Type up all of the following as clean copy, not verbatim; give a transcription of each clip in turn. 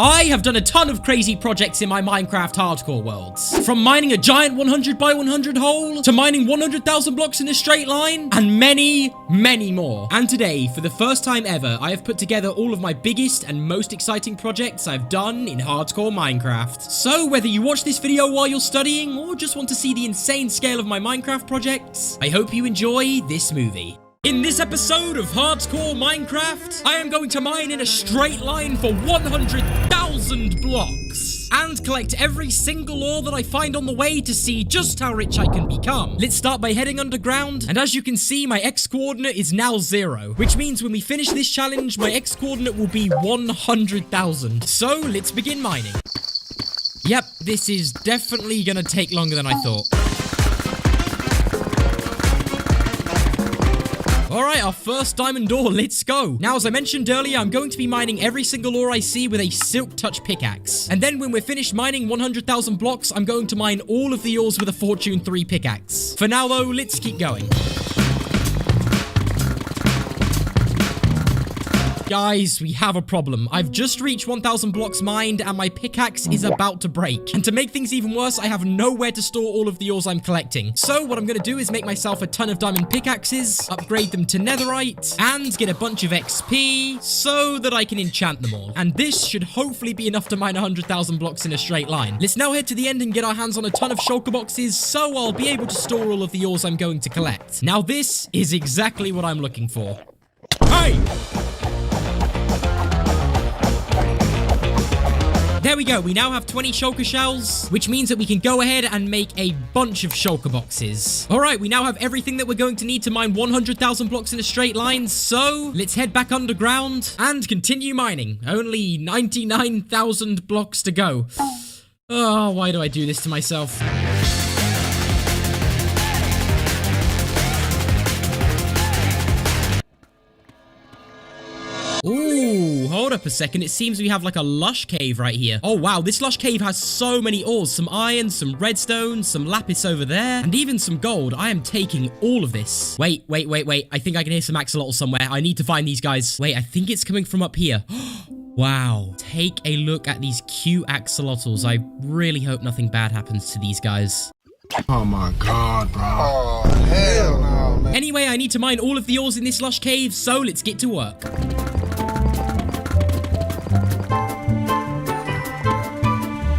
I have done a ton of crazy projects in my Minecraft hardcore worlds. From mining a giant 100 by 100 hole, to mining 100,000 blocks in a straight line, and many, many more. And today, for the first time ever, I have put together all of my biggest and most exciting projects I've done in hardcore Minecraft. So whether you watch this video while you're studying, or just want to see the insane scale of my Minecraft projects, I hope you enjoy this movie. In this episode of Hardcore Minecraft, I am going to mine in a straight line for 100,000 blocks and collect every single ore that I find on the way to see just how rich I can become. Let's start by heading underground, and as you can see, my x-coordinate is now 0, which means when we finish this challenge, my x-coordinate will be 100,000. So let's begin mining. Yep, this is definitely gonna take longer than I thought. Alright, our first diamond ore, let's go. Now, as I mentioned earlier, I'm going to be mining every single ore I see with a silk touch pickaxe. And then when we're finished mining 100,000 blocks, I'm going to mine all of the ores with a Fortune 3 pickaxe. For now though, let's keep going. Guys, we have a problem. I've just reached 1,000 blocks mined and my pickaxe is about to break. And to make things even worse, I have nowhere to store all of the ores I'm collecting. So what I'm going to do is make myself a ton of diamond pickaxes, upgrade them to netherite, and get a bunch of XP so that I can enchant them all. And this should hopefully be enough to mine 100,000 blocks in a straight line. Let's now head to the end and get our hands on a ton of shulker boxes so I'll be able to store all of the ores I'm going to collect. Now this is exactly what I'm looking for. Hey! There we go, we now have 20 shulker shells, which means that we can go ahead and make a bunch of shulker boxes. Alright, we now have everything that we're going to need to mine 100,000 blocks in a straight line, so let's head back underground and continue mining. Only 99,000 blocks to go. Oh, why do I do this to myself? Ooh, hold up a second. It seems we have like a lush cave right here. Oh, wow. This lush cave has so many ores. Some iron, some redstone, some lapis over there, and even some gold. I am taking all of this. Wait. I think I can hear some axolotls somewhere. I need to find these guys. Wait, I think it's coming from up here. Wow. Take a look at these cute axolotls. I really hope nothing bad happens to these guys. Oh my god, bro. Oh, hell no, man. Anyway, I need to mine all of the ores in this lush cave, so let's get to work.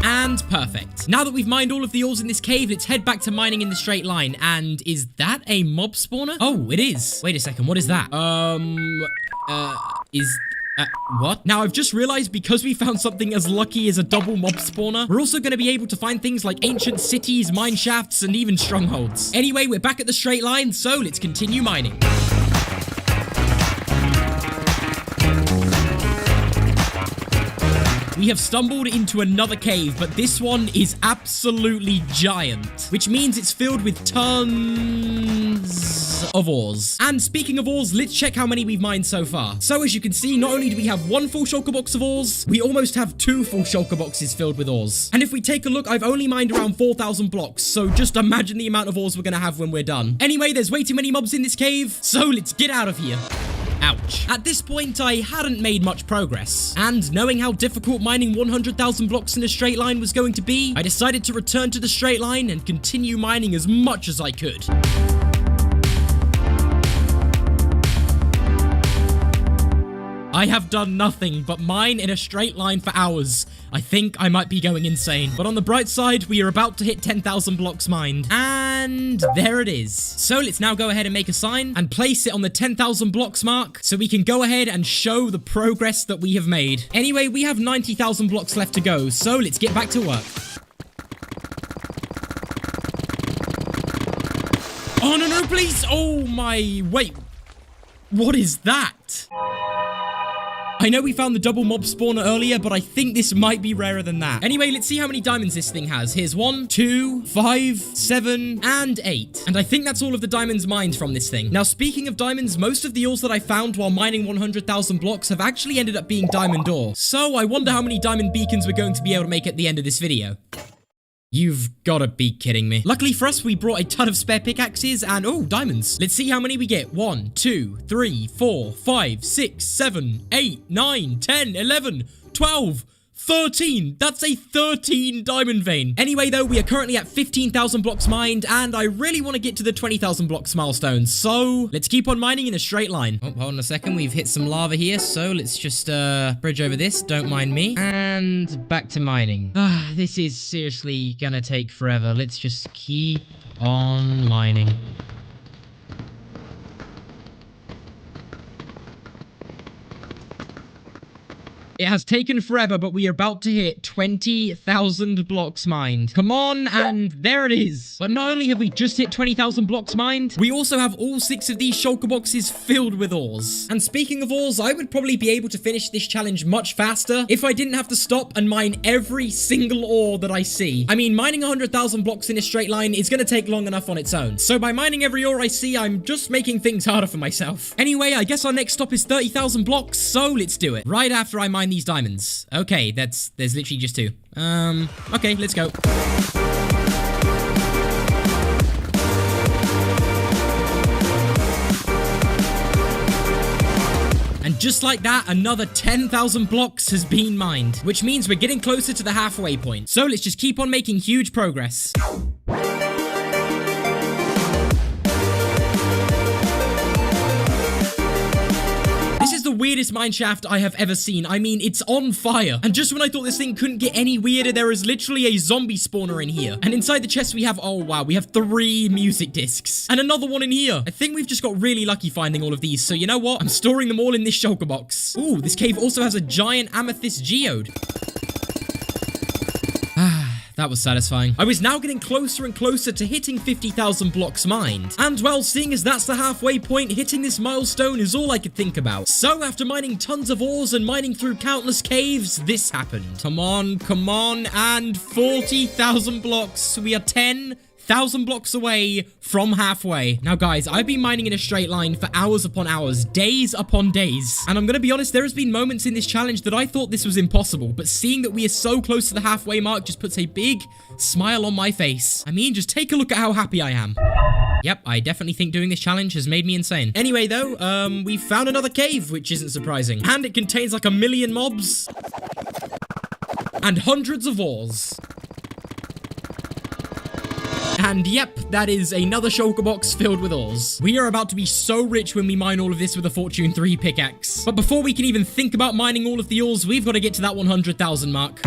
And perfect. Now that we've mined all of the ores in this cave, let's head back to mining in the straight line. And is that a mob spawner? Oh, it is. Wait a second, what is that? What? Now, I've just realized because we found something as lucky as a double mob spawner, we're also going to be able to find things like ancient cities, mine shafts, and even strongholds. Anyway, we're back at the straight line, so let's continue mining. We have stumbled into another cave, but this one is absolutely giant, which means it's filled with tons of ores. And speaking of ores, let's check how many we've mined so far. So as you can see, not only do we have one full shulker box of ores, we almost have 2 full shulker boxes filled with ores. And if we take a look, I've only mined around 4,000 blocks, so just imagine the amount of ores we're gonna have when we're done. Anyway, there's way too many mobs in this cave, so let's get out of here. Ouch. At this point, I hadn't made much progress, and knowing how difficult mining 100,000 blocks in a straight line was going to be, I decided to return to the straight line and continue mining as much as I could. I have done nothing but mine in a straight line for hours. I think I might be going insane. But on the bright side, we are about to hit 10,000 blocks mined. And there it is. So let's now go ahead and make a sign and place it on the 10,000 blocks mark so we can go ahead and show the progress that we have made. Anyway, we have 90,000 blocks left to go, so let's get back to work. Oh, no, please. Oh, my. Wait. What is that? I know we found the double mob spawner earlier, but I think this might be rarer than that. Anyway, let's see how many diamonds this thing has. Here's 1, 2, 5, 7, and 8. And I think that's all of the diamonds mined from this thing. Now, speaking of diamonds, most of the ores that I found while mining 100,000 blocks have actually ended up being diamond ore. So I wonder how many diamond beacons we're going to be able to make at the end of this video. You've gotta be kidding me. Luckily for us, we brought a ton of spare pickaxes and, oh, diamonds. Let's see how many we get. 1, 2, 3, 4, 5, 6, 7, 8, 9, 10, 11, 12, 13. That's a 13 diamond vein. Anyway, though, we are currently at 15,000 blocks mined, and I really want to get to the 20,000 blocks milestone. So let's keep on mining in a straight line. Oh, hold on a second. We've hit some lava here, so let's just bridge over this. Don't mind me. And back to mining. This is seriously gonna take forever. Let's just keep on mining. It has taken forever, but we are about to hit 20,000 blocks mined. Come on, and there it is. But not only have we just hit 20,000 blocks mined, we also have all 6 of these shulker boxes filled with ores. And speaking of ores, I would probably be able to finish this challenge much faster if I didn't have to stop and mine every single ore that I see. I mean, mining 100,000 blocks in a straight line is going to take long enough on its own. So by mining every ore I see, I'm just making things harder for myself. Anyway, I guess our next stop is 30,000 blocks, so let's do it. Right after I mine these diamonds. Okay, there's literally just 2. Okay, let's go. And just like that, another 10,000 blocks has been mined, which means we're getting closer to the halfway point. So let's just keep on making huge progress. This is the weirdest mineshaft I have ever seen. I mean, it's on fire. And just when I thought this thing couldn't get any weirder, there is literally a zombie spawner in here. And inside the chest we have, oh wow, we have 3 music discs. And another one in here. I think we've just got really lucky finding all of these. So you know what? I'm storing them all in this shulker box. Ooh, this cave also has a giant amethyst geode. That was satisfying. I was now getting closer and closer to hitting 50,000 blocks mined. And well, seeing as that's the halfway point, hitting this milestone is all I could think about. So after mining tons of ores and mining through countless caves, this happened. Come on, and 40,000 blocks. We are 10,000 blocks away from halfway. Now guys, I've been mining in a straight line for hours upon hours, days upon days. And I'm gonna be honest, there has been moments in this challenge that I thought this was impossible, but seeing that we are so close to the halfway mark just puts a big smile on my face. I mean, just take a look at how happy I am. Yep, I definitely think doing this challenge has made me insane. Anyway though, we found another cave, which isn't surprising. And it contains like 1 million mobs. And hundreds of ores. And yep, that is another shulker box filled with ores. We are about to be so rich when we mine all of this with a Fortune 3 pickaxe. But before we can even think about mining all of the ores, we've got to get to that 100,000 mark.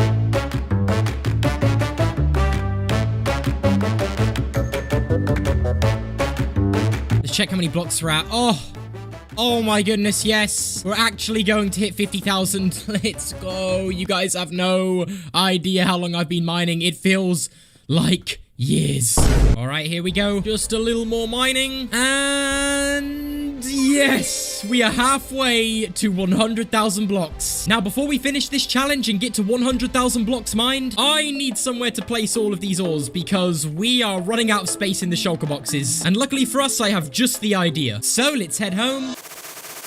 Let's check how many blocks we're at. Oh my goodness, yes. We're actually going to hit 50,000. Let's go. You guys have no idea how long I've been mining. It feels like years. All right, here we go. Just a little more mining. And yes, we are halfway to 100,000 blocks. Now, before we finish this challenge and get to 100,000 blocks mined, I need somewhere to place all of these ores because we are running out of space in the shulker boxes. And luckily for us, I have just the idea. So let's head home.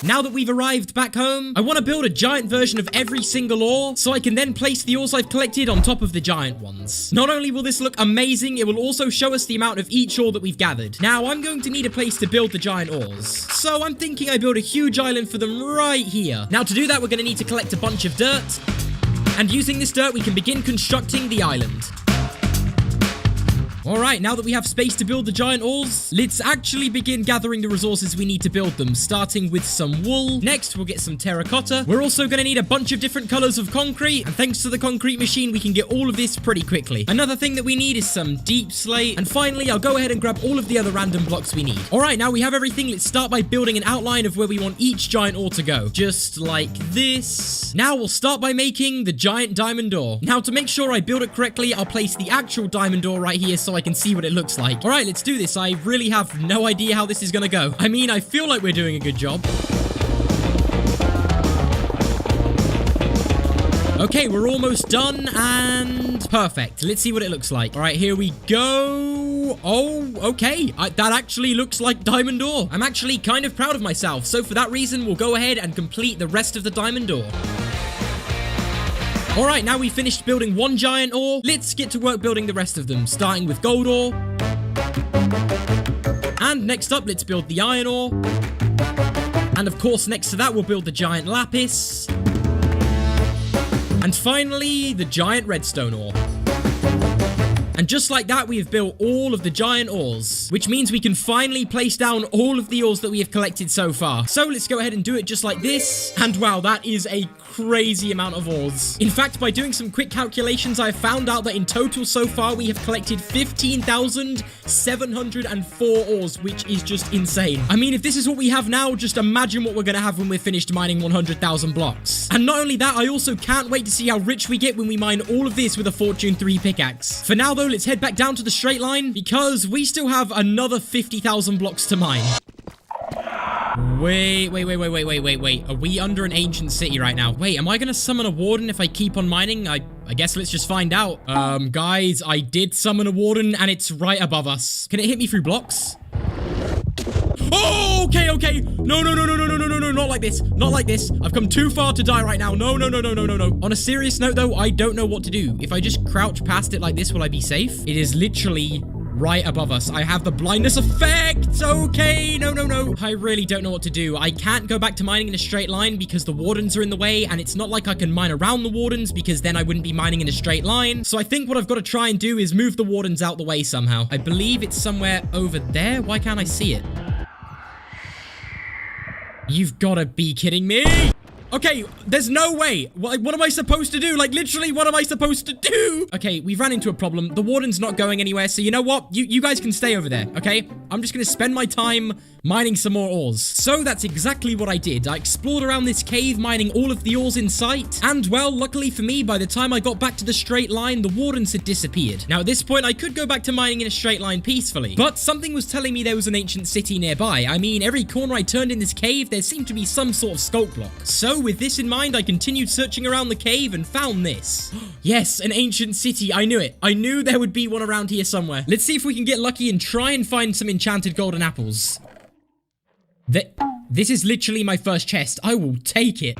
Now that we've arrived back home, I want to build a giant version of every single ore so I can then place the ores I've collected on top of the giant ones. Not only will this look amazing, it will also show us the amount of each ore that we've gathered. Now, I'm going to need a place to build the giant ores. So I'm thinking I build a huge island for them right here. Now, to do that, we're going to need to collect a bunch of dirt. And using this dirt, we can begin constructing the island. Alright, now that we have space to build the giant ores, let's actually begin gathering the resources we need to build them, starting with some wool. Next, we'll get some terracotta. We're also going to need a bunch of different colors of concrete, and thanks to the concrete machine, we can get all of this pretty quickly. Another thing that we need is some deep slate, and finally, I'll go ahead and grab all of the other random blocks we need. Alright, now we have everything. Let's start by building an outline of where we want each giant ore to go. Just like this. Now, we'll start by making the giant diamond ore. Now, to make sure I build it correctly, I'll place the actual diamond ore right here so I can see what it looks like. All right, let's do this. I really have no idea how this is gonna go. I mean, I feel like we're doing a good job. Okay, we're almost done and perfect. Let's see what it looks like. All right, here we go. Oh, okay. That actually looks like diamond ore. I'm actually kind of proud of myself. So for that reason, we'll go ahead and complete the rest of the diamond ore. Alright, now we've finished building one giant ore. Let's get to work building the rest of them, starting with gold ore. And next up, let's build the iron ore. And of course, next to that, we'll build the giant lapis. And finally, the giant redstone ore. And just like that, we have built all of the giant ores, which means we can finally place down all of the ores that we have collected so far. So let's go ahead and do it just like this. And wow, that is a crazy amount of ores. In fact, by doing some quick calculations, I found out that in total so far, we have collected 15,704 ores, which is just insane. I mean, if this is what we have now, just imagine what we're going to have when we're finished mining 100,000 blocks. And not only that, I also can't wait to see how rich we get when we mine all of this with a Fortune 3 pickaxe. For now, though, let's head back down to the straight line because we still have another 50,000 blocks to mine. Wait. Are we under an ancient city right now? Wait, am I gonna summon a warden if I keep on mining? I guess let's just find out. Guys, I did summon a warden and it's right above us. Can it hit me through blocks? Oh, okay. No, not like this. Not like this. I've come too far to die right now. No. On a serious note, though, I don't know what to do. If I just crouch past it like this, will I be safe? It is literally right above us. I have the blindness effect. Okay, no. I really don't know what to do. I can't go back to mining in a straight line because the wardens are in the way, and it's not like I can mine around the wardens because then I wouldn't be mining in a straight line. So I think what I've got to try and do is move the wardens out the way somehow. I believe it's somewhere over there. Why can't I see it? You've got to be kidding me. Okay, there's no way. What am I supposed to do? Like, literally, what am I supposed to do? Okay, we've ran into a problem. The warden's not going anywhere, so you know what? You guys can stay over there, okay? I'm just gonna spend my time mining some more ores. So that's exactly what I did. I explored around this cave, mining all of the ores in sight. And, well, luckily for me, by the time I got back to the straight line, the wardens had disappeared. Now, at this point, I could go back to mining in a straight line peacefully. But something was telling me there was an ancient city nearby. I mean, every corner I turned in this cave, there seemed to be some sort of sculk block. So, with this in mind, I continued searching around the cave and found this. Yes, an ancient city. I knew it. I knew there would be one around here somewhere. Let's see if we can get lucky and try and find some enchanted golden apples. This is literally my first chest. I will take it.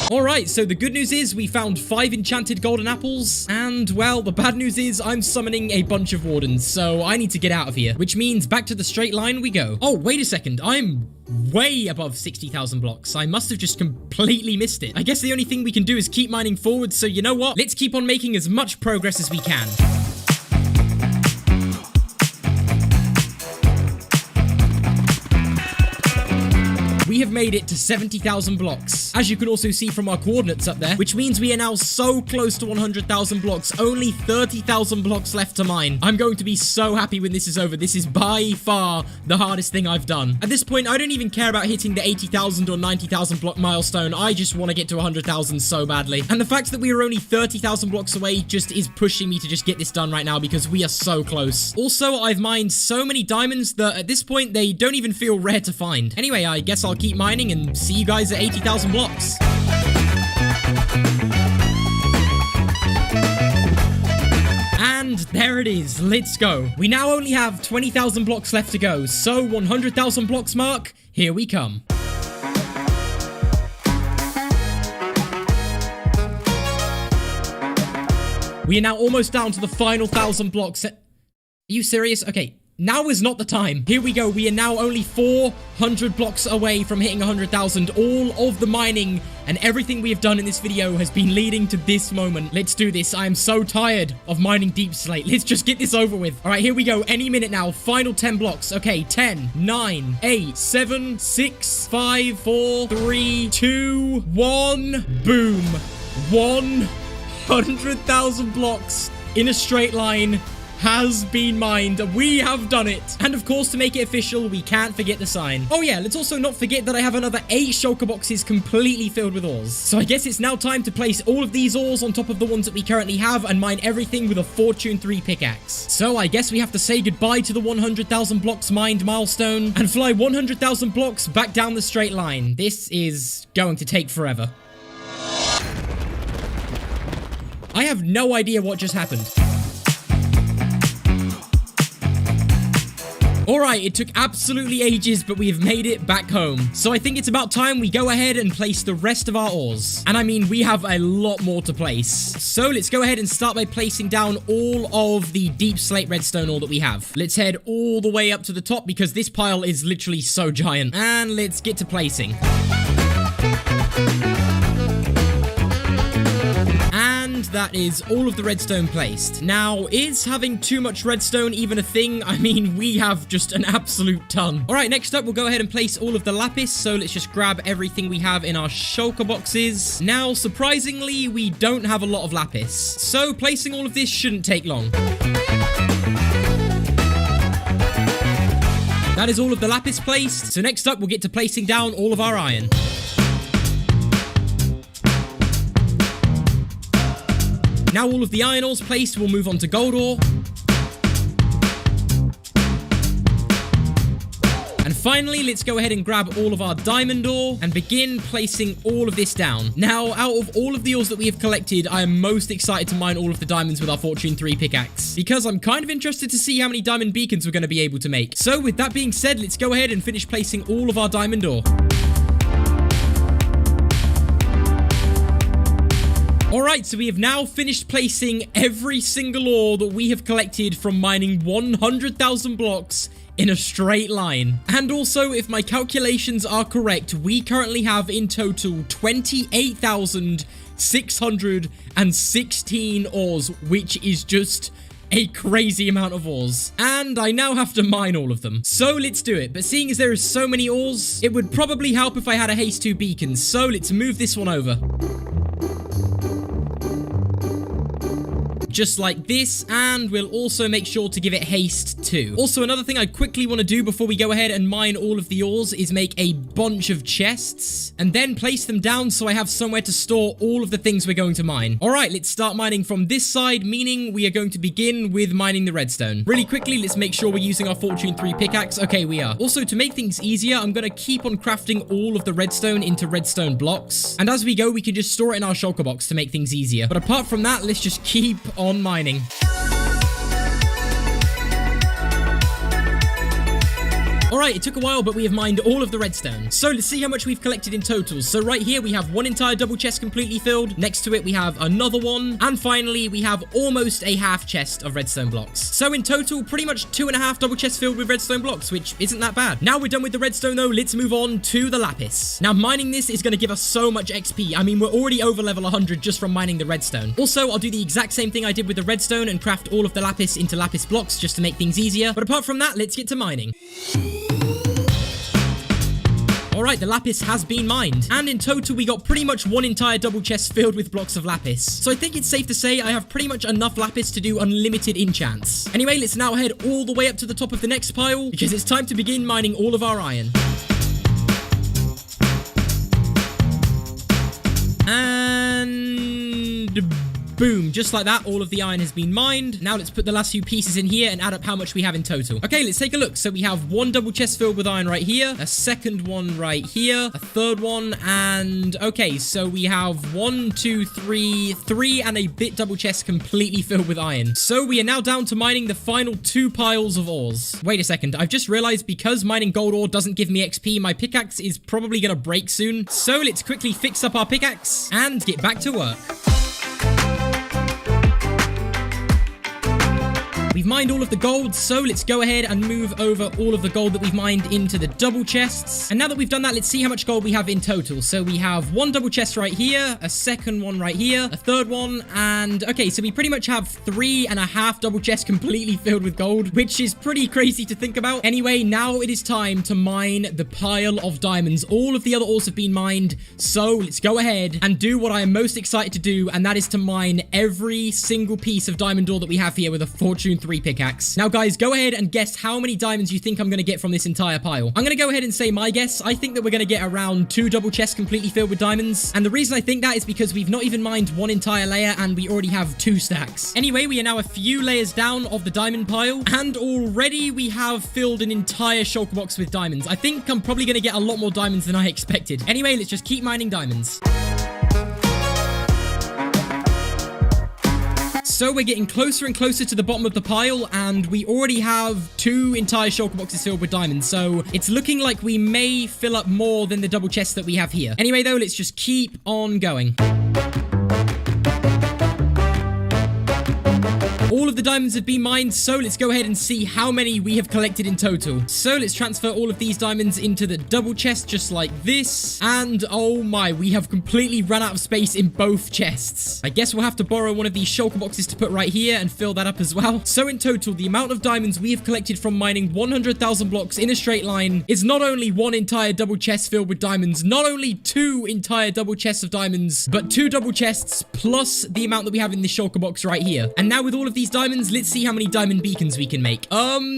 Alright, so the good news is we found 5 enchanted golden apples, and, well, the bad news is I'm summoning a bunch of wardens, so I need to get out of here, which means back to the straight line we go. Oh, wait a second, I'm way above 60,000 blocks. I must have just completely missed it. I guess the only thing we can do is keep mining forward, so you know what? Let's keep on making as much progress as we can. We have made it to 70,000 blocks, as you can also see from our coordinates up there, which means we are now so close to 100,000 blocks, only 30,000 blocks left to mine. I'm going to be so happy when this is over. This is by far the hardest thing I've done. At this point, I don't even care about hitting the 80,000 or 90,000 block milestone. I just want to get to 100,000 so badly. And the fact that we are only 30,000 blocks away just is pushing me to just get this done right now because we are so close. Also, I've mined so many diamonds that at this point, they don't even feel rare to find. Anyway, I guess I'll keep mining and see you guys at 80,000 blocks. And there it is. Let's go. We now only have 20,000 blocks left to go. So 100,000 blocks mark, here we come. We are now almost down to the final 1,000 blocks. Are you serious? Okay. Now is not the time. Here we go. We are now only 400 blocks away from hitting 100,000. All of the mining and everything we have done in this video has been leading to this moment. Let's do this. I am so tired of mining deep slate. Let's just get this over with. All right, here we go. Any minute now. Final 10 blocks. Okay, 10, 9, 8, 7, 6, 5, 4, 3, 2, 1. Boom. 100,000 blocks in a straight line has been mined. We have done it. And of course, to make it official, we can't forget the sign. Oh yeah, let's also not forget that I have another 8 shulker boxes completely filled with ores. So I guess it's now time to place all of these ores on top of the ones that we currently have and mine everything with a Fortune 3 pickaxe. So I guess we have to say goodbye to the 100,000 blocks mined milestone and fly 100,000 blocks back down the straight line. This is going to take forever. I have no idea what just happened. Alright, it took absolutely ages, but we have made it back home. So I think it's about time we go ahead and place the rest of our ores. And I mean, we have a lot more to place. So let's go ahead and start by placing down all of the deep slate redstone ore that we have. Let's head all the way up to the top because this pile is literally so giant. And let's get to placing. And that is all of the redstone placed. Now, is having too much redstone even a thing? I mean, we have just an absolute ton. All right, next up, we'll go ahead and place all of the lapis. So let's just grab everything we have in our shulker boxes. Now, surprisingly, we don't have a lot of lapis. So placing all of this shouldn't take long. That is all of the lapis placed. So next up, we'll get to placing down all of our iron. Now all of the iron ores placed, we'll move on to gold ore. And finally, let's go ahead and grab all of our diamond ore and begin placing all of this down. Now, out of all of the ores that we have collected, I am most excited to mine all of the diamonds with our Fortune 3 pickaxe, because I'm kind of interested to see how many diamond beacons we're going to be able to make. So with that being said, let's go ahead and finish placing all of our diamond ore. Alright, so we have now finished placing every single ore that we have collected from mining 100,000 blocks in a straight line. And also, if my calculations are correct, we currently have in total 28,616 ores, which is just a crazy amount of ores. And I now have to mine all of them. So let's do it. But seeing as there is so many ores, it would probably help if I had a haste 2 beacons. So let's move this one over. Just like this, and we'll also make sure to give it haste too. Also, another thing I quickly want to do before we go ahead and mine all of the ores is make a bunch of chests and then place them down so I have somewhere to store all of the things we're going to mine. All right, let's start mining from this side, meaning we are going to begin with mining the redstone. Really quickly, let's make sure we're using our Fortune 3 pickaxe. Okay, we are. Also, to make things easier, I'm going to keep on crafting all of the redstone into redstone blocks. And as we go, we can just store it in our shulker box to make things easier. But apart from that, let's just keep on mining. Alright, it took a while, but we have mined all of the redstone. So let's see how much we've collected in total. So right here, we have one entire double chest completely filled. Next to it, we have another one. And finally, we have almost a half chest of redstone blocks. So in total, pretty much 2.5 double chests filled with redstone blocks, which isn't that bad. Now we're done with the redstone though, let's move on to the lapis. Now mining this is going to give us so much XP. I mean, we're already over level 100 just from mining the redstone. Also, I'll do the exact same thing I did with the redstone and craft all of the lapis into lapis blocks just to make things easier. But apart from that, let's get to mining. Alright, the lapis has been mined. And in total, we got pretty much one entire double chest filled with blocks of lapis. So I think it's safe to say I have pretty much enough lapis to do unlimited enchants. Anyway, let's now head all the way up to the top of the next pile, because it's time to begin mining all of our iron. And boom, just like that, all of the iron has been mined. Now let's put the last few pieces in here and add up how much we have in total. Okay, let's take a look. So we have one double chest filled with iron right here, a second one right here, a third one, and okay, so we have three and a bit double chest completely filled with iron. So we are now down to mining the final 2 piles of ores. Wait a second, I've just realized because mining gold ore doesn't give me XP, my pickaxe is probably gonna break soon. So let's quickly fix up our pickaxe and get back to work. We've mined all of the gold, so let's go ahead and move over all of the gold that we've mined into the double chests. And now that we've done that, let's see how much gold we have in total. So we have one double chest right here, a second one right here, a third one, and okay, so we pretty much have 3.5 double chests completely filled with gold, which is pretty crazy to think about. Anyway, now it is time to mine the pile of diamonds. All of the other ores have been mined, so let's go ahead and do what I am most excited to do, and that is to mine every single piece of diamond ore that we have here with a Fortune 3 pickaxe. Now guys, go ahead and guess how many diamonds you think I'm going to get from this entire pile. I'm going to go ahead and say my guess. I think that we're going to get around 2 double chests completely filled with diamonds. And the reason I think that is because we've not even mined 1 entire layer and we already have 2 stacks. Anyway, we are now a few layers down of the diamond pile and already we have filled an entire shulker box with diamonds. I think I'm probably going to get a lot more diamonds than I expected. Anyway, let's just keep mining diamonds. So we're getting closer and closer to the bottom of the pile, and we already have 2 entire shulker boxes filled with diamonds. So it's looking like we may fill up more than the double chests that we have here. Anyway, though, let's just keep on going. All of the diamonds have been mined, so let's go ahead and see how many we have collected in total. So let's transfer all of these diamonds into the double chest just like this. And oh my, we have completely run out of space in both chests. I guess we'll have to borrow one of these shulker boxes to put right here and fill that up as well. So in total, the amount of diamonds we have collected from mining 100,000 blocks in a straight line is not only one entire double chest filled with diamonds, not only two entire double chests of diamonds, but two double chests plus the amount that we have in this shulker box right here. And now with all of these diamonds, let's see how many diamond beacons we can make.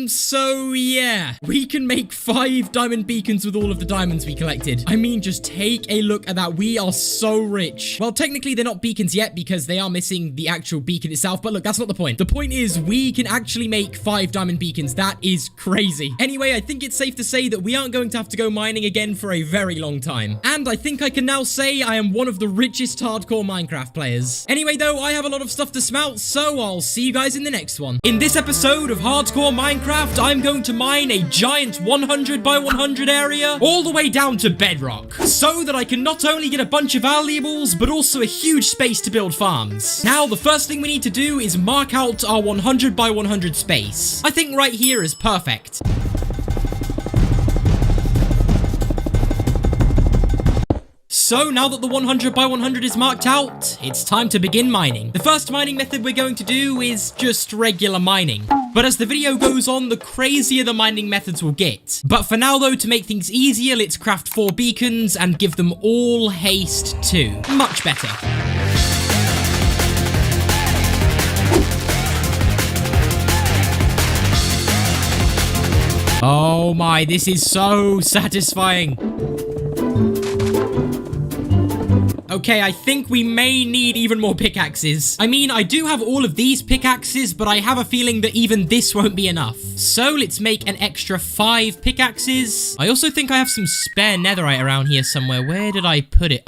So yeah, we can make 5 diamond beacons with all of the diamonds we collected. I mean, just take a look at that. We are so rich. Well, technically they're not beacons yet because they are missing the actual beacon itself, but look, that's not the point. The point is we can actually make 5 diamond beacons. That is crazy. Anyway, I think it's safe to say that we aren't going to have to go mining again for a very long time. And I think I can now say I am one of the richest hardcore Minecraft players. Anyway, though, I have a lot of stuff to smelt, so I'll see you guys in the next one. In this episode of Hardcore Minecraft, I'm going to mine a giant 100 by 100 area all the way down to bedrock, so that I can not only get a bunch of valuables, but also a huge space to build farms. Now, the first thing we need to do is mark out our 100 by 100 space. I think right here is perfect. So now that the 100 by 100 is marked out, it's time to begin mining. The first mining method we're going to do is just regular mining. But as the video goes on, the crazier the mining methods will get. But for now though, to make things easier, let's craft 4 beacons and give them all haste 2. Much better. Oh my, this is so satisfying. Okay, I think we may need even more pickaxes. I mean, I do have all of these pickaxes, but I have a feeling that even this won't be enough. So let's make an extra 5 pickaxes. I also think I have some spare netherite around here somewhere. Where did I put it?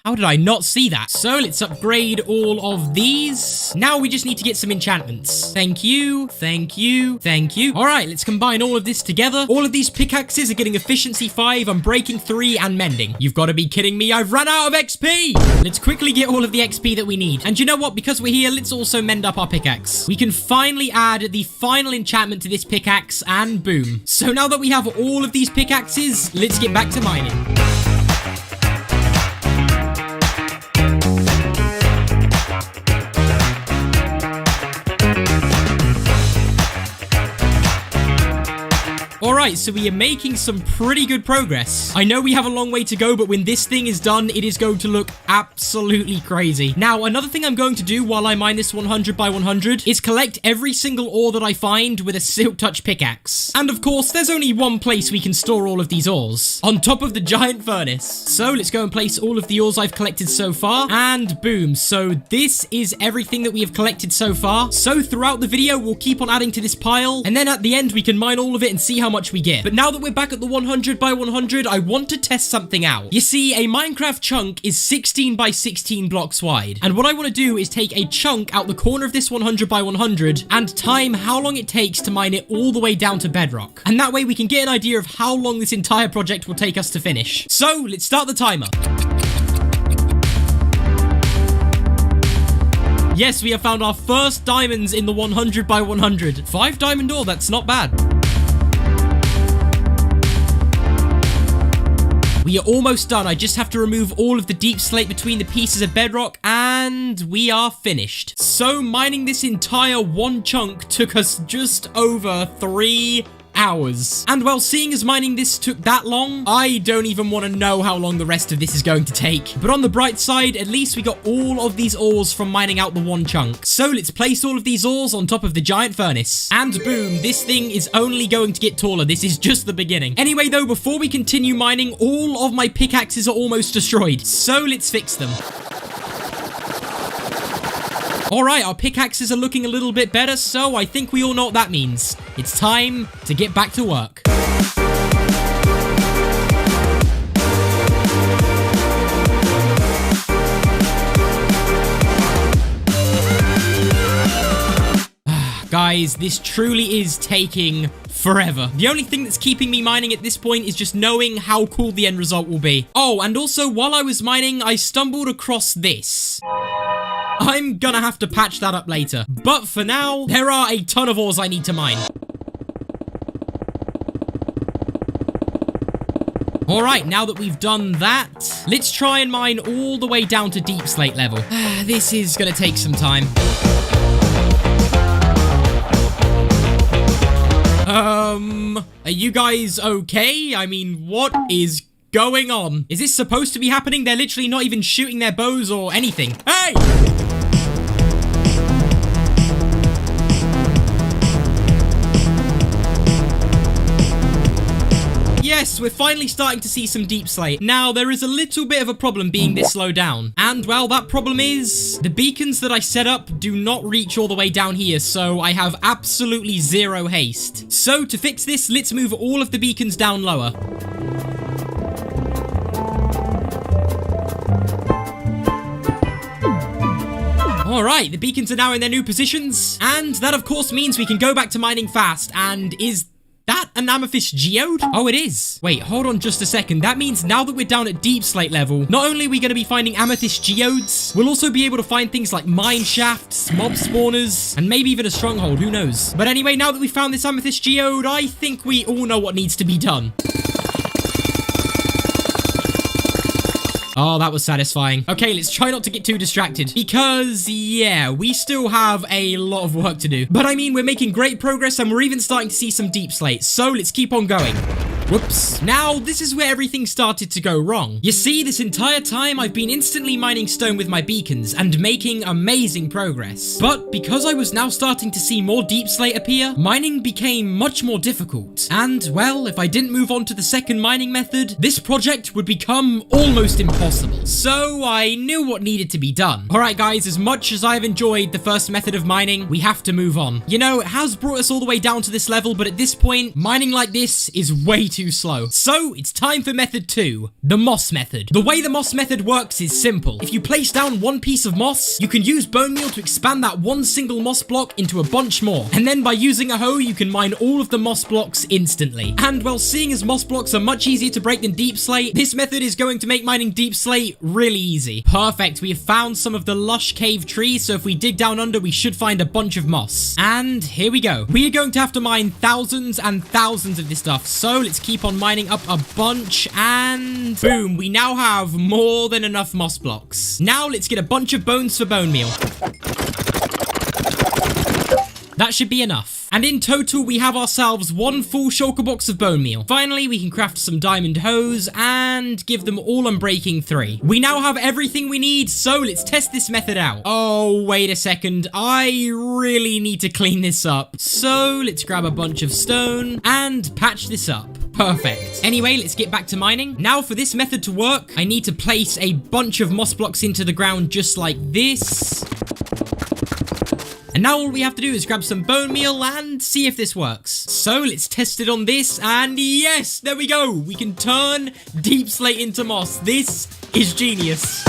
How did I not see that? So let's upgrade all of these. Now we just need to get some enchantments. Thank you, thank you, thank you. All right, let's combine all of this together. All of these pickaxes are getting efficiency 5, unbreaking 3, and mending. You've got to be kidding me. I've run out of XP. Let's quickly get all of the XP that we need. And you know what? Because we're here, let's also mend up our pickaxe. We can finally add the final enchantment to this pickaxe, and boom. So now that we have all of these pickaxes, let's get back to mining. Alright, so we are making some pretty good progress. I know we have a long way to go, but when this thing is done, it is going to look absolutely crazy. Now, another thing I'm going to do while I mine this 100 by 100 is collect every single ore that I find with a silk touch pickaxe. And of course, there's only one place we can store all of these ores. On top of the giant furnace. So let's go and place all of the ores I've collected so far. And boom. So this is everything that we have collected so far. So throughout the video, we'll keep on adding to this pile. And then at the end, we can mine all of it and see how much we get. But now that we're back at the 100 by 100, I want to test something out. You see, a Minecraft chunk is 16 by 16 blocks wide. And what I want to do is take a chunk out the corner of this 100 by 100 and time how long it takes to mine it all the way down to bedrock. And that way we can get an idea of how long this entire project will take us to finish. So let's start the timer. Yes, we have found our first diamonds in the 100 by 100. 5 diamond ore, that's not bad. We are almost done. I just have to remove all of the deep slate between the pieces of bedrock and we are finished. So mining this entire one chunk took us just over 3 hours. And well, seeing as mining this took that long, I don't even want to know how long the rest of this is going to take. But on the bright side, at least we got all of these ores from mining out the one chunk. So let's place all of these ores on top of the giant furnace. And boom, this thing is only going to get taller. This is just the beginning. Anyway, though, before we continue mining, all of my pickaxes are almost destroyed. So let's fix them. Alright, our pickaxes are looking a little bit better, so I think we all know what that means. It's time to get back to work. Guys, this truly is taking forever. The only thing that's keeping me mining at this point is just knowing how cool the end result will be. Oh, and also, while I was mining, I stumbled across this. I'm gonna have to patch that up later. But for now, there are a ton of ores I need to mine. Alright, now that we've done that, let's try and mine all the way down to deep slate level. This is gonna take some time. Are you guys okay? I mean, what is going on? Is this supposed to be happening? They're literally not even shooting their bows or anything. Hey! Yes, we're finally starting to see some deep slate. Now, there is a little bit of a problem being this low down. And, well, that problem is the beacons that I set up do not reach all the way down here, so I have absolutely zero haste. So, to fix this, let's move all of the beacons down lower. Alright, the beacons are now in their new positions, and that of course means we can go back to mining fast. And is that an amethyst geode? Oh, it is. Wait, hold on just a second. That means now that we're down at deep slate level, not only are we going to be finding amethyst geodes, we'll also be able to find things like mine shafts, mob spawners, and maybe even a stronghold, who knows. But anyway, now that we found this amethyst geode, I think we all know what needs to be done. Oh, that was satisfying. Okay, let's try not to get too distracted. Because, yeah, we still have a lot of work to do. But I mean, we're making great progress and we're even starting to see some deep slate. So let's keep on going. Whoops. Now, this is where everything started to go wrong. You see, this entire time I've been instantly mining stone with my beacons and making amazing progress. But because I was now starting to see more deep slate appear, mining became much more difficult. And, well, if I didn't move on to the second mining method, this project would become almost impossible. So I knew what needed to be done. Alright guys, as much as I've enjoyed the first method of mining, we have to move on. You know, it has brought us all the way down to this level, but at this point, mining like this is way too slow. So it's time for method 2, the moss method. The way the moss method works is simple. If you place down one piece of moss, you can use bone meal to expand that one single moss block into a bunch more. And then by using a hoe, you can mine all of the moss blocks instantly. And well, seeing as moss blocks are much easier to break than deep slate, this method is going to make mining deep slate really easy. Perfect. We have found some of the lush cave trees, so if we dig down under, we should find a bunch of moss. And here we go. We are going to have to mine thousands and thousands of this stuff, so let's keep on mining up a bunch, and boom, we now have more than enough moss blocks. Now let's get a bunch of bones for bone meal. That should be enough. And in total, we have ourselves one full shulker box of bone meal. Finally, we can craft some diamond hoes and give them all unbreaking 3. We now have everything we need, so let's test this method out. Oh, wait a second. I really need to clean this up. So let's grab a bunch of stone and patch this up. Perfect. Anyway, let's get back to mining. Now for this method to work, I need to place a bunch of moss blocks into the ground just like this. And now all we have to do is grab some bone meal and see if this works. So let's test it on this, and yes, there we go. We can turn deep slate into moss. This is genius.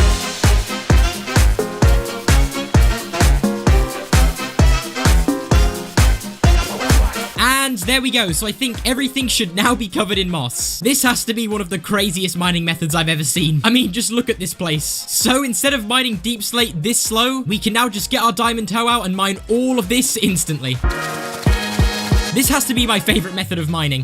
And there we go. So I think everything should now be covered in moss. This has to be one of the craziest mining methods I've ever seen. I mean, just look at this place. So instead of mining deep slate this slow, we can now just get our diamond hoe out and mine all of this instantly. This has to be my favorite method of mining.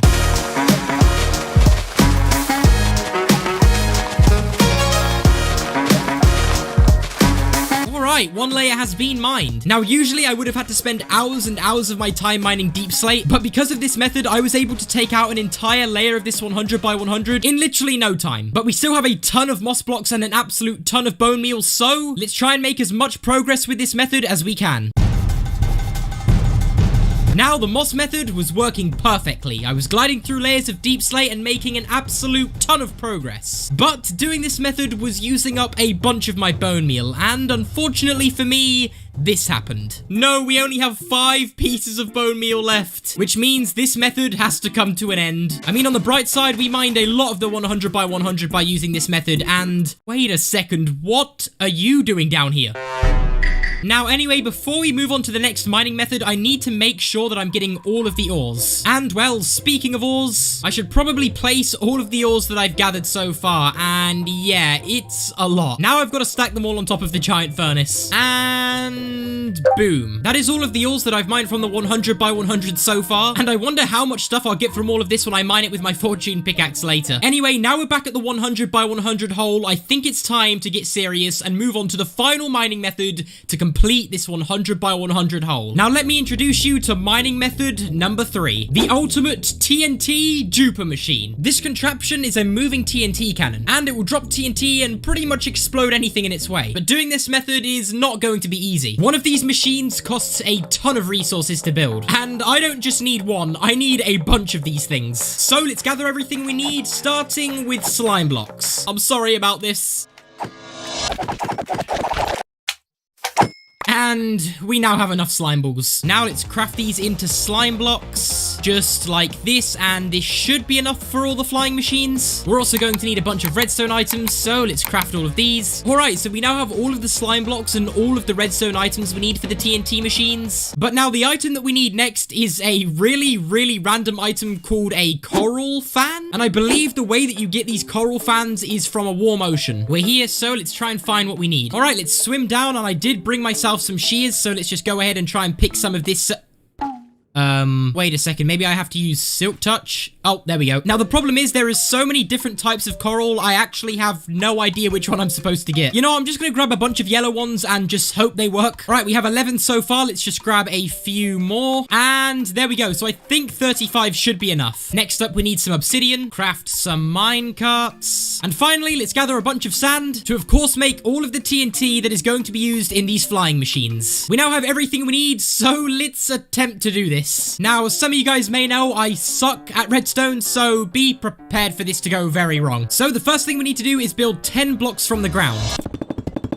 Alright, one layer has been mined. Now, usually I would have had to spend hours and hours of my time mining deep slate, but because of this method, I was able to take out an entire layer of this 100 by 100 in literally no time. But we still have a ton of moss blocks and an absolute ton of bone meal, so let's try and make as much progress with this method as we can. Now, the moss method was working perfectly. I was gliding through layers of deep slate and making an absolute ton of progress. But doing this method was using up a bunch of my bone meal, and unfortunately for me, this happened. No, we only have 5 pieces of bone meal left, which means this method has to come to an end. I mean, on the bright side, we mined a lot of the 100 by 100 by using this method, and wait a second, what are you doing down here? Now, anyway, before we move on to the next mining method, I need to make sure that I'm getting all of the ores. And, well, speaking of ores, I should probably place all of the ores that I've gathered so far. And, yeah, it's a lot. Now I've got to stack them all on top of the giant furnace. And boom. That is all of the ores that I've mined from the 100 by 100 so far. And I wonder how much stuff I'll get from all of this when I mine it with my fortune pickaxe later. Anyway, now we're back at the 100 by 100 hole. I think it's time to get serious and move on to the final mining method to complete this 100 by 100 hole. Now let me introduce you to mining method number 3, the ultimate TNT duper machine. This contraption is a moving TNT cannon, and it will drop TNT and pretty much explode anything in its way. But doing this method is not going to be easy. One of these machines costs a ton of resources to build, and I don't just need one, I need a bunch of these things. So let's gather everything we need, starting with slime blocks. I'm sorry about this. And we now have enough slime balls. Now let's craft these into slime blocks, just like this, and this should be enough for all the flying machines. We're also going to need a bunch of redstone items, so let's craft all of these. Alright, so we now have all of the slime blocks and all of the redstone items we need for the TNT machines. But now the item that we need next is a really random item called a coral fan. And I believe the way that you get these coral fans is from a warm ocean. We're here, so let's try and find what we need. Alright, let's swim down, and I did bring myself some shears, so let's just go ahead and try and pick some of this. Wait a second, maybe I have to use silk touch. Oh, there we go. Now, the problem is there is so many different types of coral, I actually have no idea which one I'm supposed to get. You know, I'm just gonna grab a bunch of yellow ones and just hope they work. All right, we have 11 so far. Let's just grab a few more. And there we go. So I think 35 should be enough. Next up, we need some obsidian, craft some mine carts. And finally, let's gather a bunch of sand to, of course, make all of the TNT that is going to be used in these flying machines. We now have everything we need, so let's attempt to do this. Now, some of you guys may know I suck at redstone, so be prepared for this to go very wrong. So the first thing we need to do is build 10 blocks from the ground.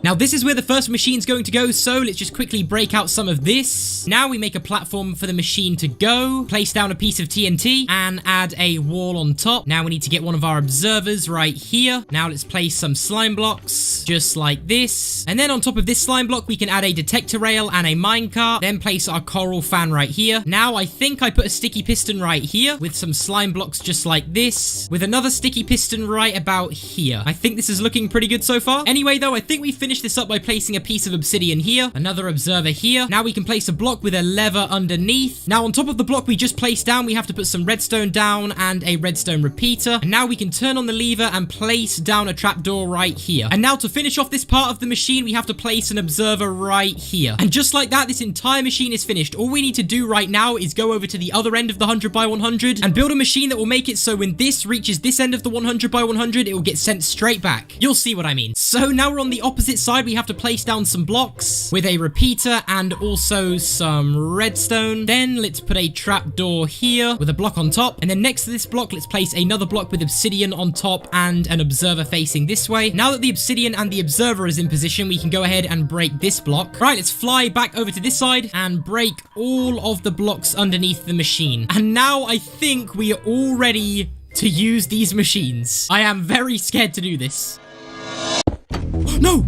Now, this is where the first machine's going to go, so let's just quickly break out some of this. Now we make a platform for the machine to go, place down a piece of TNT, and add a wall on top. Now we need to get one of our observers right here. Now let's place some slime blocks, just like this. And then on top of this slime block, we can add a detector rail and a minecart, then place our coral fan right here. Now I think I put a sticky piston right here, with some slime blocks just like this, with another sticky piston right about here. I think this is looking pretty good so far. Anyway, though, I think we finish this up by placing a piece of obsidian here, another observer here. Now we can place a block with a lever underneath. Now on top of the block we just placed down, we have to put some redstone down and a redstone repeater. And now we can turn on the lever and place down a trapdoor right here. And now to finish off this part of the machine, we have to place an observer right here. And just like that, this entire machine is finished. All we need to do right now is go over to the other end of the 100 by 100 and build a machine that will make it so when this reaches this end of the 100 by 100, it will get sent straight back. You'll see what I mean. So now we're on the opposite side. We have to place down some blocks with a repeater and also some redstone. Then let's put a trapdoor here with a block on top. And then next to this block, let's place another block with obsidian on top and an observer facing this way. Now that the obsidian and the observer is in position, we can go ahead and break this block. Right, let's fly back over to this side and break all of the blocks underneath the machine. And now I think we are all ready to use these machines. I am very scared to do this. No!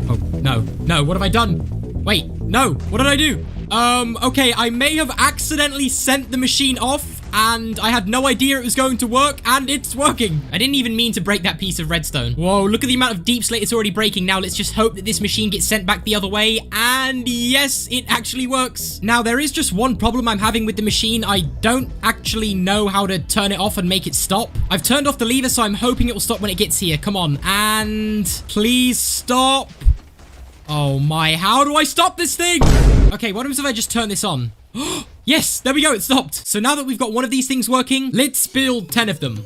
Oh, no, what have I done? Wait, no, what did I do? Okay, I may have accidentally sent the machine off, and I had no idea it was going to work, and it's working. I didn't even mean to break that piece of redstone. Whoa, look at the amount of deep slate it's already breaking. Now let's just hope that this machine gets sent back the other way, and yes, it actually works. Now, there is just one problem I'm having with the machine. I don't actually know how to turn it off and make it stop. I've turned off the lever, so I'm hoping it will stop when it gets here. Come on, and please stop. Oh my, how do I stop this thing? Okay, what happens if I just turn this on? Yes, there we go, it stopped. So now that we've got one of these things working, let's build 10 of them.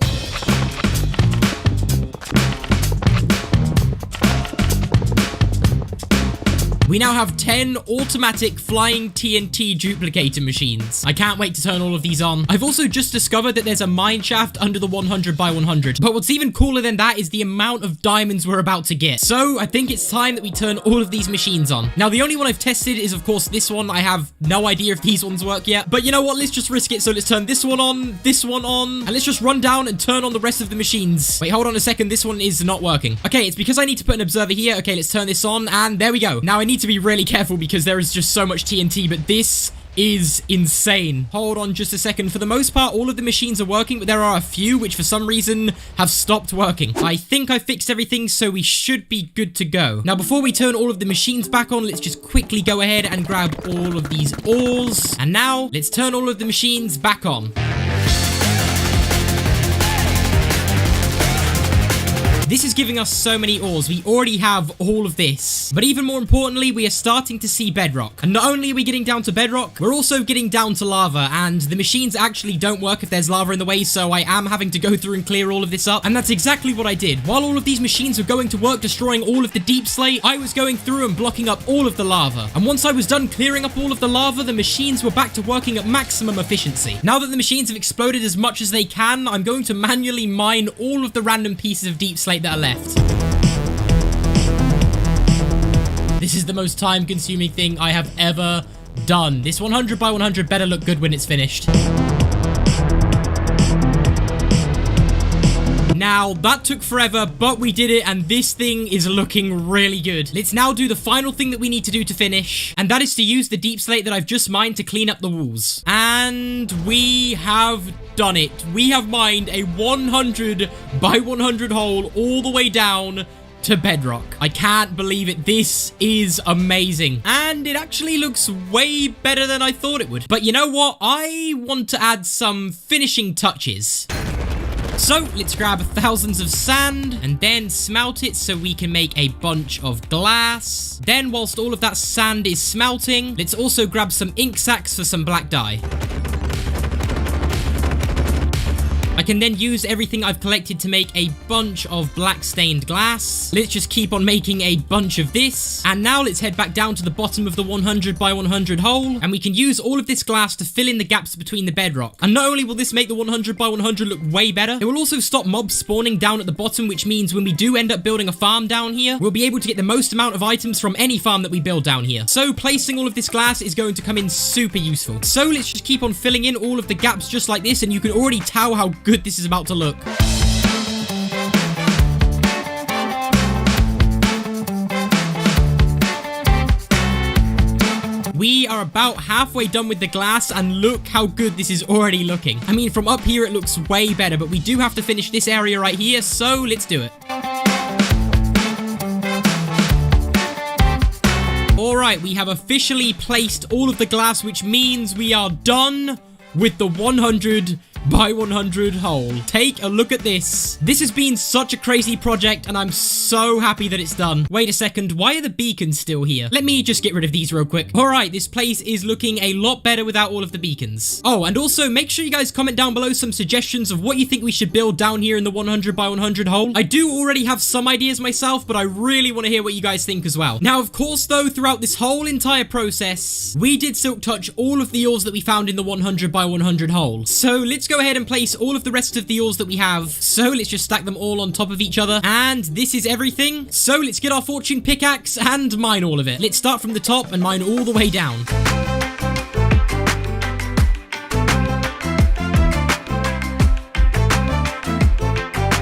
We now have 10 automatic flying TNT duplicator machines. I can't wait to turn all of these on. I've also just discovered that there's a mine shaft under the 100 by 100. But what's even cooler than that is the amount of diamonds we're about to get. So I think it's time that we turn all of these machines on. Now, the only one I've tested is, of course, this one. I have no idea if these ones work yet. But you know what? Let's just risk it. So let's turn this one on, and let's just run down and turn on the rest of the machines. Wait, hold on a second. This one is not working. Okay, it's because I need to put an observer here. Okay, let's turn this on, and there we go. Now I need need to be really careful because there is just so much TNT, but this is insane. Hold on just a second. For the most part, all of the machines are working, but there are a few which for some reason have stopped working. I think I fixed everything, so we should be good to go. Now, before we turn all of the machines back on, let's just quickly go ahead and grab all of these ores. And now, let's turn all of the machines back on. This is giving us so many ores. We already have all of this. But even more importantly, we are starting to see bedrock. And not only are we getting down to bedrock, we're also getting down to lava. And the machines actually don't work if there's lava in the way, so I am having to go through and clear all of this up. And that's exactly what I did. While all of these machines were going to work destroying all of the deep slate, I was going through and blocking up all of the lava. And once I was done clearing up all of the lava, the machines were back to working at maximum efficiency. Now that the machines have exploded as much as they can, I'm going to manually mine all of the random pieces of deep slate that are left. This is the most time-consuming thing I have ever done. This 100 by 100 better look good when it's finished. Now, that took forever, but we did it, and this thing is looking really good. Let's now do the final thing that we need to do to finish, and that is to use the deep slate that I've just mined to clean up the walls. And we have done it. We have mined a 100 by 100 hole all the way down to bedrock. I can't believe it. This is amazing. And it actually looks way better than I thought it would. But you know what? I want to add some finishing touches. So, let's grab thousands of sand and then smelt it so we can make a bunch of glass. Then, whilst all of that sand is smelting, let's also grab some ink sacs for some black dye. I can then use everything I've collected to make a bunch of black stained glass. Let's just keep on making a bunch of this. And now let's head back down to the bottom of the 100 by 100 hole. And we can use all of this glass to fill in the gaps between the bedrock. And not only will this make the 100 by 100 look way better, it will also stop mobs spawning down at the bottom, which means when we do end up building a farm down here, we'll be able to get the most amount of items from any farm that we build down here. So placing all of this glass is going to come in super useful. So let's just keep on filling in all of the gaps just like this, and you can already tell how good this is about to look. We are about halfway done with the glass, and look how good this is already looking. I mean, from up here it looks way better, but we do have to finish this area right here, so let's do it. Alright, we have officially placed all of the glass, which means we are done with the 100 by 100 hole. Take a look at this. This has been such a crazy project, and I'm so happy that it's done. Wait a second, why are the beacons still here? Let me just get rid of these real quick. Alright, this place is looking a lot better without all of the beacons. Oh, and also make sure you guys comment down below some suggestions of what you think we should build down here in the 100 by 100 hole. I do already have some ideas myself, but I really want to hear what you guys think as well. Now, of course, though, throughout this whole entire process, we did silk touch all of the ores that we found in the 100 by 100 hole. So let's go ahead and place all of the rest of the ores that we have. So let's just stack them all on top of each other. And this is everything. So let's get our fortune pickaxe and mine all of it. Let's start from the top and mine all the way down.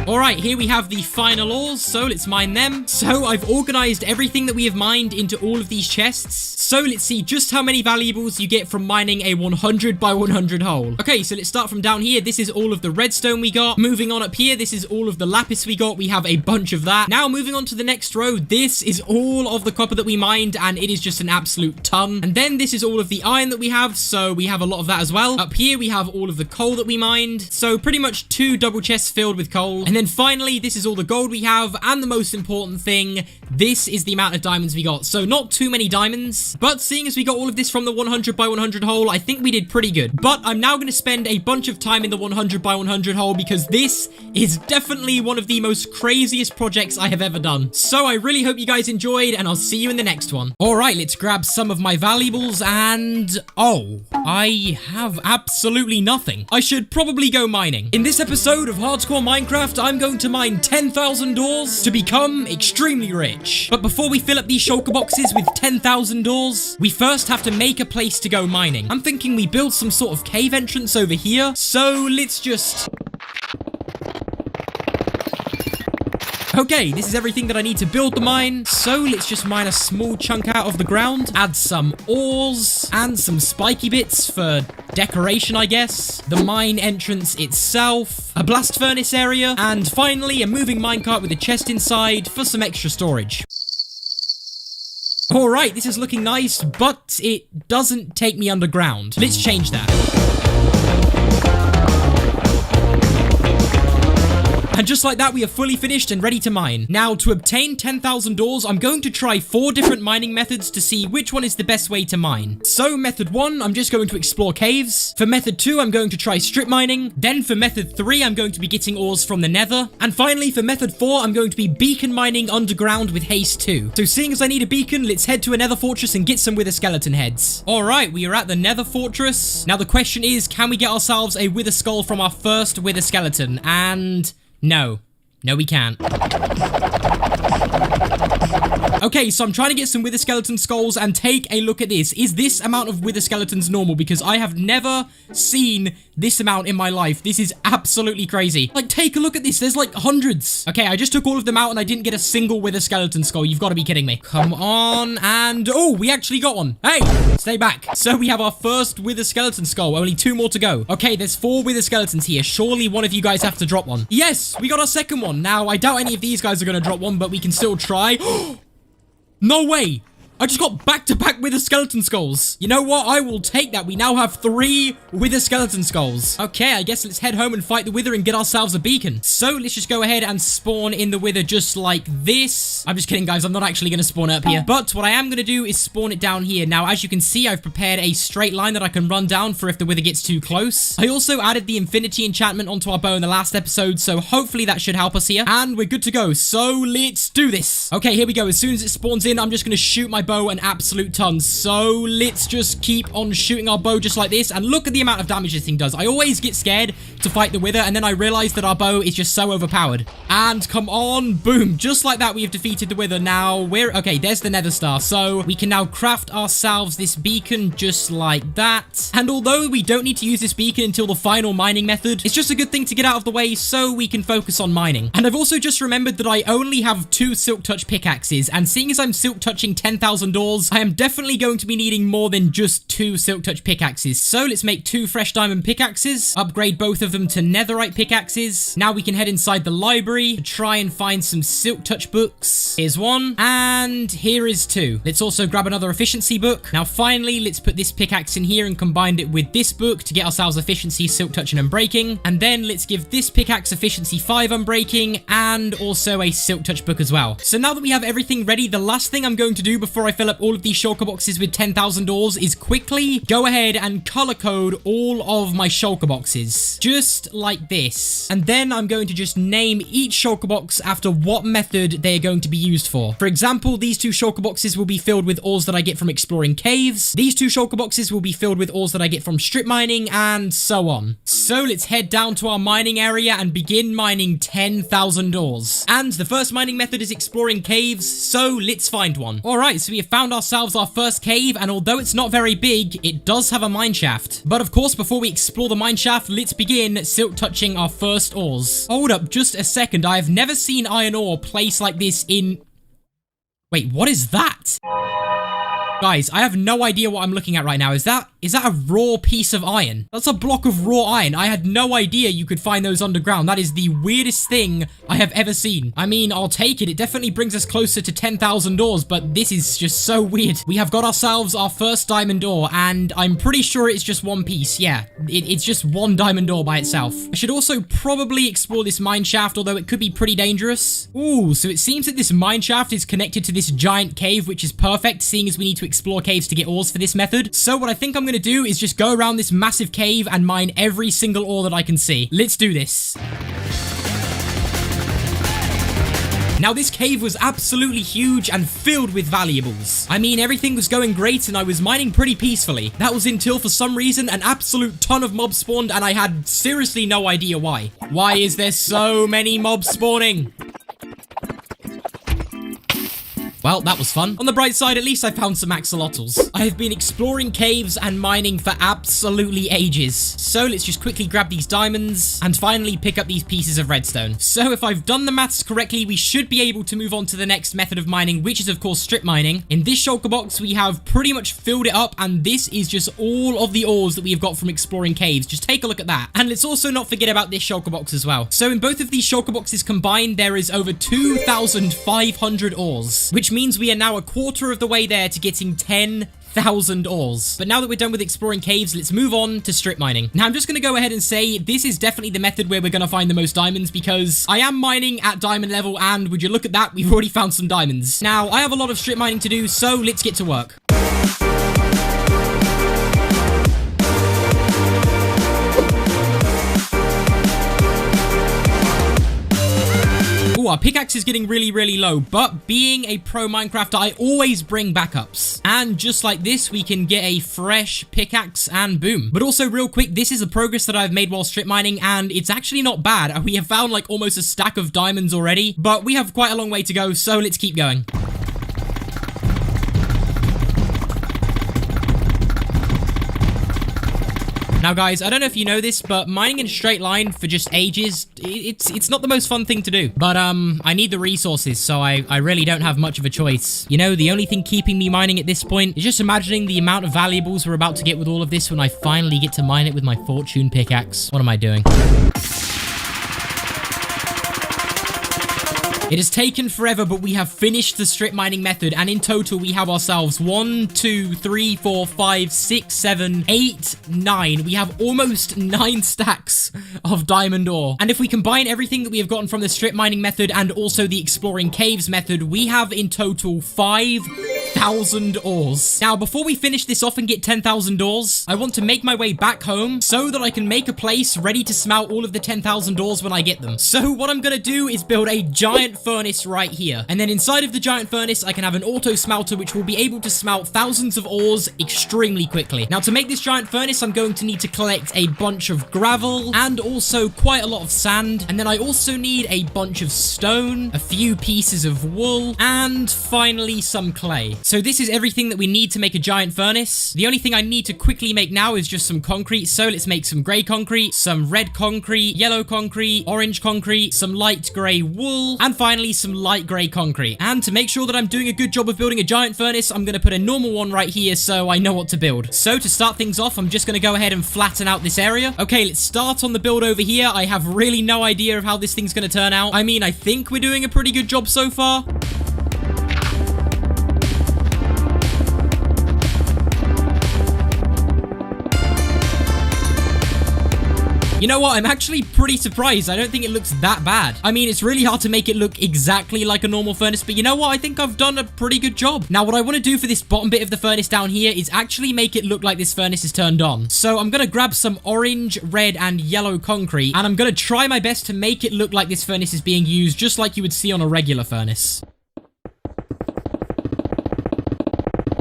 Alright, here we have the final ores, so let's mine them. So I've organized everything that we have mined into all of these chests. So let's see just how many valuables you get from mining a 100 by 100 hole. Okay, so let's start from down here. This is all of the redstone we got. Moving on up here, this is all of the lapis we got. We have a bunch of that. Now moving on to the next row, this is all of the copper that we mined, and it is just an absolute ton. And then this is all of the iron that we have, so we have a lot of that as well. Up here, we have all of the coal that we mined. So pretty much 2 double chests filled with coal. And then finally, this is all the gold we have, and the most important thing, this is the amount of diamonds we got. So not too many diamonds, but seeing as we got all of this from the 100 by 100 hole, I think we did pretty good. But I'm now going to spend a bunch of time in the 100 by 100 hole because this is definitely one of the most craziest projects I have ever done. So I really hope you guys enjoyed, and I'll see you in the next one. Alright, let's grab some of my valuables, and oh, I have absolutely nothing. I should probably go mining. In this episode of Hardcore Minecraft, I'm going to mine 10,000 doors to become extremely rich. But before we fill up these shulker boxes with 10,000 doors, we first have to make a place to go mining. I'm thinking we build some sort of cave entrance over here. So let's just... Okay, this is everything that I need to build the mine. So let's just mine a small chunk out of the ground, add some ores and some spiky bits for decoration, I guess. The mine entrance itself, a blast furnace area, and finally a moving minecart with a chest inside for some extra storage. Alright, this is looking nice, but it doesn't take me underground. Let's change that. And just like that, we are fully finished and ready to mine. Now, to obtain 10,000 ores, I'm going to try 4 different mining methods to see which one is the best way to mine. So, method 1, I'm just going to explore caves. For method 2, I'm going to try strip mining. Then for method 3, I'm going to be getting ores from the nether. And finally, for method 4, I'm going to be beacon mining underground with haste 2. So, seeing as I need a beacon, let's head to a nether fortress and get some wither skeleton heads. Alright, we are at the nether fortress. Now, the question is, can we get ourselves a wither skull from our first wither skeleton? And... no, we can't. Okay, so I'm trying to get some wither skeleton skulls and take a look at this. Is this amount of wither skeletons normal? Because I have never seen this amount in my life. This is absolutely crazy. Like, take a look at this. There's like hundreds. Okay, I just took all of them out and I didn't get a single wither skeleton skull. You've got to be kidding me. Come on, and oh, we actually got one. Hey, stay back. So we have our first wither skeleton skull. Only 2 more to go. Okay, there's 4 wither skeletons here. Surely one of you guys have to drop one. Yes, we got our second one. Now, I doubt any of these guys are going to drop one, but we can still try. No way! I just got back-to-back wither skeleton skulls. You know what? I will take that. We now have 3 wither skeleton skulls. Okay, I guess let's head home and fight the wither and get ourselves a beacon. So let's just go ahead and spawn in the wither just like this. I'm just kidding, guys. I'm not actually going to spawn up here. But what I am going to do is spawn it down here. Now, as you can see, I've prepared a straight line that I can run down for if the wither gets too close. I also added the infinity enchantment onto our bow in the last episode, so hopefully that should help us here. And we're good to go. So let's do this. Okay, here we go. As soon as it spawns in, I'm just going to shoot my bow an absolute ton. So let's just keep on shooting our bow just like this, and look at the amount of damage this thing does. I always get scared to fight the wither, and then I realize that our bow is just so overpowered. And come on, boom, just like that we have defeated the wither. Now we're okay, there's the nether star, so we can now craft ourselves this beacon just like that. And although we don't need to use this beacon until the final mining method, it's just a good thing to get out of the way so we can focus on mining. And I've also just remembered that I only have 2 silk touch pickaxes, and seeing as I'm silk touching 10,000 doors, I am definitely going to be needing more than just 2 silk touch pickaxes. So let's make 2 fresh diamond pickaxes, upgrade both of them to netherite pickaxes. Now we can head inside the library to try and find some silk touch books. Here's 1, and here is 2. Let's also grab another efficiency book. Now finally, let's put this pickaxe in here and combine it with this book to get ourselves efficiency, silk touch, and unbreaking. And then let's give this pickaxe efficiency 5 unbreaking and also a silk touch book as well. So now that we have everything ready, the last thing I'm going to do before I fill up all of these shulker boxes with 10,000 ores is quickly go ahead and color code all of my shulker boxes. Just like this. And then I'm going to just name each shulker box after what method they are going to be used for. For example, these 2 shulker boxes will be filled with ores that I get from exploring caves. These 2 shulker boxes will be filled with ores that I get from strip mining, and so on. So let's head down to our mining area and begin mining 10,000 ores. And the first mining method is exploring caves, so let's find one. Alright, so we have found ourselves our first cave, and although it's not very big, it does have a mine shaft. But of course, before we explore the mine shaft, let's begin silk touching our first ores. Hold up just a second. I have never seen iron ore placed like this in... Wait, what is that? Guys, I have no idea what I'm looking at right now. Is that a raw piece of iron? That's a block of raw iron. I had no idea you could find those underground. That is the weirdest thing I have ever seen. I mean, I'll take it. It definitely brings us closer to 10,000 ores, but this is just so weird. We have got ourselves our first diamond ore, and I'm pretty sure it's just 1 piece. Yeah, it's just 1 diamond ore by itself. I should also probably explore this mine shaft, although it could be pretty dangerous. Ooh, so it seems that this mine shaft is connected to this giant cave, which is perfect, seeing as we need to explore caves to get ores for this method. So what I think I'm going to do is just go around this massive cave and mine every single ore that I can see. Let's do this. Now, this cave was absolutely huge and filled with valuables. I mean, everything was going great and I was mining pretty peacefully. That was until, for some reason, an absolute ton of mobs spawned and I had seriously no idea why. Why is there so many mobs spawning? Well, that was fun. On the bright side, at least I found some axolotls. I have been exploring caves and mining for absolutely ages. So let's just quickly grab these diamonds and finally pick up these pieces of redstone. So if I've done the maths correctly, we should be able to move on to the next method of mining, which is of course strip mining. In this shulker box, we have pretty much filled it up, and this is just all of the ores that we have got from exploring caves. Just take a look at that. And let's also not forget about this shulker box as well. So in both of these shulker boxes combined, there is over 2,500 ores, which means we are now a quarter of the way there to getting 10,000 ores. But now that we're done with exploring caves, let's move on to strip mining. Now, I'm just going to go ahead and say this is definitely the method where we're going to find the most diamonds, because I am mining at diamond level, and would you look at that, we've already found some diamonds. Now, I have a lot of strip mining to do, so let's get to work. Ooh, our pickaxe is getting really low, but being a pro Minecrafter, I always bring backups. And just like this, we can get a fresh pickaxe and boom. But also real quick, this is a progress that I've made while strip mining, and it's actually not bad. We have found like almost a stack of diamonds already, but we have quite a long way to go, so let's keep going. Now guys, I don't know if you know this, but mining in a straight line for just ages, it's not the most fun thing to do. But I need the resources, so I really don't have much of a choice. You know, the only thing keeping me mining at this point is just imagining the amount of valuables we're about to get with all of this when I finally get to mine it with my fortune pickaxe. What am I doing? It has taken forever, but we have finished the strip mining method, and in total we have ourselves 1, 2, 3, 4, 5, 6, 7, 8, 9. We have almost 9 stacks of diamond ore. And if we combine everything that we have gotten from the strip mining method and also the exploring caves method, we have in total 5,000 ores. Now, before we finish this off and get 10,000 ores, I want to make my way back home so that I can make a place ready to smelt all of the 10,000 ores when I get them. So what I'm gonna do is build a giant furnace right here, and then inside of the giant furnace I can have an auto smelter which will be able to smelt thousands of ores extremely quickly. Now, to make this giant furnace, I'm going to need to collect a bunch of gravel and also quite a lot of sand, and then I also need a bunch of stone, a few pieces of wool, and finally some clay. So this is everything that we need to make a giant furnace. The only thing I need to quickly make now is just some concrete, so let's make some grey concrete, some red concrete, yellow concrete, orange concrete, some light grey wool, and finally some light grey concrete. And to make sure that I'm doing a good job of building a giant furnace, I'm going to put a normal one right here so I know what to build. So to start things off, I'm just going to go ahead and flatten out this area. Okay, let's start on the build over here. I have really no idea of how this thing's going to turn out. I mean, I think we're doing a pretty good job so far. You know what? I'm actually pretty surprised. I don't think it looks that bad. I mean, it's really hard to make it look exactly like a normal furnace, but you know what? I think I've done a pretty good job. Now, what I want to do for this bottom bit of the furnace down here is actually make it look like this furnace is turned on. So I'm going to grab some orange, red, and yellow concrete, and I'm going to try my best to make it look like this furnace is being used just like you would see on a regular furnace.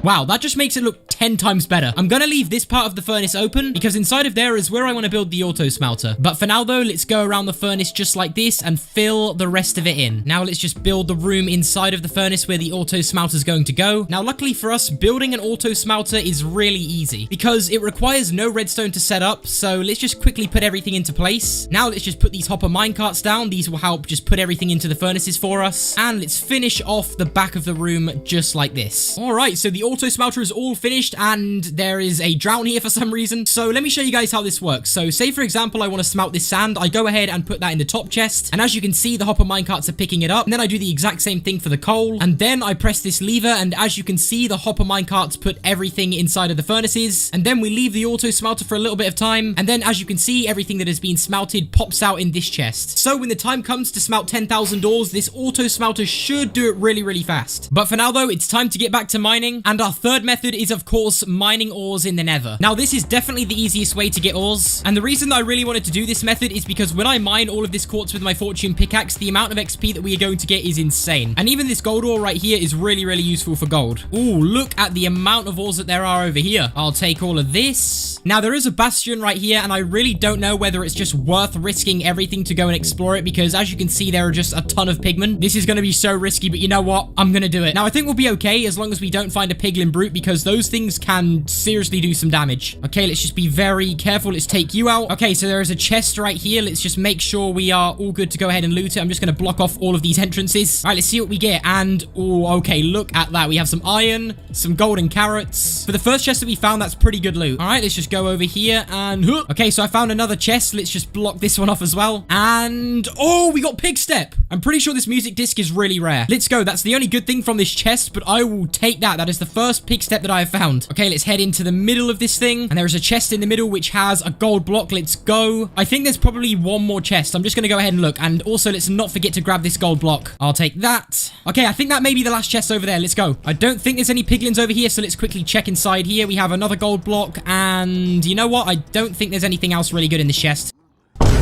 Wow, that just makes it look 10 times better. I'm gonna leave this part of the furnace open because inside of there is where I want to build the auto smelter. But for now though, let's go around the furnace just like this and fill the rest of it in. Now let's just build the room inside of the furnace where the auto smelter is going to go. Now luckily for us, building an auto smelter is really easy because it requires no redstone to set up. So let's just quickly put everything into place. Now let's just put these hopper minecarts down. These will help just put everything into the furnaces for us. And let's finish off the back of the room just like this. All right, so the auto smelter is all finished and there is a drown here for some reason. So let me show you guys how this works. So say for example, I want to smelt this sand. I go ahead and put that in the top chest. And as you can see, the hopper minecarts are picking it up. And then I do the exact same thing for the coal. And then I press this lever. And as you can see, the hopper minecarts put everything inside of the furnaces. And then we leave the auto smelter for a little bit of time. And then as you can see, everything that has been smelted pops out in this chest. So when the time comes to smelt 10,000 ores, this auto smelter should do it really fast. But for now though, it's time to get back to mining. And our third method is, of course, mining ores in the nether. Now, this is definitely the easiest way to get ores. And the reason that I really wanted to do this method is because when I mine all of this quartz with my fortune pickaxe, the amount of XP that we are going to get is insane. And even this gold ore right here is really, really useful for gold. Ooh, look at the amount of ores that there are over here. I'll take all of this. Now, there is a bastion right here, and I really don't know whether it's just worth risking everything to go and explore it, because as you can see, there are just a ton of pigmen. This is going to be so risky, but you know what? I'm going to do it. Now, I think we'll be okay as long as we don't find a piglin brute, because those things can seriously do some damage. Okay, let's just be very careful. Let's take you out. Okay, so there is a chest right here. Let's just make sure we are all good to go ahead and loot it. I'm just going to block off all of these entrances. All right, let's see what we get. And, oh, okay, look at that. We have some iron, some golden carrots. For the first chest that we found, that's pretty good loot. All right, let's just go over here and... Okay, so I found another chest. Let's just block this one off as well. And, oh, we got pig step. I'm pretty sure this music disc is really rare. Let's go. That's the only good thing from this chest, but I will take that. That is the first pig step that I have found. Okay, let's head into the middle of this thing. And there is a chest in the middle which has a gold block. Let's go. I think there's probably one more chest. I'm just going to go ahead and look. And also, let's not forget to grab this gold block. I'll take that. Okay, I think that may be the last chest over there. Let's go. I don't think there's any piglins over here, so let's quickly check inside here. We have another gold block, and you know what? I don't think there's anything else really good in this chest.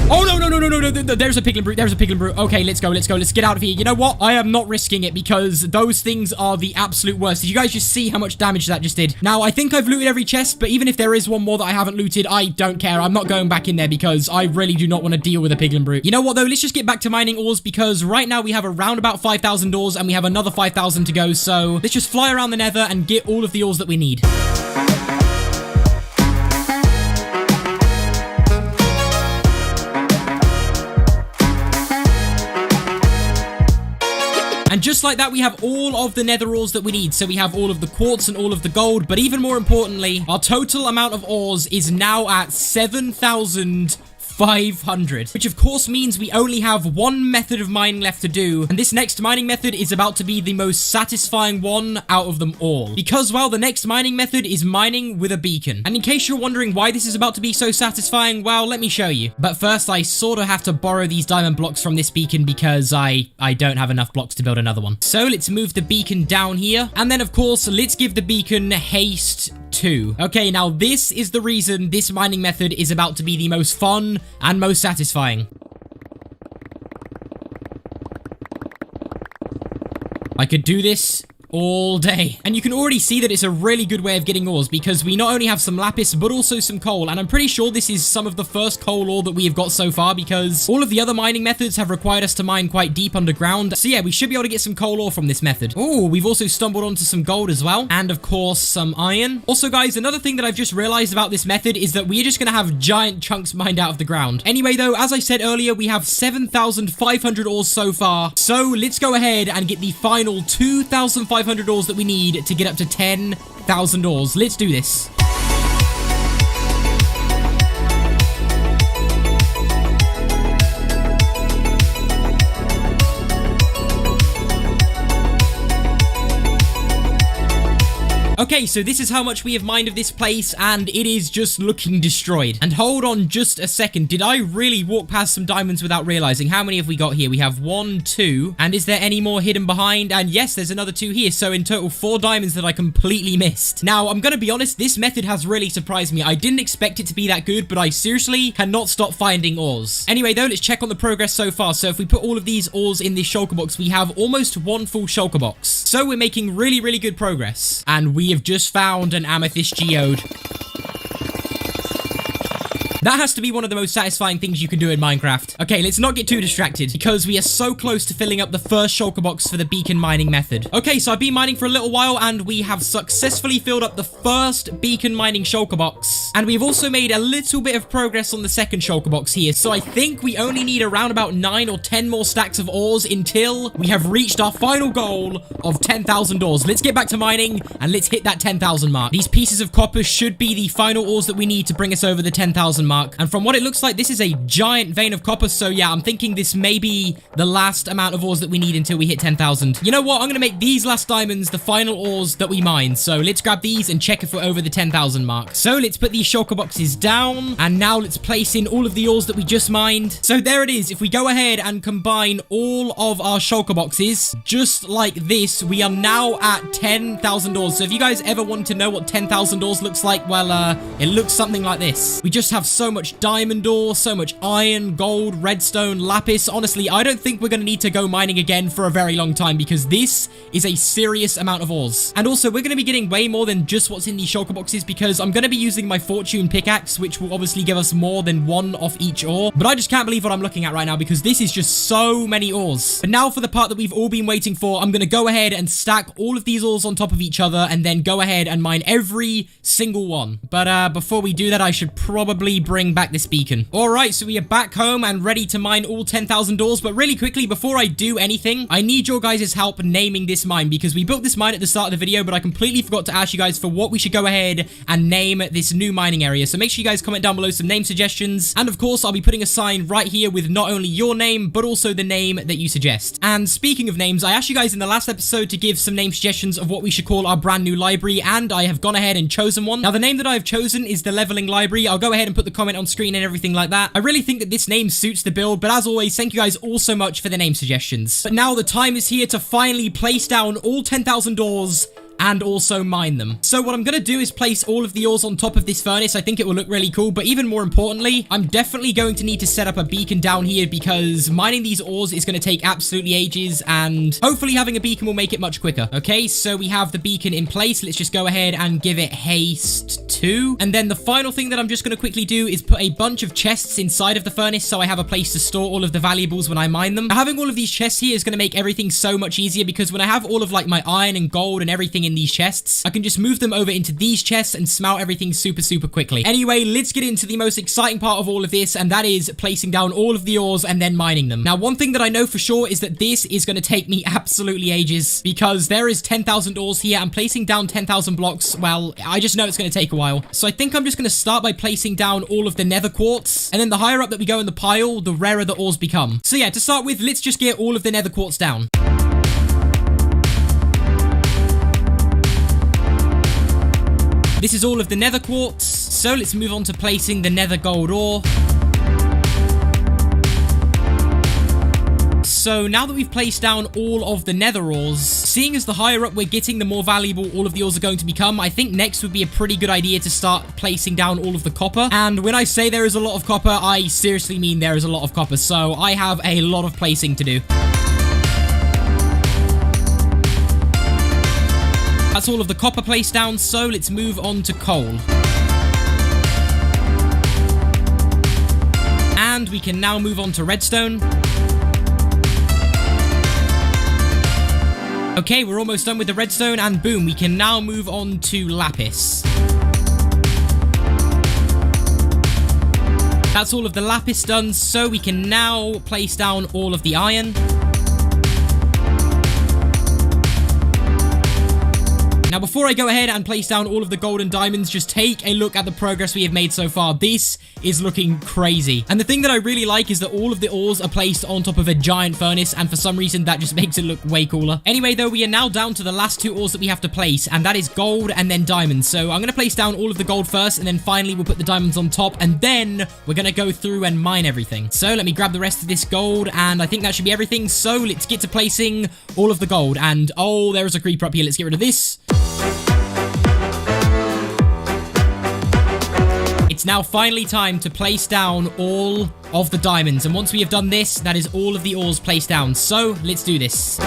Oh, no. There's a piglin brute. There's a piglin brute. Okay, let's go. Let's get out of here. You know what? I am not risking it because those things are the absolute worst. Did you guys just see how much damage that just did? Now, I think I've looted every chest, but even if there is one more that I haven't looted, I don't care. I'm not going back in there because I really do not want to deal with a piglin brute. You know what, though? Let's just get back to mining ores because right now we have around about 5,000 ores and we have another 5,000 to go. So let's just fly around the nether and get all of the ores that we need. And just like that, we have all of the nether ores that we need. So we have all of the quartz and all of the gold. But even more importantly, our total amount of ores is now at 7,500, which of course means we only have one method of mining left to do, and this next mining method is about to be the most satisfying one out of them all, because, well, the next mining method is mining with a beacon. And in case you're wondering why this is about to be so satisfying, well, let me show you. But first, I sort of have to borrow these diamond blocks from this beacon because I don't have enough blocks to build another one. So let's move the beacon down here, and then of course, let's give the beacon haste 2. Okay, now this is the reason this mining method is about to be the most fun and most satisfying. I could do this all day. And you can already see that it's a really good way of getting ores because we not only have some lapis, but also some coal. And I'm pretty sure this is some of the first coal ore that we have got so far because all of the other mining methods have required us to mine quite deep underground. So yeah, we should be able to get some coal ore from this method. Oh, we've also stumbled onto some gold as well. And of course, some iron. Also, guys, another thing that I've just realized about this method is that we're just going to have giant chunks mined out of the ground. Anyway, though, as I said earlier, we have 7,500 ores so far. So let's go ahead and get the final 2,500 ores that we need to get up to 10,000 ores. Let's do this. Okay, so this is how much we have mined of this place, and it is just looking destroyed. And hold on just a second. Did I really walk past some diamonds without realizing? How many have we got here? We have 1, 2. And is there any more hidden behind? And yes, there's another 2 here. So in total, 4 diamonds that I completely missed. Now, I'm going to be honest, this method has really surprised me. I didn't expect it to be that good, but I seriously cannot stop finding ores. Anyway, though, let's check on the progress so far. So if we put all of these ores in this shulker box, we have almost 1 full shulker box. So we're making really, really good progress. And we have just found an amethyst geode. That has to be one of the most satisfying things you can do in Minecraft. Okay, let's not get too distracted because we are so close to filling up the first shulker box for the beacon mining method. Okay, so I've been mining for a little while and we have successfully filled up the first beacon mining shulker box. And we've also made a little bit of progress on the second shulker box here. So I think we only need around about 9 or 10 more stacks of ores until we have reached our final goal of 10,000 ores. Let's get back to mining and let's hit that 10,000 mark. These pieces of copper should be the final ores that we need to bring us over the 10,000 mark. mark. And from what it looks like, this is a giant vein of copper. So yeah, I'm thinking this may be the last amount of ores that we need until we hit 10,000. You know what? I'm going to make these last diamonds the final ores that we mine. So let's grab these and check if we're over the 10,000 mark. So let's put these shulker boxes down. And now let's place in all of the ores that we just mined. So there it is. If we go ahead and combine all of our shulker boxes, just like this, we are now at 10,000 ores. So if you guys ever want to know what 10,000 ores looks like, well, it looks something like this. We just have so much diamond ore, so much iron, gold, redstone, lapis. Honestly, I don't think we're going to need to go mining again for a very long time because this is a serious amount of ores. And also, we're going to be getting way more than just what's in these shulker boxes because I'm going to be using my fortune pickaxe, which will obviously give us more than one off each ore. But I just can't believe what I'm looking at right now because this is just so many ores. But now for the part that we've all been waiting for, I'm going to go ahead and stack all of these ores on top of each other and then go ahead and mine every single one. But before we do that, I should probably bring back this beacon. Alright, so we are back home and ready to mine all 10,000 ores. But really quickly, before I do anything, I need your guys' help naming this mine because we built this mine at the start of the video, but I completely forgot to ask you guys for what we should go ahead and name this new mining area. So make sure you guys comment down below some name suggestions. And of course, I'll be putting a sign right here with not only your name, but also the name that you suggest. And speaking of names, I asked you guys in the last episode to give some name suggestions of what we should call our brand new library, and I have gone ahead and chosen one. Now, the name that I've chosen is the Leveling Library. I'll go ahead and put the comment on screen and everything like that. I really think that this name suits the build, but as always, thank you guys all so much for the name suggestions. But now the time is here to finally place down all 10,000 ores and also mine them. So what I'm going to do is place all of the ores on top of this furnace. I think it will look really cool, but even more importantly, I'm definitely going to need to set up a beacon down here because mining these ores is going to take absolutely ages, and hopefully having a beacon will make it much quicker. Okay, so we have the beacon in place. Let's just go ahead and give it haste 2. And then the final thing that I'm just going to quickly do is put a bunch of chests inside of the furnace so I have a place to store all of the valuables when I mine them. Now, having all of these chests here is going to make everything so much easier because when I have all of like my iron and gold and everything in these chests, I can just move them over into these chests and smelt everything super quickly. Anyway, let's get into the most exciting part of all of this, and that is placing down all of the ores and then mining them. Now, one thing that I know for sure is that this is going to take me absolutely ages because there is 10,000 ores here, and placing down 10,000 blocks, well, I just know it's going to take a while. So I think I'm just going to start by placing down all of the nether quartz, and then the higher up that we go in the pile, the rarer the ores become. So yeah, to start with, let's just get all of the nether quartz down. This is all of the nether quartz, so let's move on to placing the nether gold ore. So now that we've placed down all of the nether ores, seeing as the higher up we're getting, the more valuable all of the ores are going to become, I think next would be a pretty good idea to start placing down all of the copper. And when I say there is a lot of copper, I seriously mean there is a lot of copper, so I have a lot of placing to do. That's all of the copper placed down, so let's move on to coal. And we can now move on to redstone. Okay, we're almost done with the redstone, and boom, we can now move on to lapis. That's all of the lapis done, so we can now place down all of the iron. Now, before I go ahead and place down all of the gold and diamonds, just take a look at the progress we have made so far. This is looking crazy. And the thing that I really like is that all of the ores are placed on top of a giant furnace, and for some reason, that just makes it look way cooler. Anyway, though, we are now down to the last 2 ores that we have to place, and that is gold and then diamonds. So I'm going to place down all of the gold first, and then finally we'll put the diamonds on top, and then we're going to go through and mine everything. So let me grab the rest of this gold, and I think that should be everything. So let's get to placing all of the gold. And oh, there is a creeper up here. Let's get rid of this. It's now finally time to place down all of the diamonds. And once we have done this, that is all of the ores placed down. So let's do this.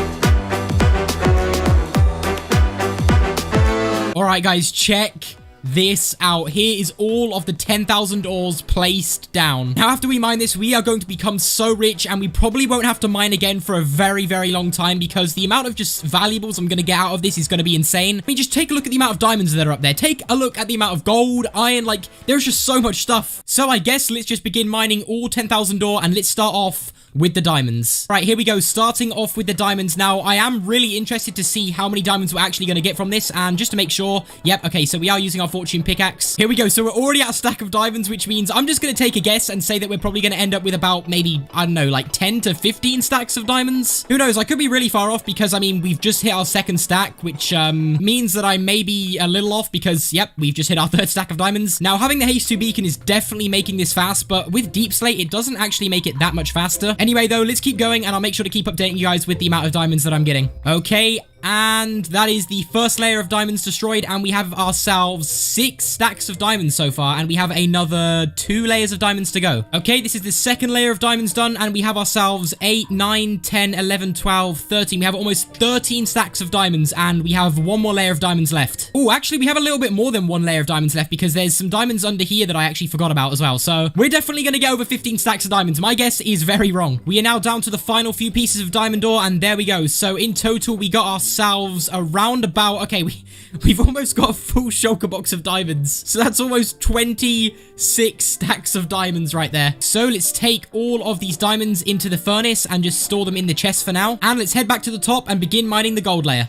All right, guys, check this out. Here is all of the 10,000 ores placed down. Now, after we mine this, we are going to become so rich, and we probably won't have to mine again for a very long time because the amount of just valuables I'm going to get out of this is going to be insane. I mean, just take a look at the amount of diamonds that are up there. Take a look at the amount of gold, iron, like, there's just so much stuff. So I guess let's just begin mining all 10,000 ore, and let's start off with the diamonds. Right, here we go. Starting off with the diamonds. Now, I am really interested to see how many diamonds we're actually going to get from this. And just to make sure, yep, okay, so we are using our fortune pickaxe. Here we go. So we're already at a stack of diamonds, which means I'm just going to take a guess and say that we're probably going to end up with about maybe, I don't know, like 10 to 15 stacks of diamonds. Who knows? I could be really far off because, I mean, we've just hit our second stack, which means that I may be a little off because, yep, we've just hit our third stack of diamonds. Now, having the haste 2 beacon is definitely making this fast, but with deep slate, it doesn't actually make it that much faster. Anyway, though, let's keep going, and I'll make sure to keep updating you guys with the amount of diamonds that I'm getting. Okay. And that is the first layer of diamonds destroyed, and we have ourselves 6 stacks of diamonds so far, and we have another 2 layers of diamonds to go. Okay, this is the second layer of diamonds done, and we have ourselves 8, 9, 10, 11, 12, 13. We have almost 13 stacks of diamonds, and we have 1 more layer of diamonds left. Oh, actually, we have a little bit more than 1 layer of diamonds left because there's some diamonds under here that I actually forgot about as well. So we're definitely going to get over 15 stacks of diamonds. My guess is very wrong. We are now down to the final few pieces of diamond ore, and there we go. So in total, we got ourselves around about, okay, we've almost got a full shulker box of diamonds. So that's almost 26 stacks of diamonds right there. So let's take all of these diamonds into the furnace and just store them in the chest for now. And let's head back to the top and begin mining the gold layer.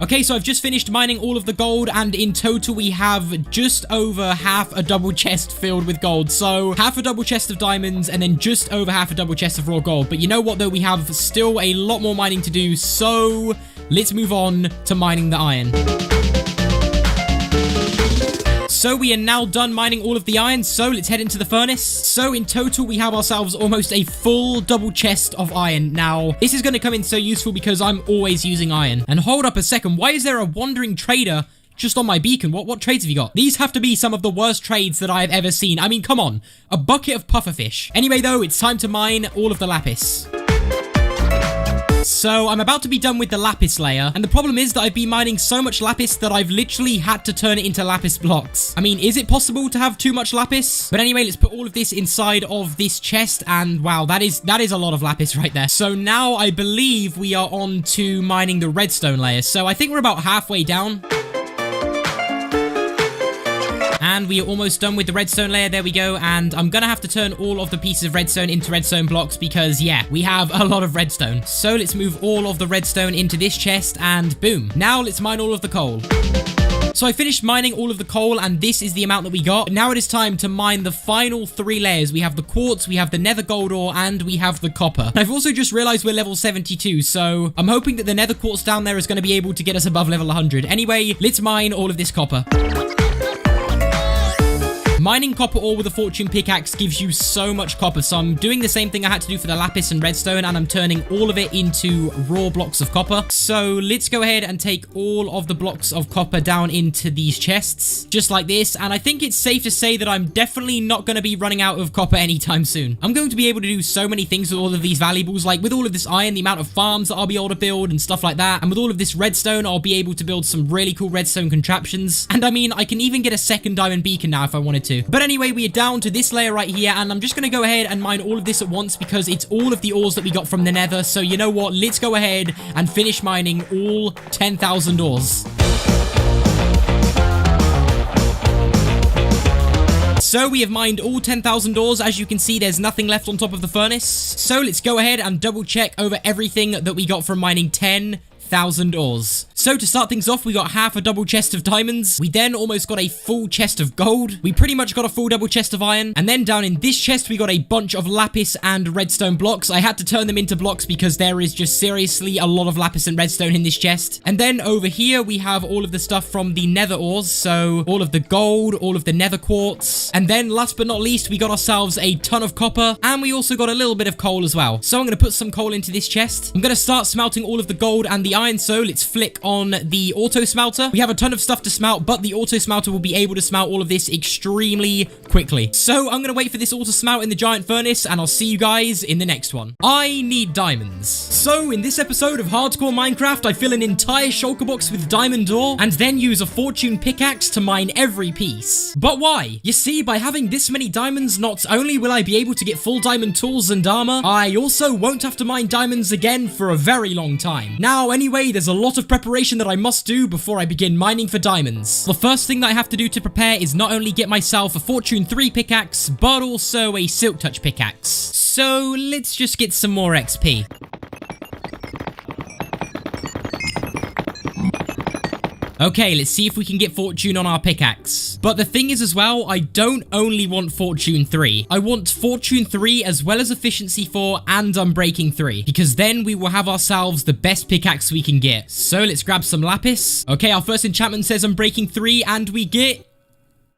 Okay, so I've just finished mining all of the gold, and in total we have just over half a double chest filled with gold. So half a double chest of diamonds and then just over half a double chest of raw gold. But you know what though, we have still a lot more mining to do, so let's move on to mining the iron. So we are now done mining all of the iron, so let's head into the furnace. So in total, we have ourselves almost a full double chest of iron. Now, this is going to come in so useful because I'm always using iron. And hold up a second, why is there a wandering trader just on my beacon? What trades have you got? These have to be some of the worst trades that I've ever seen. I mean, come on, a bucket of pufferfish. Anyway, though, it's time to mine all of the lapis. So I'm about to be done with the lapis layer, and the problem is that I've been mining so much lapis that I've literally had to turn it into lapis blocks. I mean, is it possible to have too much lapis? But anyway, let's put all of this inside of this chest, and wow, that is a lot of lapis right there. So now I believe we are on to mining the redstone layer. So I think we're about halfway down. And we are almost done with the redstone layer. There we go. And I'm going to have to turn all of the pieces of redstone into redstone blocks because, yeah, we have a lot of redstone. So let's move all of the redstone into this chest and boom. Now let's mine all of the coal. So I finished mining all of the coal, and this is the amount that we got. Now it is time to mine the final 3 layers. We have the quartz, we have the nether gold ore, and we have the copper. And I've also just realized we're level 72, so I'm hoping that the nether quartz down there is going to be able to get us above level 100. Anyway, let's mine all of this copper. Mining copper ore with a fortune pickaxe gives you so much copper, so I'm doing the same thing I had to do for the lapis and redstone, and I'm turning all of it into raw blocks of copper. So let's go ahead and take all of the blocks of copper down into these chests, just like this, and I think it's safe to say that I'm definitely not going to be running out of copper anytime soon. I'm going to be able to do so many things with all of these valuables, like with all of this iron, the amount of farms that I'll be able to build and stuff like that, and with all of this redstone, I'll be able to build some really cool redstone contraptions, and I mean, I can even get a second diamond beacon now if I wanted to. But anyway, we are down to this layer right here, and I'm just going to go ahead and mine all of this at once because it's all of the ores that we got from the nether. So you know what? Let's go ahead and finish mining all 10,000 ores. So we have mined all 10,000 ores. As you can see, there's nothing left on top of the furnace. So let's go ahead and double check over everything that we got from mining 10,000 ores. So to start things off, we got half a double chest of diamonds. We then almost got a full chest of gold. We pretty much got a full double chest of iron. And then down in this chest, we got a bunch of lapis and redstone blocks. I had to turn them into blocks because there is just seriously a lot of lapis and redstone in this chest. And then over here, we have all of the stuff from the nether ores. So all of the gold, all of the nether quartz. And then last but not least, we got ourselves a ton of copper. And we also got a little bit of coal as well. So I'm going to put some coal into this chest. I'm going to start smelting all of the gold and the iron. So let's flick on the auto smelter. We have a ton of stuff to smelt, but the auto smelter will be able to smelt all of this extremely quickly. So I'm going to wait for this auto smelt in the giant furnace, and I'll see you guys in the next one. I need diamonds. So in this episode of Hardcore Minecraft, I fill an entire shulker box with diamond ore and then use a fortune pickaxe to mine every piece. But why? You see, by having this many diamonds, not only will I be able to get full diamond tools and armor, I also won't have to mine diamonds again for a very long time. Now, anyone Anyway, there's a lot of preparation that I must do before I begin mining for diamonds. The first thing that I have to do to prepare is not only get myself a Fortune 3 pickaxe, but also a Silk Touch pickaxe. So let's just get some more XP. Okay, let's see if we can get Fortune on our pickaxe. But the thing is as well, I don't only want Fortune 3. I want Fortune 3 as well as Efficiency 4 and Unbreaking 3. Because then we will have ourselves the best pickaxe we can get. So let's grab some lapis. Okay, our first enchantment says Unbreaking 3 and we get...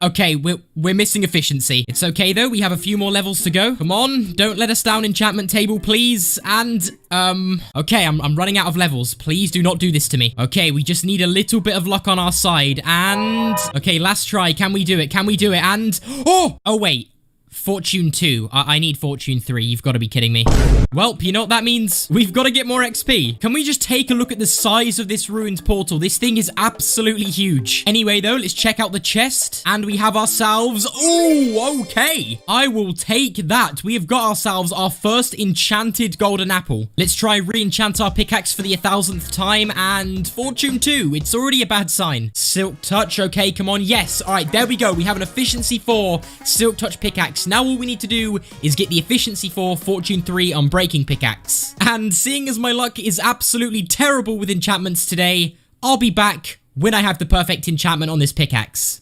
Okay, we're missing efficiency. It's okay though, we have a few more levels to go. Come on, don't let us down, enchantment table, please. And, okay, I'm running out of levels. Please do not do this to me. Okay, we just need a little bit of luck on our side. And, okay, last try. Can we do it? Can we do it? And, oh wait. Fortune 2. I need Fortune 3. You've got to be kidding me. Well, you know what that means? We've got to get more XP. Can we just take a look at the size of this ruined portal? This thing is absolutely huge. Anyway, though, let's check out the chest. And we have ourselves... Oh, okay. I will take that. We have got ourselves our first enchanted golden apple. Let's try re-enchant our pickaxe for the 1000th time. And Fortune 2. It's already a bad sign. Silk Touch. Okay, come on. Yes. All right, there we go. We have an Efficiency 4 Silk Touch pickaxe. Now all we need to do is get the Efficiency 4 Fortune 3 Unbreaking pickaxe. And seeing as my luck is absolutely terrible with enchantments today, I'll be back when I have the perfect enchantment on this pickaxe.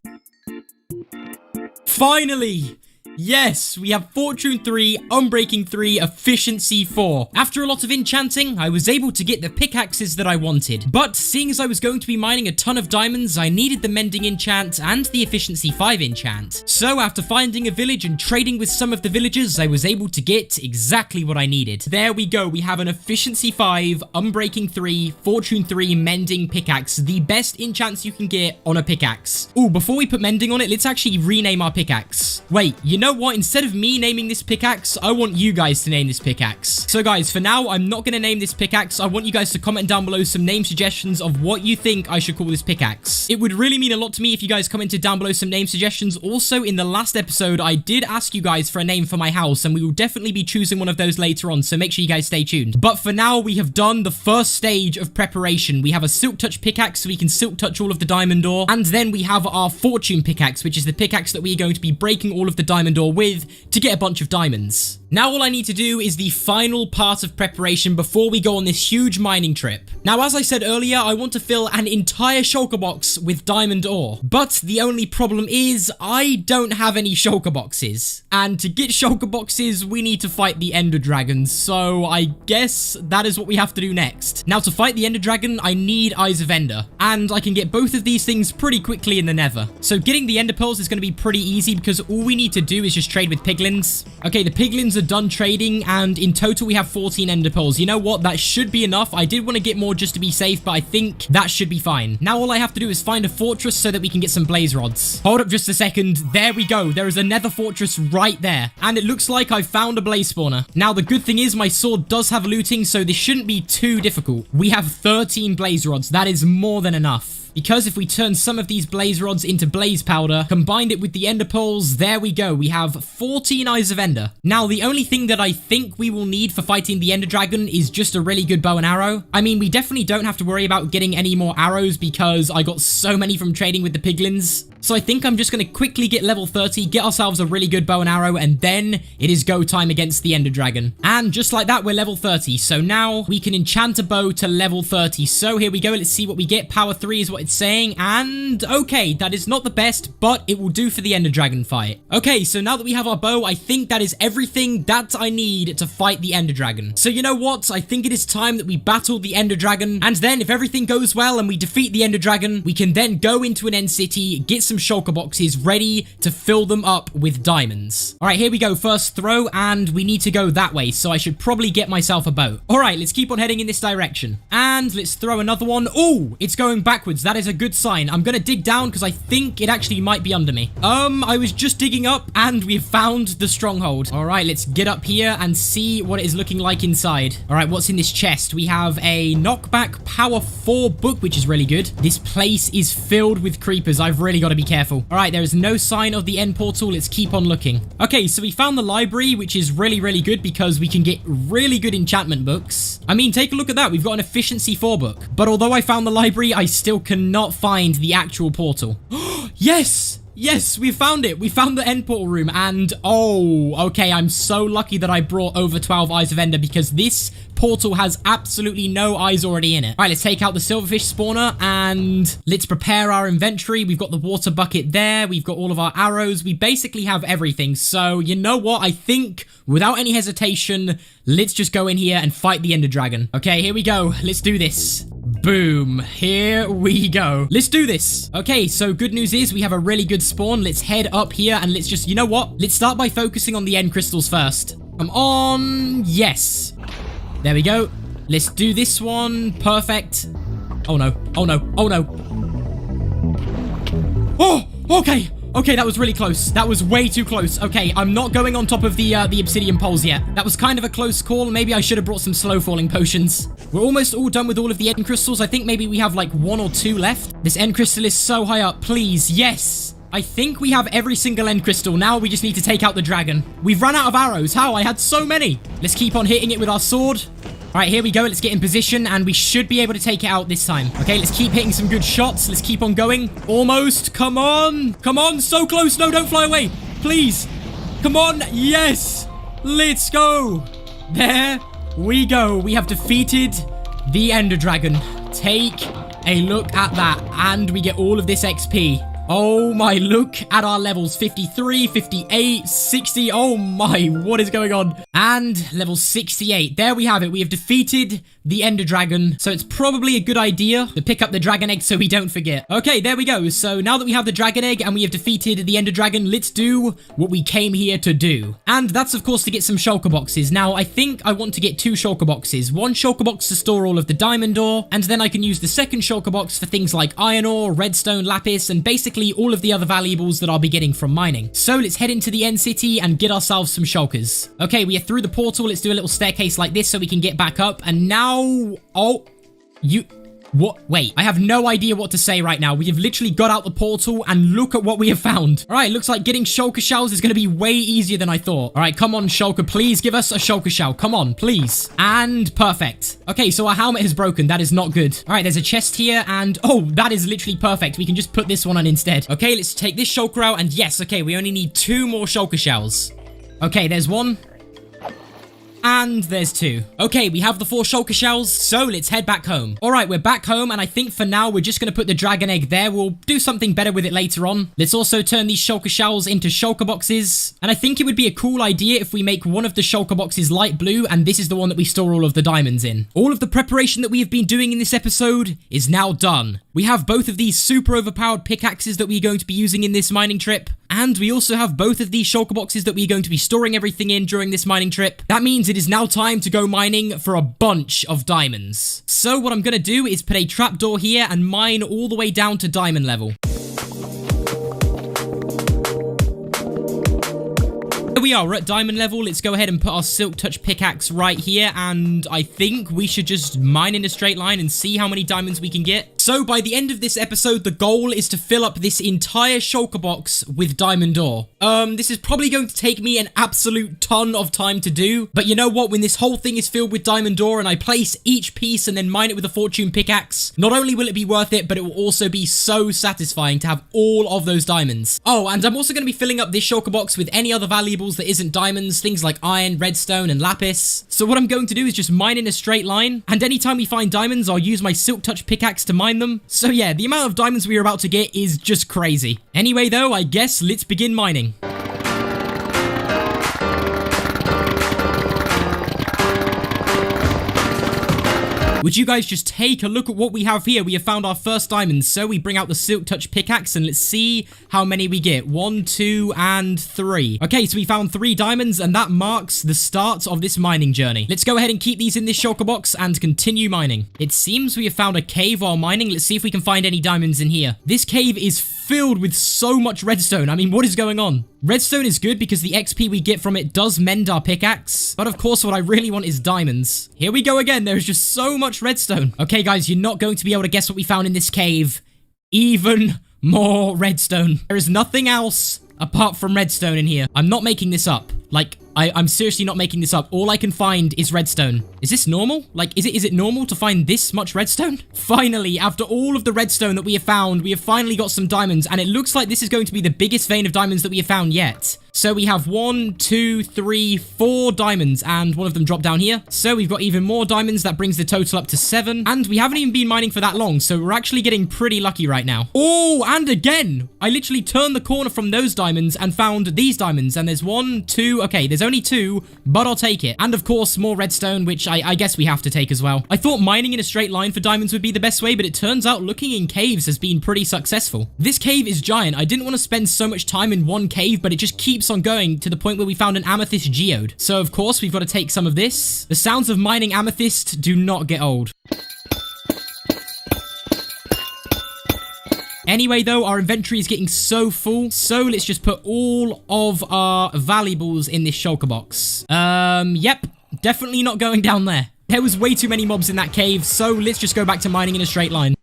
Finally! Yes, we have Fortune 3, Unbreaking 3, Efficiency 4. After a lot of enchanting, I was able to get the pickaxes that I wanted. But seeing as I was going to be mining a ton of diamonds, I needed the Mending enchant and the Efficiency 5 enchant. So after finding a village and trading with some of the villagers, I was able to get exactly what I needed. There we go, we have an Efficiency 5, Unbreaking 3, Fortune 3 Mending pickaxe. The best enchants you can get on a pickaxe. Oh, before we put Mending on it, let's actually rename our pickaxe. Wait, you know what? Instead of me naming this pickaxe, I want you guys to name this pickaxe. So guys, for now, I'm not going to name this pickaxe. I want you guys to comment down below some name suggestions of what you think I should call this pickaxe. It would really mean a lot to me if you guys commented down below some name suggestions. Also, in the last episode, I did ask you guys for a name for my house, and we will definitely be choosing one of those later on, so make sure you guys stay tuned. But for now, we have done the first stage of preparation. We have a Silk Touch pickaxe, so we can Silk Touch all of the diamond ore, and then we have our Fortune pickaxe, which is the pickaxe that we are going to be breaking all of the diamond ore with to get a bunch of diamonds. Now all I need to do is the final part of preparation before we go on this huge mining trip. Now as I said earlier, I want to fill an entire shulker box with diamond ore. But the only problem is I don't have any shulker boxes. And to get shulker boxes, we need to fight the ender dragons. So I guess that is what we have to do next. Now to fight the ender dragon, I need Eyes of Ender. And I can get both of these things pretty quickly in the nether. So getting the ender pearls is going to be pretty easy because all we need to do is just trade with piglins. Okay, the piglins are done trading, and in total we have 14 ender pearls. You know what? That should be enough. I did want to get more just to be safe, but I think that should be fine. Now all I have to do is find a fortress so that we can get some blaze rods. Hold up just a second. There we go. There is a nether fortress right there, and it looks like I found a blaze spawner. Now the good thing is my sword does have looting, so this shouldn't be too difficult. We have 13 blaze rods. That is more than enough. Because if we turn some of these blaze rods into blaze powder, combined it with the ender pearls, there we go. We have 14 Eyes of Ender. Now, the only thing that I think we will need for fighting the ender dragon is just a really good bow and arrow. I mean, we definitely don't have to worry about getting any more arrows because I got so many from trading with the piglins. So I think I'm just going to quickly get level 30, get ourselves a really good bow and arrow, and then it is go time against the ender dragon. And just like that, we're level 30. So now we can enchant a bow to level 30. So here we go. Let's see what we get. Power 3 is what it's saying. And okay, that is not the best, but it will do for the ender dragon fight. Okay, so now that we have our bow, I think that is everything that I need to fight the ender dragon. So you know what? I think it is time that we battle the ender dragon. And then if everything goes well and we defeat the ender dragon, we can then go into an end city, get some shulker boxes ready to fill them up with diamonds. All right, here we go. First throw, and we need to go that way, so I should probably get myself a boat. All right, let's keep on heading in this direction. And let's throw another one. Oh, it's going backwards. That is a good sign. I'm gonna dig down because I think it actually might be under me. I was just digging up and we've found the stronghold. All right, let's get up here and see what it is looking like inside. All right, what's in this chest? We have a knockback power 4 book, which is really good. This place is filled with creepers. I've really got to be be careful. All right, there is no sign of the end portal. Let's keep on looking. Okay, so we found the library, which is really, really good because we can get really good enchantment books. I mean, take a look at that. We've got an efficiency 4 book. But although I found the library, I still cannot find the actual portal. Yes! Yes, we found it. We found the end portal room and oh, okay. I'm so lucky that I brought over 12 Eyes of Ender because this portal has absolutely no eyes already in it. All right, let's take out the silverfish spawner and let's prepare our inventory. We've got the water bucket there. We've got all of our arrows. We basically have everything. So you know what? I think without any hesitation, let's just go in here and fight the Ender Dragon. Okay, here we go. Let's do this. Boom. Here we go. Let's do this. Okay, so good news is we have a really good spawn. Let's head up here and let's just, you know what? Let's start by focusing on the end crystals first. Come on. Yes. There we go. Let's do this one. Perfect. Oh no. Oh no. Oh no. Oh, okay. Okay, that was really close. That was way too close. Okay, I'm not going on top of the obsidian poles yet. That was kind of a close call. Maybe I should have brought some slow falling potions. We're almost all done with all of the end crystals. I think maybe we have like 1 or 2 left. This end crystal is so high up. Please, yes. I think we have every single end crystal. Now we just need to take out the dragon. We've run out of arrows. How? I had so many. Let's keep on hitting it with our sword. All right, here we go. Let's get in position, and we should be able to take it out this time. Okay, let's keep hitting some good shots. Let's keep on going. Almost. Come on. Come on. So close. No, don't fly away. Please. Come on. Yes. Let's go. There we go. We have defeated the Ender Dragon. Take a look at that, and we get all of this XP. Oh my, look at our levels. 53, 58, 60. Oh my, what is going on? And level 68. There we have it. We have defeated the Ender Dragon. So it's probably a good idea to pick up the dragon egg so we don't forget. Okay, there we go. So now that we have the dragon egg and we have defeated the Ender Dragon, let's do what we came here to do. And that's, of course, to get some shulker boxes. Now, I think I want to get 2 shulker boxes. 1 shulker box to store all of the diamond ore, and then I can use the second shulker box for things like iron ore, redstone, lapis, and basically all of the other valuables that I'll be getting from mining. So let's head into the end city and get ourselves some shulkers. Okay, we are through the portal. Let's do a little staircase like this so we can get back up. And now... Oh, what? Wait, I have no idea what to say right now. We have literally got out the portal and look at what we have found. All right, looks like getting shulker shells is going to be way easier than I thought. All right, come on, shulker. Please give us a shulker shell. Come on, please. And perfect. Okay, so our helmet is broken. That is not good. All right, there's a chest here and oh, that is literally perfect. We can just put this one on instead. Okay, let's take this shulker out and yes, okay, we only need 2 more shulker shells. Okay, there's 1. And there's 2. Okay, we have the 4 shulker shells, so let's head back home. All right, we're back home, and I think for now, we're just going to put the dragon egg there. We'll do something better with it later on. Let's also turn these shulker shells into shulker boxes. And I think it would be a cool idea if we make one of the shulker boxes light blue, and this is the one that we store all of the diamonds in. All of the preparation that we have been doing in this episode is now done. We have both of these super overpowered pickaxes that we're going to be using in this mining trip. And we also have both of these shulker boxes that we're going to be storing everything in during this mining trip. That means it is now time to go mining for a bunch of diamonds. So what I'm going to do is put a trapdoor here and mine all the way down to diamond level. Here we are, we're at diamond level. Let's go ahead and put our silk touch pickaxe right here, and I think we should just mine in a straight line and see how many diamonds we can get. So by the end of this episode, the goal is to fill up this entire shulker box with diamond ore. This is probably going to take me an absolute ton of time to do, but you know what? When this whole thing is filled with diamond ore and I place each piece and then mine it with a fortune pickaxe, not only will it be worth it, but it will also be so satisfying to have all of those diamonds. Oh, and I'm also going to be filling up this shulker box with any other valuables that isn't diamonds, things like iron, redstone, and lapis. So what I'm going to do is just mine in a straight line, and anytime we find diamonds, I'll use my silk touch pickaxe to mine them. So yeah, the amount of diamonds we are about to get is just crazy. Anyway though, I guess let's begin mining. Would you guys just take a look at what we have here? We have found our first diamonds. So we bring out the silk touch pickaxe and let's see how many we get. 1, 2, and 3. Okay, so we found 3 diamonds and that marks the start of this mining journey. Let's go ahead and keep these in this shulker box and continue mining. It seems we have found a cave while mining. Let's see if we can find any diamonds in here. This cave is filled with so much redstone. I mean, what is going on? Redstone is good because the XP we get from it does mend our pickaxe. But of course, what I really want is diamonds. Here we go again. There's just so much redstone. Okay, guys, you're not going to be able to guess what we found in this cave. Even more redstone. There is nothing else apart from redstone in here. I'm not making this up. Like, I'm seriously not making this up. All I can find is redstone. Is this normal? Like, is it normal to find this much redstone? Finally, after all of the redstone that we have found, we have finally got some diamonds, and it looks like this is going to be the biggest vein of diamonds that we have found yet. So we have 1, 2, 3, 4 diamonds, and one of them dropped down here. So we've got even more diamonds. That brings the total up to 7. And we haven't even been mining for that long, so we're actually getting pretty lucky right now. Oh, and again, I literally turned the corner from those diamonds and found these diamonds. And there's 1, 2, okay, there's only 2, but I'll take it. And of course, more redstone, which I guess we have to take as well. I thought mining in a straight line for diamonds would be the best way, but it turns out looking in caves has been pretty successful. This cave is giant. I didn't want to spend so much time in one cave, but it just keeps on going to the point where we found an amethyst geode. So of course, we've got to take some of this. The sounds of mining amethyst do not get old. Anyway, though, our inventory is getting so full, so let's just put all of our valuables in this shulker box. Yep, definitely not going down there. There was way too many mobs in that cave, so let's just go back to mining in a straight line.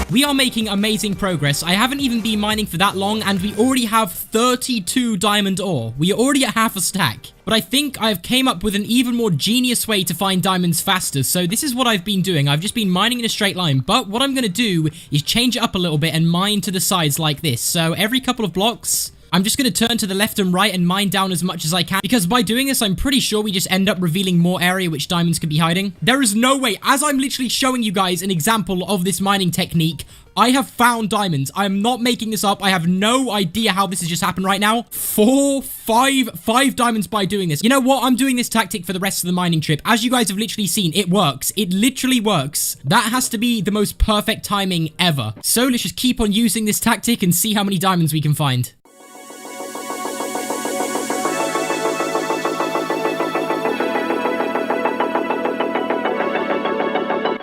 We are making amazing progress. I haven't even been mining for that long, and we already have 32 diamond ore. We are already at half a stack. But I think I've came up with an even more genius way to find diamonds faster. So this is what I've been doing. I've just been mining in a straight line. But what I'm going to do is change it up a little bit and mine to the sides like this. So every couple of blocks, I'm just going to turn to the left and right and mine down as much as I can, because by doing this, I'm pretty sure we just end up revealing more area which diamonds could be hiding. There is no way, as I'm literally showing you guys an example of this mining technique, I have found diamonds. I'm not making this up. I have no idea how this has just happened right now. 5 diamonds by doing this. You know what? I'm doing this tactic for the rest of the mining trip. As you guys have literally seen, it works. It literally works. That has to be the most perfect timing ever. So let's just keep on using this tactic and see how many diamonds we can find.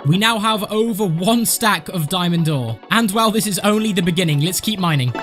We now have over 1 stack of diamond ore. And well, this is only the beginning. Let's keep mining.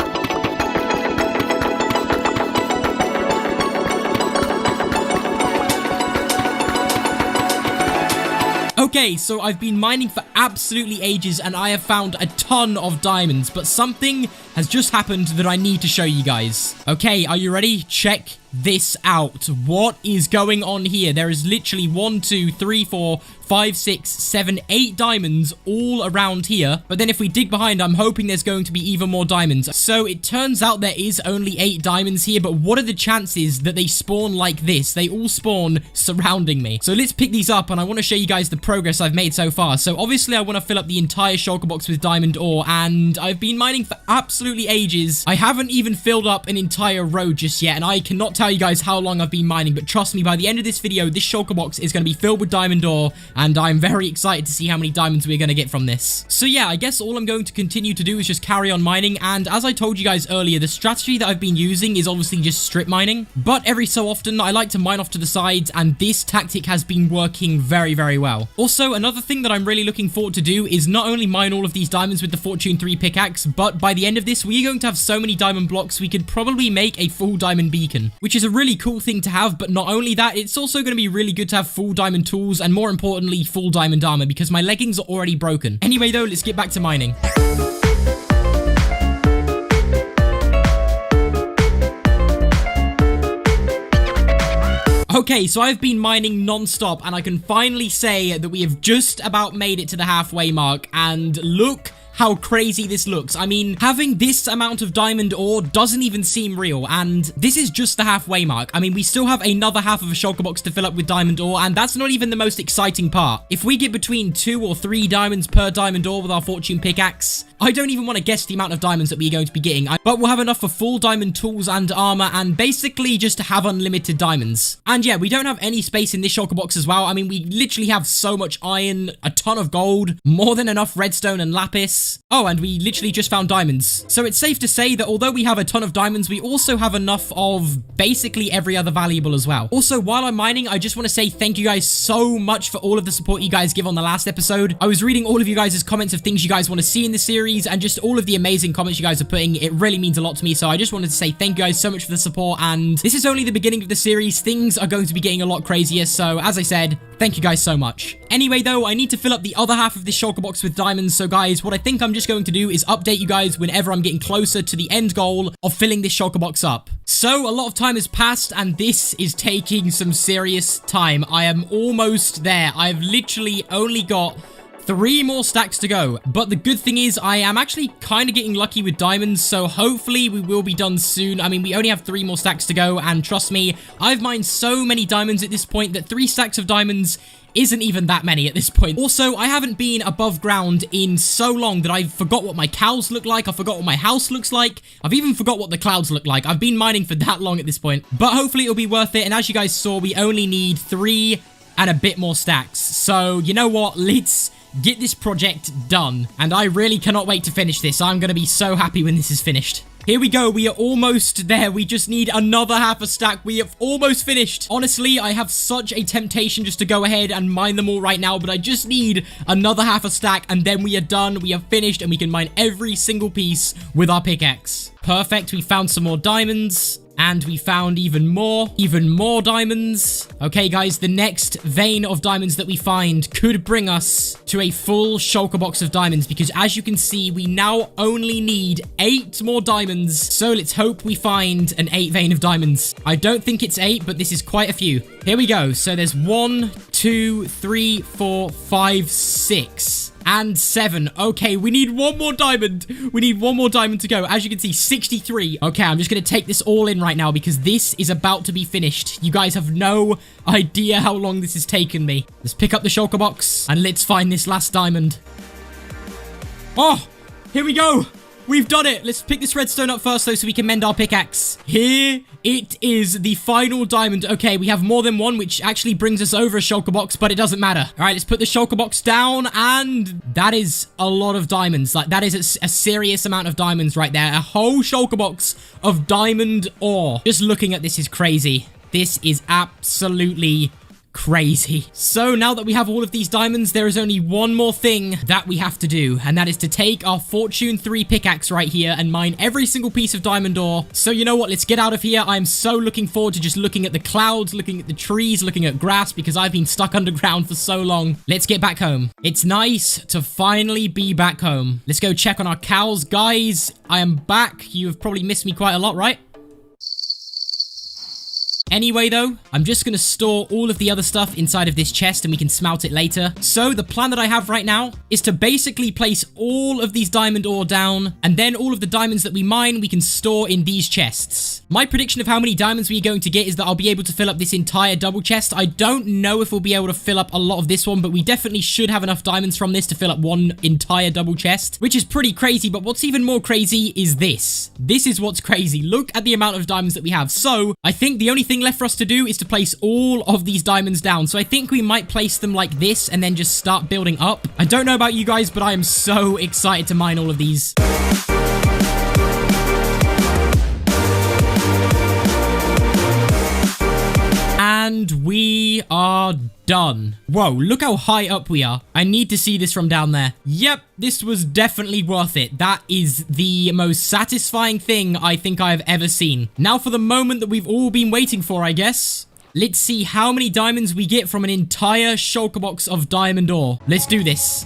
Okay, so I've been mining for absolutely ages and I have found a ton of diamonds, but something has just happened that I need to show you guys. Okay, are you ready? Check this out. What is going on here? There is literally 1, 2, 3, 4, 5, 6, 7, 8 diamonds all around here. But then if we dig behind, I'm hoping there's going to be even more diamonds. So it turns out there is only 8 diamonds here, but what are the chances that they spawn like this? They all spawn surrounding me. So let's pick these up and I want to show you guys the progress I've made so far. So obviously I want to fill up the entire shulker box with diamond ore, and I've been mining for absolutely ages. I haven't even filled up an entire road just yet, and I cannot tell you guys how long I've been mining, but trust me, by the end of this video, this shulker box is going to be filled with diamond ore, and I'm very excited to see how many diamonds we're going to get from this. So yeah, I guess all I'm going to continue to do is just carry on mining, and as I told you guys earlier, the strategy that I've been using is obviously just strip mining, but every so often, I like to mine off to the sides, and this tactic has been working very, very well. Also, another thing that I'm really looking forward to do is not only mine all of these diamonds with the Fortune 3 pickaxe, but by the end of this, we're going to have so many diamond blocks, we could probably make a full diamond beacon, which is a really cool thing to have. But not only that, it's also going to be really good to have full diamond tools, and more importantly, full diamond armor, because my leggings are already broken. Anyway though, let's get back to mining. Okay, so I've been mining non-stop, and I can finally say that we have just about made it to the halfway mark, and look how crazy this looks. I mean, having this amount of diamond ore doesn't even seem real, and this is just the halfway mark. I mean, we still have another half of a shulker box to fill up with diamond ore, and that's not even the most exciting part. If we get between 2 or 3 diamonds per diamond ore with our fortune pickaxe, I don't even want to guess the amount of diamonds that we're going to be getting, but we'll have enough for full diamond tools and armor, and basically just have unlimited diamonds. And yeah, we don't have any space in this shulker box as well. I mean, we literally have so much iron, a ton of gold, more than enough redstone and lapis. pickaxe. Oh, and we literally just found diamonds. So it's safe to say that although we have a ton of diamonds, we also have enough of basically every other valuable as well. Also, while I'm mining, I just want to say thank you guys so much for all of the support you guys give on the last episode. I was reading all of you guys' comments of things you guys want to see in the series and just all of the amazing comments you guys are putting. It really means a lot to me. So I just wanted to say thank you guys so much for the support. And this is only the beginning of the series. Things are going to be getting a lot crazier. So as I said, thank you guys so much. Anyway, though, I need to fill up the other half of this shulker box with diamonds. So guys, what I think I'm just going to do is update you guys whenever I'm getting closer to the end goal of filling this shulker box up. So a lot of time has passed and this is taking some serious time. I am almost there. I've literally only got 3 more stacks to go. But the good thing is I am actually kind of getting lucky with diamonds, so hopefully we will be done soon. I mean, we only have 3 more stacks to go, and trust me, I've mined so many diamonds at this point that 3 stacks of diamonds isn't even that many at this point. Also, I haven't been above ground in so long that I forgot what my cows look like. I forgot what my house looks like. I've even forgot what the clouds look like. I've been mining for that long at this point. But hopefully it'll be worth it. And as you guys saw, we only need 3 and a bit more stacks. So, you know what? Let's get this project done. And I really cannot wait to finish this. I'm going to be so happy when this is finished. Here we go. We are almost there. We just need another half a stack. We have almost finished. Honestly, I have such a temptation just to go ahead and mine them all right now, but I just need another half a stack and then we are done. We have finished and we can mine every single piece with our pickaxe. Perfect. We found some more diamonds. And we found even more diamonds. Okay, guys, the next vein of diamonds that we find could bring us to a full shulker box of diamonds, because as you can see, we now only need 8 more diamonds. So let's hope we find an 8 vein of diamonds. I don't think it's 8, but this is quite a few. Here we go. So there's 1, 2, 3, 4, 5, 6. And 7. Okay, we need 1 more diamond. We need 1 more diamond to go. As you can see, 63. Okay, I'm just going to take this all in right now because this is about to be finished. You guys have no idea how long this has taken me. Let's pick up the shulker box and let's find this last diamond. Oh, here we go. We've done it. Let's pick this redstone up first, though, so we can mend our pickaxe. Here it is, the final diamond. Okay, we have more than 1, which actually brings us over a shulker box, but it doesn't matter. All right, let's put the shulker box down, and that is a lot of diamonds. Like, that is a serious amount of diamonds right there. A whole shulker box of diamond ore. Just looking at this is crazy. This is absolutely crazy. So now that we have all of these diamonds, there is only one more thing that we have to do, and that is to take our Fortune 3 pickaxe right here and mine every single piece of diamond ore. So you know what? Let's get out of here. I'm so looking forward to just looking at the clouds, looking at the trees, looking at grass, because I've been stuck underground for so long. Let's get back home. It's nice to finally be back home. Let's go check on our cows. Guys, I am back. You have probably missed me quite a lot, right? Anyway, though, I'm just going to store all of the other stuff inside of this chest and we can smelt it later. So the plan that I have right now is to basically place all of these diamond ore down, and then all of the diamonds that we mine, we can store in these chests. My prediction of how many diamonds we are going to get is that I'll be able to fill up this entire double chest. I don't know if we'll be able to fill up a lot of this one, but we definitely should have enough diamonds from this to fill up one entire double chest, which is pretty crazy. But what's even more crazy is this. This is what's crazy. Look at the amount of diamonds that we have. So I think the only thing left for us to do is to place all of these diamonds down. So I think we might place them like this and then just start building up. I don't know about you guys, but I am so excited to mine all of these. And we are done. Whoa, look how high up we are. I need to see this from down there. Yep, this was definitely worth it. That is the most satisfying thing I think I've ever seen. Now for the moment that we've all been waiting for, I guess. Let's see how many diamonds we get from an entire shulker box of diamond ore. Let's do this.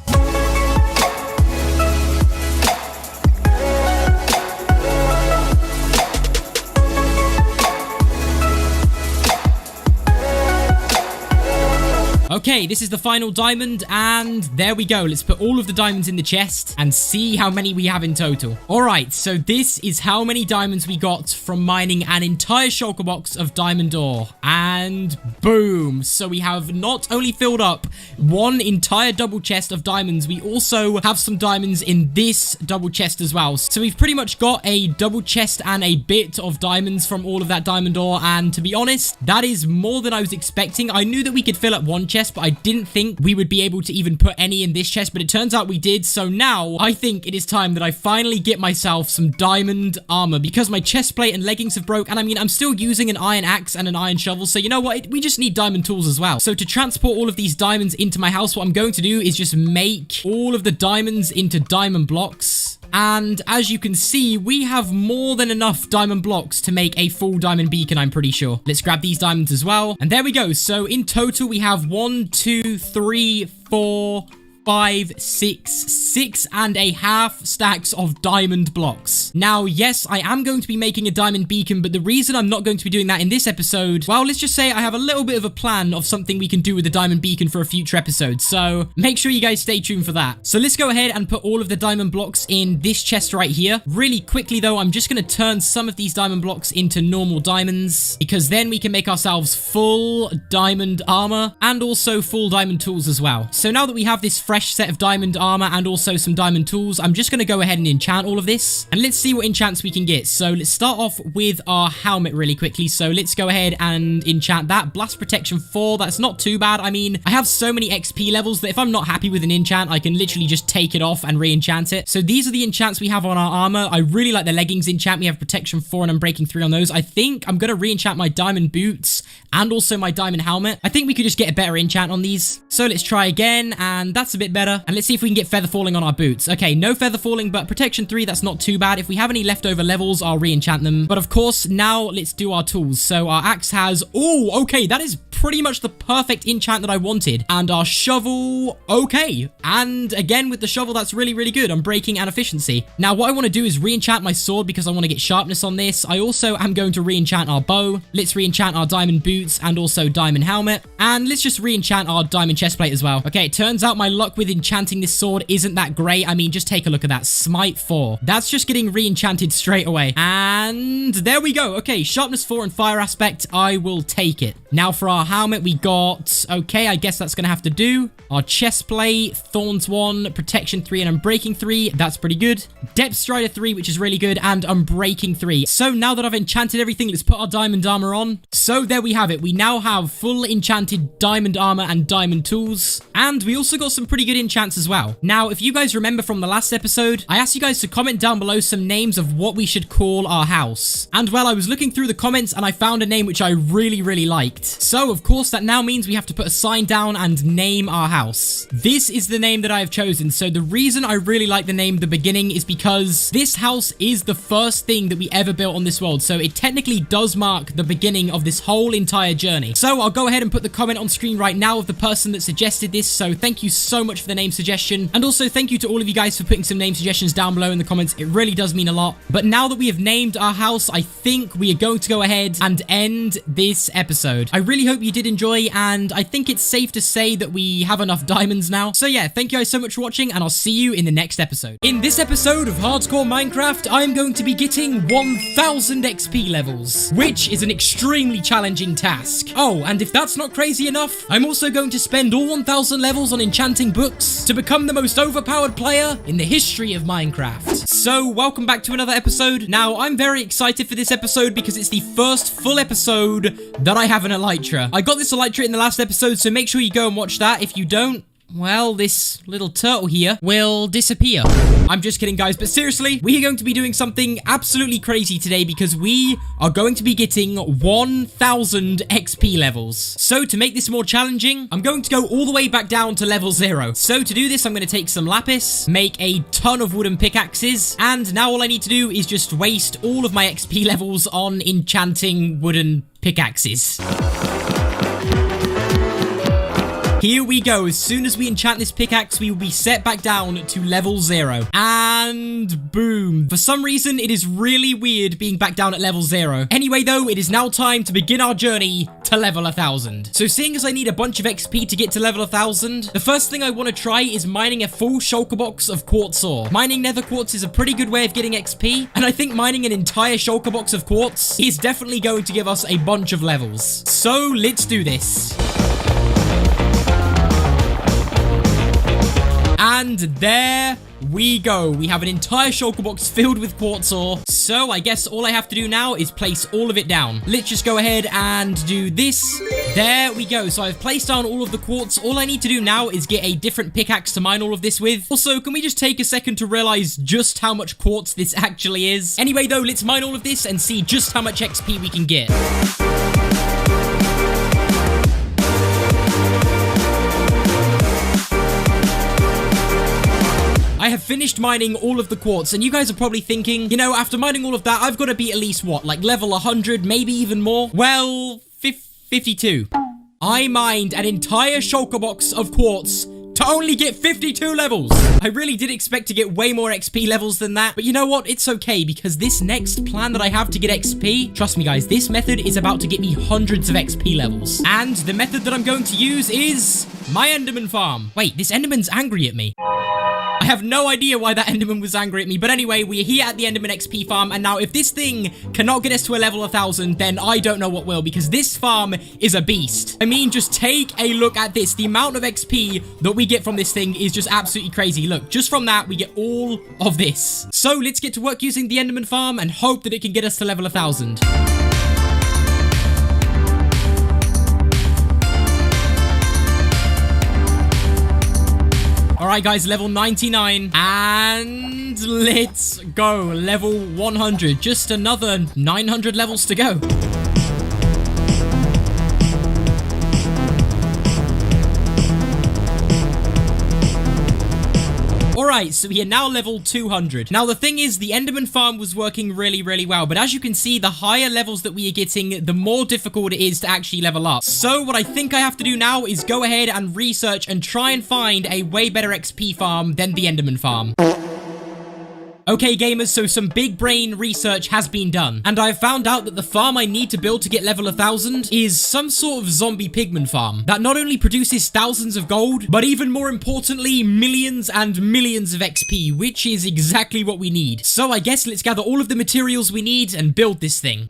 Okay, this is the final diamond, and there we go. Let's put all of the diamonds in the chest and see how many we have in total. All right, so this is how many diamonds we got from mining an entire shulker box of diamond ore. And boom. So we have not only filled up one entire double chest of diamonds, we also have some diamonds in this double chest as well. So we've pretty much got a double chest and a bit of diamonds from all of that diamond ore. And to be honest, that is more than I was expecting. I knew that we could fill up one chest, chest, but I didn't think we would be able to even put any in this chest, but it turns out we did. So now I think it is time that I finally get myself some diamond armor because my chest plate and leggings have broke. And I mean, I'm still using an iron axe and an iron shovel. So you know what? We just need diamond tools as well. So to transport all of these diamonds into my house, what I'm going to do is just make all of the diamonds into diamond blocks. And as you can see, we have more than enough diamond blocks to make a full diamond beacon, I'm pretty sure. Let's grab these diamonds as well. And there we go. So in total, we have 1, 2, 3, 4, 5, 6 and a half stacks of diamond blocks. Now, yes, I am going to be making a diamond beacon, but the reason I'm not going to be doing that in this episode, well, let's just say I have a little bit of a plan of something we can do with the diamond beacon for a future episode. So make sure you guys stay tuned for that. So let's go ahead and put all of the diamond blocks in this chest right here. Really quickly though, I'm just going to turn some of these diamond blocks into normal diamonds because then we can make ourselves full diamond armor and also full diamond tools as well. So now that we have this fresh set of diamond armor and also some diamond tools, I'm just going to go ahead and enchant all of this. And let's see what enchants we can get. So let's start off with our helmet really quickly. So let's go ahead and enchant that. Blast protection 4. That's not too bad. I mean, I have so many XP levels that if I'm not happy with an enchant, I can literally just take it off and re-enchant it. So these are the enchants we have on our armor. I really like the leggings enchant. We have protection 4 and I'm breaking 3 on those. I think I'm going to re-enchant my diamond boots and also my diamond helmet. I think we could just get a better enchant on these. So let's try again, and that's a bit better. And let's see if we can get feather falling on our boots. Okay, no feather falling, but protection 3, that's not too bad. If we have any leftover levels, I'll re-enchant them. But of course, now let's do our tools. So our axe has... Oh, okay, that is pretty much the perfect enchant that I wanted. And our shovel, okay. And again, with the shovel, that's really, really good. I'm breaking and efficiency. Now, what I want to do is re-enchant my sword because I want to get sharpness on this. I also am going to re-enchant our bow. Let's re-enchant our diamond boots and also diamond helmet. And let's just re-enchant our diamond chestplate as well. Okay, it turns out my luck with enchanting this sword isn't that great. I mean, just take a look at that. Smite 4. That's just getting re-enchanted straight away. And there we go. Okay, sharpness 4 and fire aspect. I will take it. Now for our helmet, we got... Okay, I guess that's going to have to do. Our chest plate, thorns 1, protection 3, and unbreaking 3. That's pretty good. Depth strider 3, which is really good, and unbreaking 3. So now that I've enchanted everything, let's put our diamond armor on. So there we have it. We now have full enchanted diamond armor and diamond tools. And we also got some pretty good enchants as well. Now, if you guys remember from the last episode, I asked you guys to comment down below some names of what we should call our house. And well, I was looking through the comments and I found a name which I really, really liked. So of course, that now means we have to put a sign down and name our house. This is the name that I have chosen. So the reason I really like the name The Beginning is because this house is the first thing that we ever built on this world. So it technically does mark the beginning of this whole entire journey. So I'll go ahead and put the comment on screen right now of the person that suggested this. So thank you so much for the name suggestion. And also thank you to all of you guys for putting some name suggestions down below in the comments. It really does mean a lot. But now that we have named our house, I think we are going to go ahead and end this episode. I really hope you did enjoy, and I think it's safe to say that we have enough diamonds now. So yeah, thank you guys so much for watching, and I'll see you in the next episode. In this episode of Hardcore Minecraft, I'm going to be getting 1000 XP levels, which is an extremely challenging task. Oh, and if that's not crazy enough, I'm also going to spend all 1000 levels on enchanting books to become the most overpowered player in the history of Minecraft. So, welcome back to another episode. Now, I'm very excited for this episode because it's the first full episode that I have an elytra. I got this elytra in the last episode, so make sure you go and watch that. If you don't, well, this little turtle here will disappear. I'm just kidding, guys, but seriously, we are going to be doing something absolutely crazy today because we are going to be getting 1000 XP levels. So to make this more challenging, I'm going to go all the way back down to level 0. So to do this, I'm going to take some lapis, make a ton of wooden pickaxes, and now all I need to do is just waste all of my XP levels on enchanting wooden pickaxes. Here we go. As soon as we enchant this pickaxe, we will be set back down to level 0. And boom. For some reason, it is really weird being back down at level 0. Anyway, though, it is now time to begin our journey to level 1000. So seeing as I need a bunch of XP to get to level 1000, the first thing I want to try is mining a full shulker box of quartz ore. Mining nether quartz is a pretty good way of getting XP, and I think mining an entire shulker box of quartz is definitely going to give us a bunch of levels. So let's do this. And there we go. We have an entire shulker box filled with quartz ore. So I guess all I have to do now is place all of it down. Let's just go ahead and do this. There we go. So I've placed down all of the quartz. All I need to do now is get a different pickaxe to mine all of this with. Also, can we just take a second to realize just how much quartz this actually is? Anyway, though, let's mine all of this and see just how much XP we can get. I have finished mining all of the quartz, and you guys are probably thinking, you know, after mining all of that, I've got to be at least, what, like level 100, maybe even more? Well, 52. I mined an entire shulker box of quartz to only get 52 levels. I really did expect to get way more XP levels than that, but you know what? It's okay, because this next plan that I have to get XP, trust me guys, this method is about to get me hundreds of XP levels. And the method that I'm going to use is my Enderman farm. Wait, this Enderman's angry at me. I have no idea why that Enderman was angry at me, but anyway, we're here at the Enderman XP farm, and now if this thing cannot get us to a level 1000, then I don't know what will, because this farm is a beast. I mean, just take a look at this. The amount of XP that we get from this thing is just absolutely crazy. Look, just from that, we get all of this. So let's get to work using the Enderman farm and hope that it can get us to level 1000. Alright guys, level 99, and let's go. Level 100, just another 900 levels to go. Alright, so we are now level 200. Now, the thing is, the Enderman farm was working really well, but as you can see, the higher levels that we are getting, the more difficult it is to actually level up. So, what I think I have to do now is go ahead and research and try and find a way better XP farm than the Enderman farm. Okay, gamers, so some big brain research has been done, and I've found out that the farm I need to build to get level 1000 is some sort of zombie pigman farm that not only produces thousands of gold, but even more importantly, millions and millions of XP, which is exactly what we need. So I guess let's gather all of the materials we need and build this thing.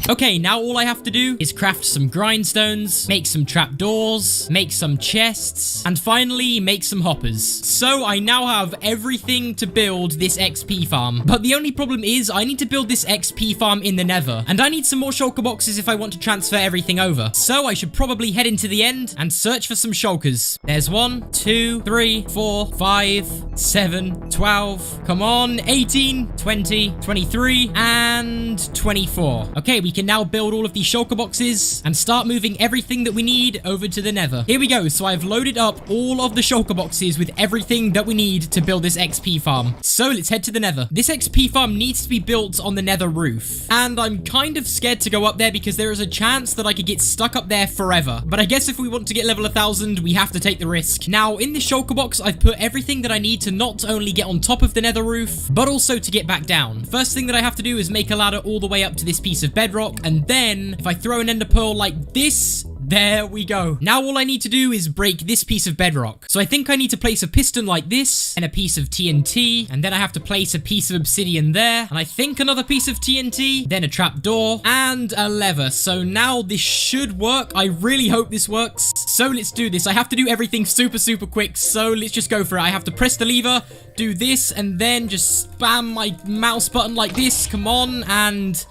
Okay, now all I have to do is craft some grindstones, make some trapdoors, make some chests, and finally make some hoppers. So I now have everything to build this XP farm. But the only problem is I need to build this XP farm in the nether, and I need some more shulker boxes if I want to transfer everything over. So I should probably head into the end and search for some shulkers. There's 1, 2, 3, 4, 5, 7, 12, come on, 18, 20, 23, and 24. Okay, we can now build all of these shulker boxes and start moving everything that we need over to the nether. Here we go. So I've loaded up all of the shulker boxes with everything that we need to build this XP farm. So let's head to the nether. This XP farm needs to be built on the nether roof, and I'm kind of scared to go up there because there is a chance that I could get stuck up there forever. But I guess if we want to get level 1000, we have to take the risk. Now, in this shulker box, I've put everything that I need to not only get on top of the nether roof, but also to get back down. First thing that I have to do is make a ladder all the way up to this piece of bedrock, and then if I throw an ender pearl like this, there we go. Now all I need to do is break this piece of bedrock. So I think I need to place a piston like this, and a piece of TNT, and then I have to place a piece of obsidian there, and I think another piece of TNT, then a trapdoor, and a lever. So now this should work. I really hope this works. So let's do this. I have to do everything super quick, so let's just go for it. I have to press the lever, do this, and then just spam my mouse button like this. Come on, and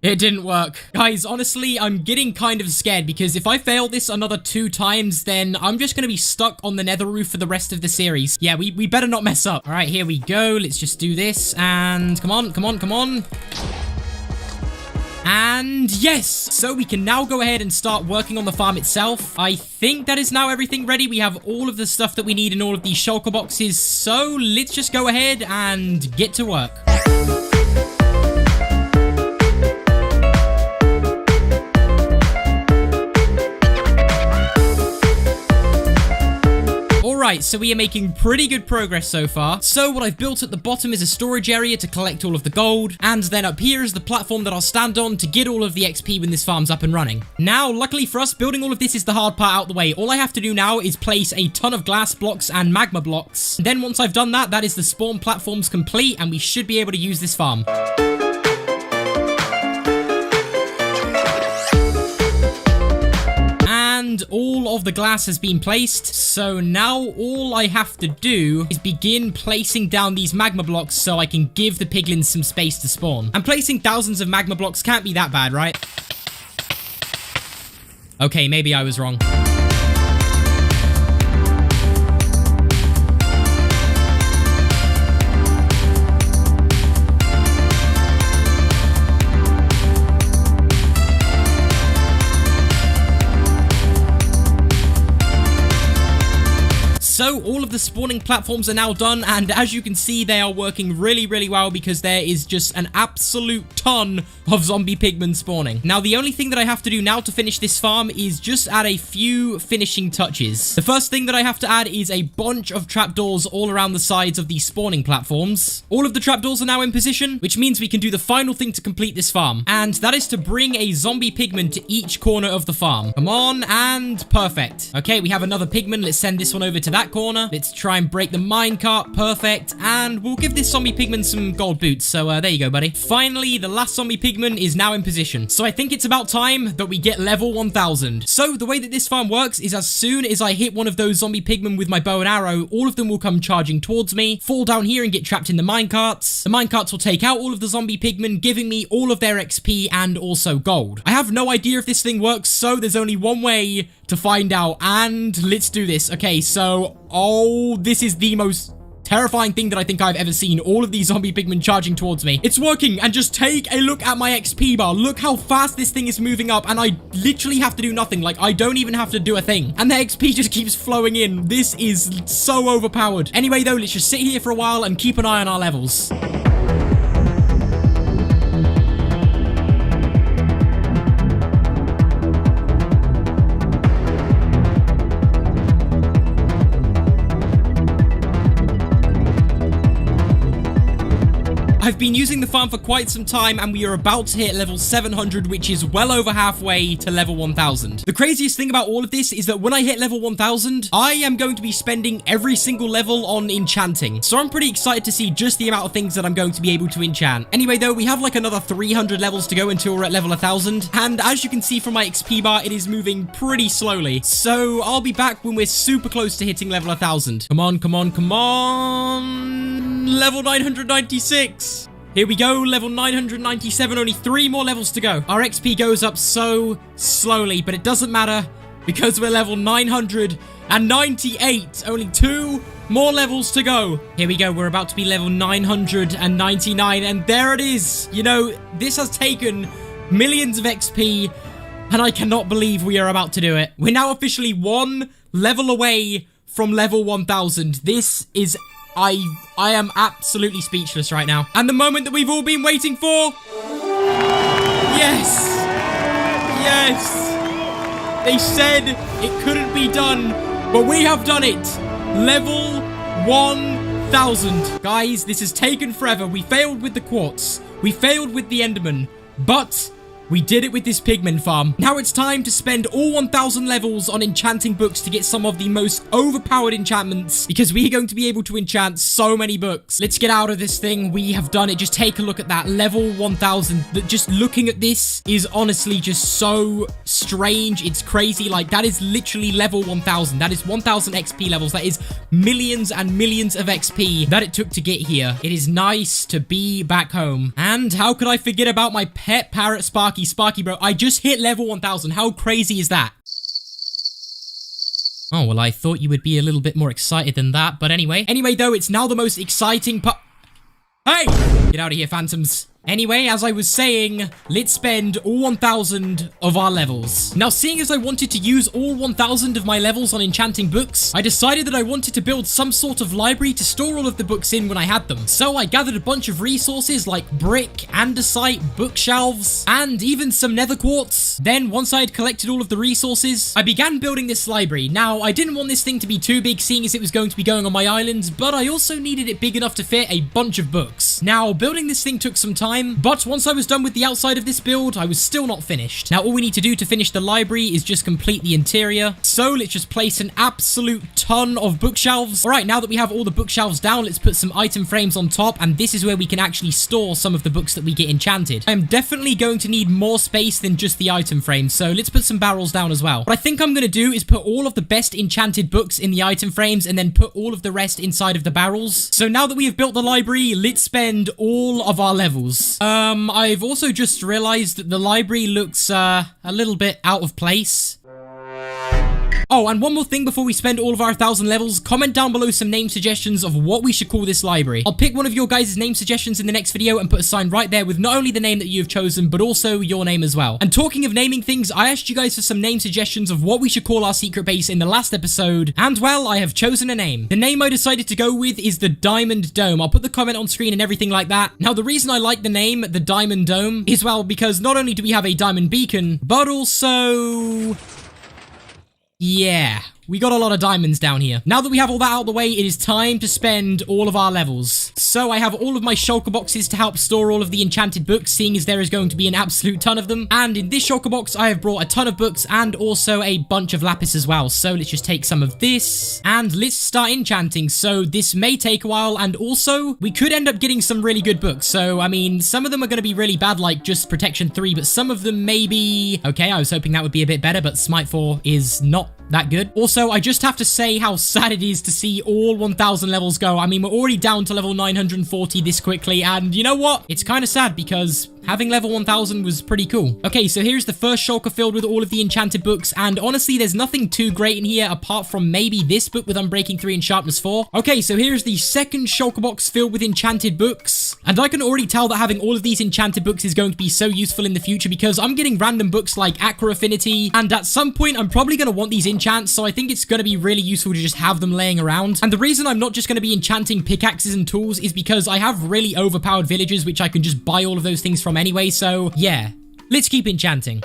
it didn't work. Guys, honestly, I'm getting kind of scared because if I fail this another 2 times, then I'm just going to be stuck on the nether roof for the rest of the series. Yeah, we better not mess up. All right, here we go. Let's just do this, and come on. And yes! So we can now go ahead and start working on the farm itself. I think that is now everything ready. We have all of the stuff that we need in all of these shulker boxes. So let's just go ahead and get to work. Alright, so we are making pretty good progress so far. So what I've built at the bottom is a storage area to collect all of the gold, and then up here is the platform that I'll stand on to get all of the XP when this farm's up and running. Now, luckily for us, building all of this is the hard part out the way. All I have to do now is place a ton of glass blocks and magma blocks. Then once I've done that, that is the spawn platforms complete, and we should be able to use this farm. of the glass has been placed. So now all I have to do is begin placing down these magma blocks so I can give the piglins some space to spawn. And placing thousands of magma blocks can't be that bad, right? Okay, maybe I was wrong. So all of the spawning platforms are now done, and as you can see, they are working really, really well because there is just an absolute ton of zombie pigmen spawning. Now, the only thing that I have to do now to finish this farm is just add a few finishing touches. The first thing that I have to add is a bunch of trapdoors all around the sides of these spawning platforms. All of the trapdoors are now in position, which means we can do the final thing to complete this farm, and that is to bring a zombie pigman to each corner of the farm. Come on, and perfect. Okay, we have another pigman. Let's send this one over to that corner. Let's try and break the minecart. Perfect. And we'll give this zombie pigman some gold boots. So there you go, buddy. Finally, the last zombie pigman is now in position. So I think it's about time that we get level 1000. So the way that this farm works is as soon as I hit one of those zombie pigmen with my bow and arrow, all of them will come charging towards me, fall down here and get trapped in the minecarts. The minecarts will take out all of the zombie pigmen, giving me all of their XP and also gold. I have no idea if this thing works, so there's only one way to find out, and let's do this. Okay, so, oh, this is the most terrifying thing that I think I've ever seen. All of these zombie pigmen charging towards me. It's working, and just take a look at my XP bar. Look how fast this thing is moving up, and I literally have to do nothing. Like, I don't even have to do a thing, and the XP just keeps flowing in. This is so overpowered. Anyway, though, let's just sit here for a while and keep an eye on our levels. I've been using the farm for quite some time, and we are about to hit level 700, which is well over halfway to level 1000. The craziest thing about all of this is that when I hit level 1000, I am going to be spending every single level on enchanting. So I'm pretty excited to see just the amount of things that I'm going to be able to enchant. Anyway, though, we have like another 300 levels to go until we're at level 1000. And as you can see from my XP bar, it is moving pretty slowly. So I'll be back when we're super close to hitting level 1000. Come on, come on, come on. Level 996. Here we go, level 997, only 3 more levels to go. Our XP goes up so slowly, but it doesn't matter because we're level 998. Only 2 more levels to go. Here we go, we're about to be level 999, and there it is. You know, this has taken millions of XP, and I cannot believe we are about to do it. We're now officially 1 level away from level 1000. This is... I am absolutely speechless right now. And the moment that we've all been waiting for. Yes. Yes. They said it couldn't be done, but we have done it. Level 1000. Guys, this has taken forever. We failed with the quartz. We failed with the enderman. But we did it with this pigman farm. Now it's time to spend all 1000 levels on enchanting books to get some of the most overpowered enchantments, because we are going to be able to enchant so many books. Let's get out of this thing. We have done it. Just take a look at that. Level 1000. Just looking at this is honestly just so strange. It's crazy. Like, that is literally level 1000. That is 1000 XP levels. That is millions and millions of XP that it took to get here. It is nice to be back home. And how could I forget about my pet parrot, Sparky? Sparky, bro, I just hit level 1000. How crazy is that? Oh, well, I thought you would be a little bit more excited than that, but anyway. Anyway, though, it's now the most exciting part. Hey! Get out of here, phantoms. Anyway, as I was saying, let's spend all 1000 of our levels. Now, seeing as I wanted to use all 1000 of my levels on enchanting books, I decided that I wanted to build some sort of library to store all of the books in when I had them. So I gathered a bunch of resources like brick, andesite, bookshelves, and even some nether quartz. Then, once I had collected all of the resources, I began building this library. Now, I didn't want this thing to be too big, seeing as it was going to be going on my island, but I also needed it big enough to fit a bunch of books. Now, building this thing took some time, time. But once I was done with the outside of this build, I was still not finished. Now, all we need to do to finish the library is just complete the interior. So let's just place an absolute ton of bookshelves. All right, now that we have all the bookshelves down, let's put some item frames on top, and this is where we can actually store some of the books that we get enchanted. I'm definitely going to need more space than just the item frames, so let's put some barrels down as well. What I think I'm going to do is put all of the best enchanted books in the item frames and then put all of the rest inside of the barrels. So now that we have built the library, let's spend all of our levels. I've also just realized that the library looks a little bit out of place. Oh, and one more thing before we spend all of our 1,000 levels, comment down below some name suggestions of what we should call this library. I'll pick one of your guys' name suggestions in the next video and put a sign right there with not only the name that you've chosen, but also your name as well. And talking of naming things, I asked you guys for some name suggestions of what we should call our secret base in the last episode, and well, I have chosen a name. The name I decided to go with is the Diamond Dome. I'll put the comment on screen and everything like that. Now, the reason I like the name, the Diamond Dome, is well, because not only do we have a diamond beacon, but also... yeah, we got a lot of diamonds down here. Now that we have all that out of the way, it is time to spend all of our levels. So I have all of my shulker boxes to help store all of the enchanted books, seeing as there is going to be an absolute ton of them. And in this shulker box, I have brought a ton of books and also a bunch of lapis as well. So let's just take some of this and let's start enchanting. So this may take a while, and also we could end up getting some really good books. So, I mean, some of them are going to be really bad, like just Protection 3, but some of them may be... okay, I was hoping that would be a bit better, but Smite 4 is not that good. Also, I just have to say how sad it is to see all 1,000 levels go. I mean, we're already down to level 940 this quickly, and you know what? It's kind of sad because having level 1000 was pretty cool. Okay, so here's the first shulker filled with all of the enchanted books, and honestly, there's nothing too great in here apart from maybe this book with Unbreaking 3 and Sharpness 4. Okay, so here's the second shulker box filled with enchanted books, and I can already tell that having all of these enchanted books is going to be so useful in the future because I'm getting random books like Aqua Affinity, and at some point, I'm probably going to want these enchants, so I think it's going to be really useful to just have them laying around. And the reason I'm not just going to be enchanting pickaxes and tools is because I have really overpowered villagers, which I can just buy all of those things from anyway, so yeah, let's keep enchanting.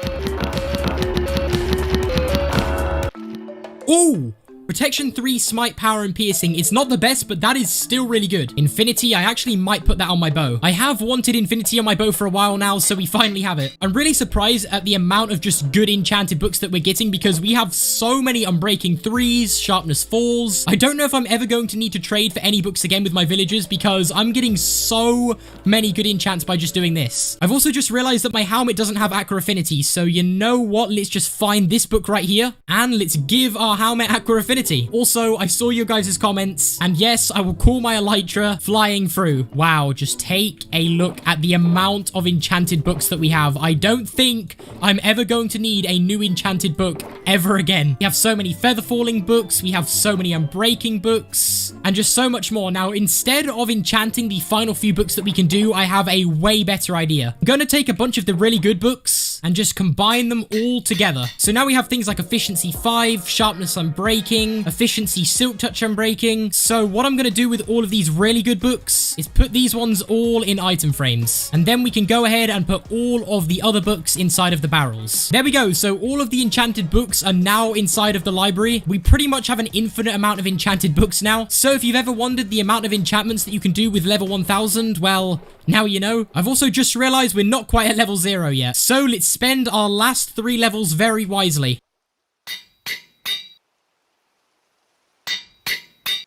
Ooh! Protection 3, Smite, Power, and Piercing. It's not the best, but that is still really good. Infinity, I actually might put that on my bow. I have wanted Infinity on my bow for a while now, so we finally have it. I'm really surprised at the amount of just good enchanted books that we're getting because we have so many Unbreaking 3s, Sharpness 4s. I don't know if I'm ever going to need to trade for any books again with my villagers because I'm getting so many good enchants by just doing this. I've also just realized that my helmet doesn't have Aqua Affinity, so you know what? Let's just find this book right here and let's give our helmet Aqua Affinity. Also, I saw your guys' comments, and yes, I will call my Elytra Flying Through. Wow, just take a look at the amount of enchanted books that we have. I don't think I'm ever going to need a new enchanted book ever again. We have so many Feather Falling books, we have so many Unbreaking books, and just so much more. Now, instead of enchanting the final few books that we can do, I have a way better idea. I'm going to take a bunch of the really good books and just combine them all together. So now we have things like Efficiency 5, Sharpness Unbreaking, Efficiency Silk Touch Unbreaking. So what I'm going to do with all of these really good books is put these ones all in item frames. And then we can go ahead and put all of the other books inside of the barrels. There we go. So all of the enchanted books are now inside of the library. We pretty much have an infinite amount of enchanted books now. So if you've ever wondered the amount of enchantments that you can do with level 1000, well, now you know. I've also just realized we're not quite at level 0 yet. So let's spend our last 3 levels very wisely.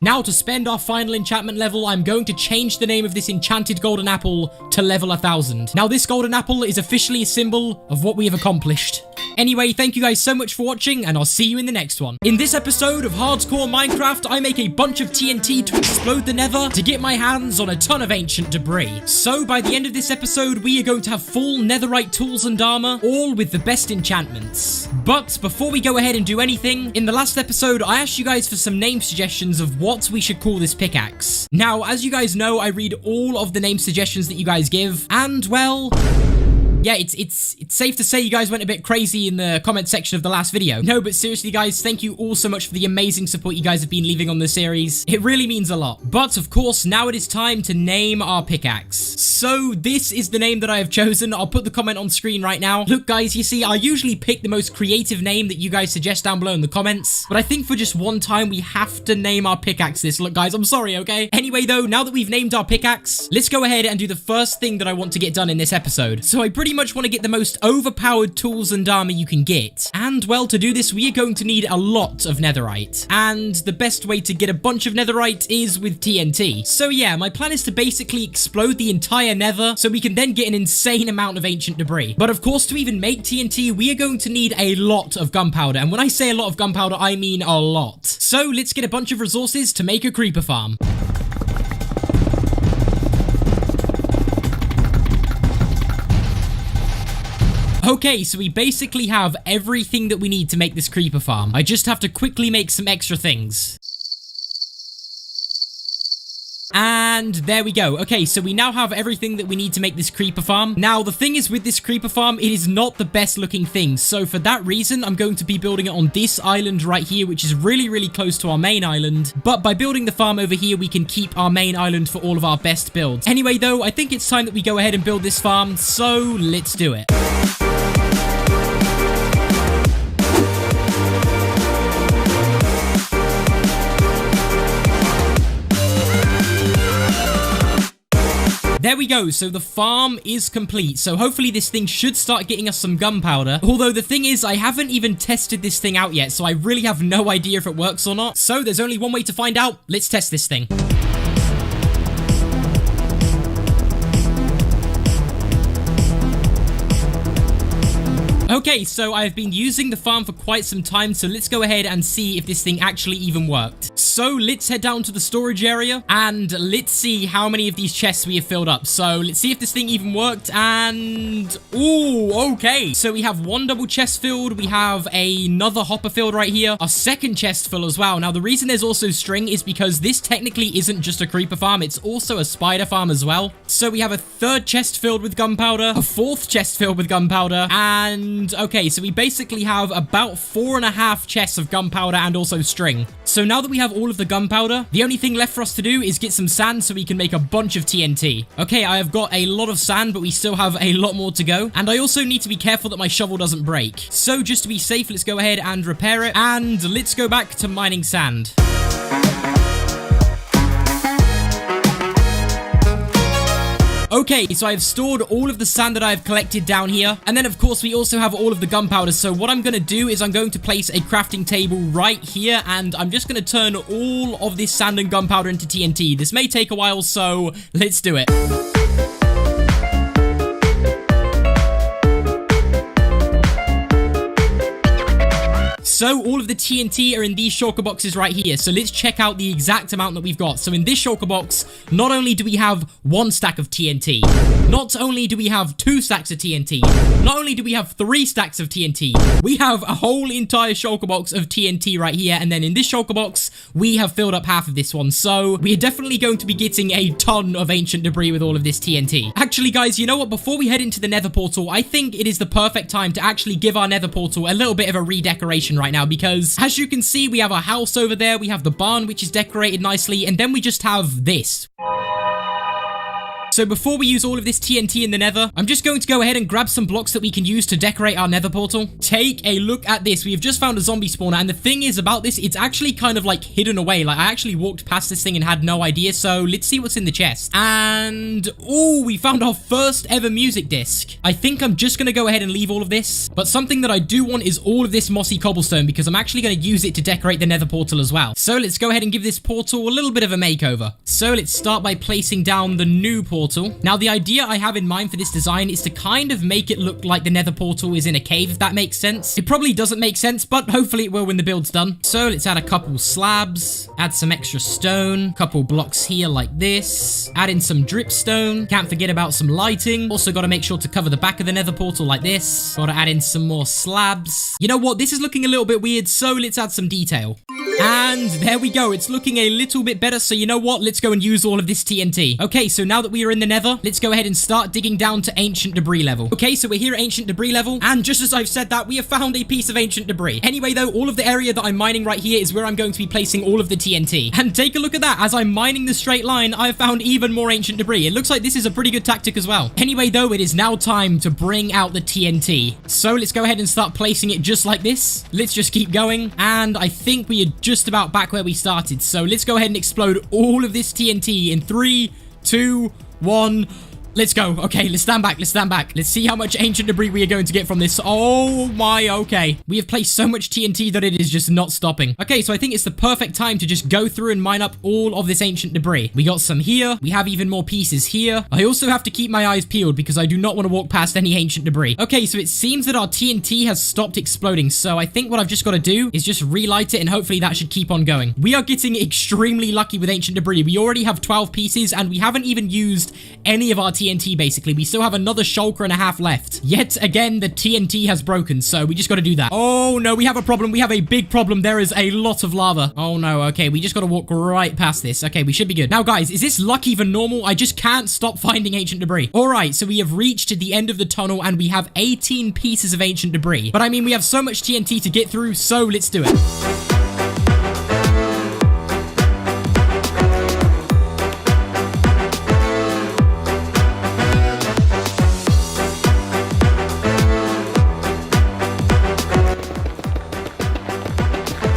Now, to spend our final enchantment level, I'm going to change the name of this enchanted golden apple to level 1000. Now, this golden apple is officially a symbol of what we have accomplished. Anyway, thank you guys so much for watching, and I'll see you in the next one. In this episode of Hardcore Minecraft, I make a bunch of TNT to explode the nether to get my hands on a ton of ancient debris. So, by the end of this episode, we are going to have full netherite tools and armor, all with the best enchantments. But before we go ahead and do anything, in the last episode, I asked you guys for some name suggestions of what we should call this pickaxe. Now, as you guys know, I read all of the name suggestions that you guys give, and well, yeah, it's safe to say you guys went a bit crazy in the comment section of the last video. No, but seriously, guys, thank you all so much for the amazing support you guys have been leaving on the series. It really means a lot. But, of course, now it is time to name our pickaxe. So, this is the name that I have chosen. I'll put the comment on screen right now. Look, guys, you see, I usually pick the most creative name that you guys suggest down below in the comments. But I think for just one time, we have to name our pickaxe this. Look, guys, I'm sorry, okay? Anyway, though, now that we've named our pickaxe, let's go ahead and do the first thing that I want to get done in this episode. So, I pretty much want to get the most overpowered tools and armor you can get. And, well, to do this, we are going to need a lot of netherite. And the best way to get a bunch of netherite is with TNT. So, yeah, my plan is to basically explode the entire nether so we can then get an insane amount of ancient debris. But, of course, to even make TNT, we are going to need a lot of gunpowder. And when I say a lot of gunpowder, I mean a lot. So, let's get a bunch of resources to make a creeper farm. Okay, so we basically have everything that we need to make this creeper farm. I just have to quickly make some extra things. And there we go. Okay, so we now have everything that we need to make this creeper farm. Now, the thing is with this creeper farm, it is not the best looking thing. So for that reason, I'm going to be building it on this island right here, which is really, really close to our main island. But by building the farm over here, we can keep our main island for all of our best builds. Anyway, though, I think it's time that we go ahead and build this farm. So let's do it. There we go, so the farm is complete, so hopefully this thing should start getting us some gunpowder. Although the thing is, I haven't even tested this thing out yet, so I really have no idea if it works or not. So there's only one way to find out. Let's test this thing. Okay, so I've been using the farm for quite some time, so let's go ahead and see if this thing actually even worked. So let's head down to the storage area and let's see how many of these chests we have filled up. So let's see if this thing even worked and... Ooh, okay. So we have one double chest filled. We have another hopper filled right here. A second chest full as well. Now, the reason there's also string is because this technically isn't just a creeper farm. It's also a spider farm as well. So we have a third chest filled with gunpowder, a fourth chest filled with gunpowder, and okay, so we basically have about 4.5 chests of gunpowder and also string. So now that we have all of the gunpowder, the only thing left for us to do is get some sand so we can make a bunch of TNT. Okay, I have got a lot of sand, but we still have a lot more to go. And I also need to be careful that my shovel doesn't break. So just to be safe, let's go ahead and repair it. And let's go back to mining sand. Okay, so I've stored all of the sand that I've collected down here. And then, of course, we also have all of the gunpowder. So what I'm going to do is I'm going to place a crafting table right here. And I'm just going to turn all of this sand and gunpowder into TNT. This may take a while, so let's do it. So all of the TNT are in these shulker boxes right here. So let's check out the exact amount that we've got. So in this shulker box, not only do we have 1 stack of TNT, not only do we have 2 stacks of TNT, not only do we have 3 stacks of TNT, we have a whole entire shulker box of TNT right here. And then in this shulker box, we have filled up half of this one. So we are definitely going to be getting a ton of ancient debris with all of this TNT. Actually, guys, you know what? Before we head into the nether portal, I think it is the perfect time to actually give our nether portal a little bit of a redecoration right now, because as you can see, we have a house over there, we have the barn which is decorated nicely, and then we just have this. So before we use all of this TNT in the nether, I'm just going to go ahead and grab some blocks that we can use to decorate our nether portal. Take a look at this. We have just found a zombie spawner, and the thing is about this, it's actually kind of like hidden away. Like I actually walked past this thing and had no idea. So let's see what's in the chest. And oh, we found our first ever music disc. I think I'm just going to go ahead and leave all of this. But something that I do want is all of this mossy cobblestone, because I'm actually going to use it to decorate the nether portal as well. So let's go ahead and give this portal a little bit of a makeover. So let's start by placing down the new portal. Now, the idea I have in mind for this design is to kind of make it look like the nether portal is in a cave, if that makes sense. It probably doesn't make sense, but hopefully it will when the build's done. So let's add a couple slabs, add some extra stone, couple blocks here like this, add in some dripstone. Can't forget about some lighting. Also got to make sure to cover the back of the nether portal like this. Got to add in some more slabs. You know what? This is looking a little bit weird, so let's add some detail. And there we go. It's looking a little bit better. So you know what? Let's go and use all of this TNT. Okay, so now that we are in the nether, let's go ahead and start digging down to ancient debris level. Okay, so we're here at ancient debris level. And just as I've said that, we have found a piece of ancient debris. Anyway, though, all of the area that I'm mining right here is where I'm going to be placing all of the TNT. And take a look at that. As I'm mining the straight line, I've found even more ancient debris. It looks like this is a pretty good tactic as well. Anyway, though, it is now time to bring out the TNT. So let's go ahead and start placing it just like this. Let's just keep going. And I think we are just about back where we started. So let's go ahead and explode all of this TNT in 3, 2, 1... Let's go. Okay, let's stand back. Let's stand back. Let's see how much ancient debris we are going to get from this. Oh my, okay. We have placed so much TNT that it is just not stopping. Okay, so I think it's the perfect time to just go through and mine up all of this ancient debris. We got some here. We have even more pieces here. I also have to keep my eyes peeled because I do not want to walk past any ancient debris. Okay, so it seems that our TNT has stopped exploding. So I think what I've just got to do is just relight it and hopefully that should keep on going. We are getting extremely lucky with ancient debris. We already have 12 pieces and we haven't even used any of our TNT basically. We still have another shulker and a half left. Yet again, the TNT has broken, so we just got to do that. Oh no, we have a problem. We have a big problem. There is a lot of lava. Oh no, okay, we just got to walk right past this. Okay, we should be good. Now guys, is this luck even normal? I just can't stop finding ancient debris. All right, so we have reached the end of the tunnel and we have 18 pieces of ancient debris. But I mean, we have so much TNT to get through, so let's do it.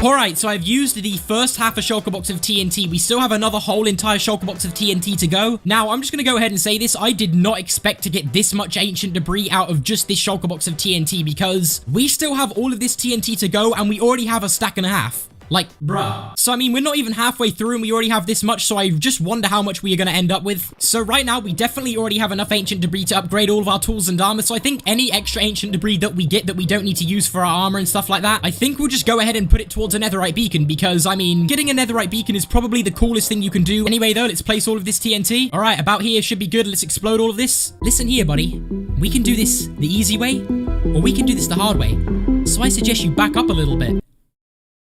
Alright, so I've used the first half a shulker box of TNT. We still have another whole entire shulker box of TNT to go. Now, I'm just going to go ahead and say this. I did not expect to get this much ancient debris out of just this shulker box of TNT because we still have all of this TNT to go and we already have a stack and a half. Like, bruh. So, I mean, we're not even halfway through and we already have this much, so I just wonder how much we are going to end up with. So, right now, we definitely already have enough ancient debris to upgrade all of our tools and armor, so I think any extra ancient debris that we get that we don't need to use for our armor and stuff like that, I think we'll just go ahead and put it towards a netherite beacon, because, I mean, getting a netherite beacon is probably the coolest thing you can do. Anyway, though, let's place all of this TNT. All right, about here should be good. Let's explode all of this. Listen here, buddy. We can do this the easy way, or we can do this the hard way. So I suggest you back up a little bit.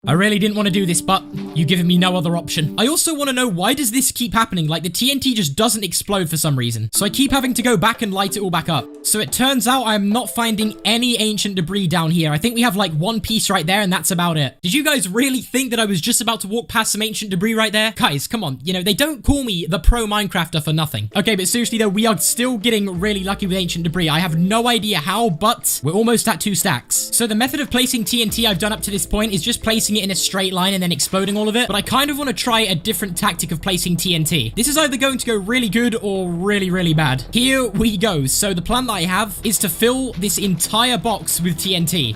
I really didn't want to do this, but you've given me no other option. I also want to know, why does this keep happening? Like, the TNT just doesn't explode for some reason. So I keep having to go back and light it all back up. So it turns out I'm not finding any ancient debris down here. I think we have like one piece right there and that's about it. Did you guys really think that I was just about to walk past some ancient debris right there? Guys, come on. You know, they don't call me the pro Minecrafter for nothing. Okay, but seriously though, we are still getting really lucky with ancient debris. I have no idea how, but we're almost at 2 stacks. So the method of placing TNT I've done up to this point is just placing it in a straight line and then exploding all of it. But I kind of want to try a different tactic of placing TNT. This is either going to go really good or really, really bad. Here we go. So the plan that I have is to fill this entire box with TNT.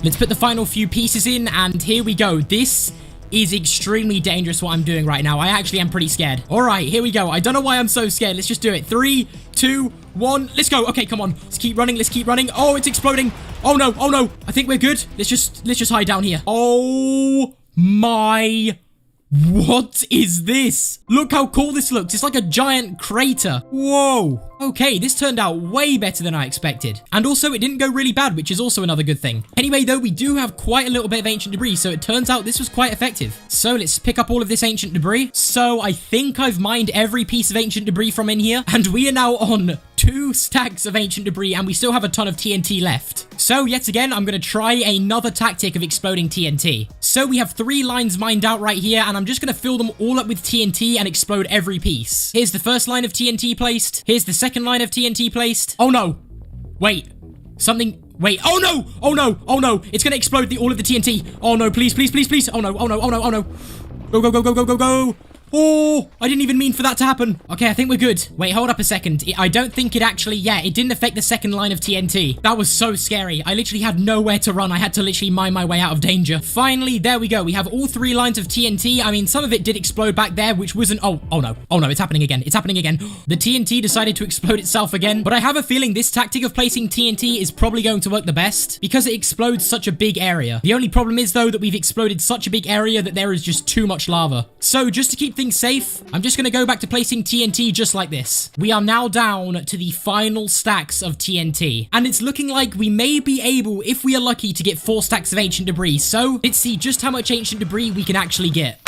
Let's put the final few pieces in and here we go. This is extremely dangerous what I'm doing right now. I actually am pretty scared. All right, here we go. I don't know why I'm so scared. Let's just do it. 3, 2, 1. Let's go. Okay, come on. Let's keep running. Let's keep running. Oh, it's exploding. Oh no. Oh no. I think we're good. Let's just hide down here. Oh my. What is this? Look how cool this looks. It's like a giant crater. Whoa. Okay, this turned out way better than I expected. And also, it didn't go really bad, which is also another good thing. Anyway, though, we do have quite a little bit of ancient debris, so it turns out this was quite effective. So let's pick up all of this ancient debris. So I think I've mined every piece of ancient debris from in here, and we are now on 2 stacks of ancient debris, and we still have a ton of TNT left. So yet again, I'm going to try another tactic of exploding TNT. So we have 3 lines mined out right here, and I'm just going to fill them all up with TNT and explode every piece. Here's the first line of TNT placed. Here's the second line of TNT placed. Oh no. Wait. Something. Wait. Oh no. Oh no. Oh no. It's going to explode all of the TNT. Oh no. Please, please, please, please. Oh no. Oh no. Oh no. Oh no. Go, go, go, go, go, go, go. Oh, I didn't even mean for that to happen. Okay, I think we're good. Wait, hold up a second. I don't think it actually, yeah, it didn't affect the second line of TNT. That was so scary. I literally had nowhere to run. I had to literally mine my way out of danger. Finally, there we go. We have all 3 lines of TNT. I mean, some of it did explode back there, which wasn't, oh no. Oh no, it's happening again. It's happening again. The TNT decided to explode itself again, but I have a feeling this tactic of placing TNT is probably going to work the best because it explodes such a big area. The only problem is though that we've exploded such a big area that there is just too much lava. So just to keep things everything's safe, I'm just gonna go back to placing TNT just like this. We are now down to the final stacks of TNT. And it's looking like we may be able, if we are lucky, to get 4 stacks of ancient debris. So let's see just how much ancient debris we can actually get.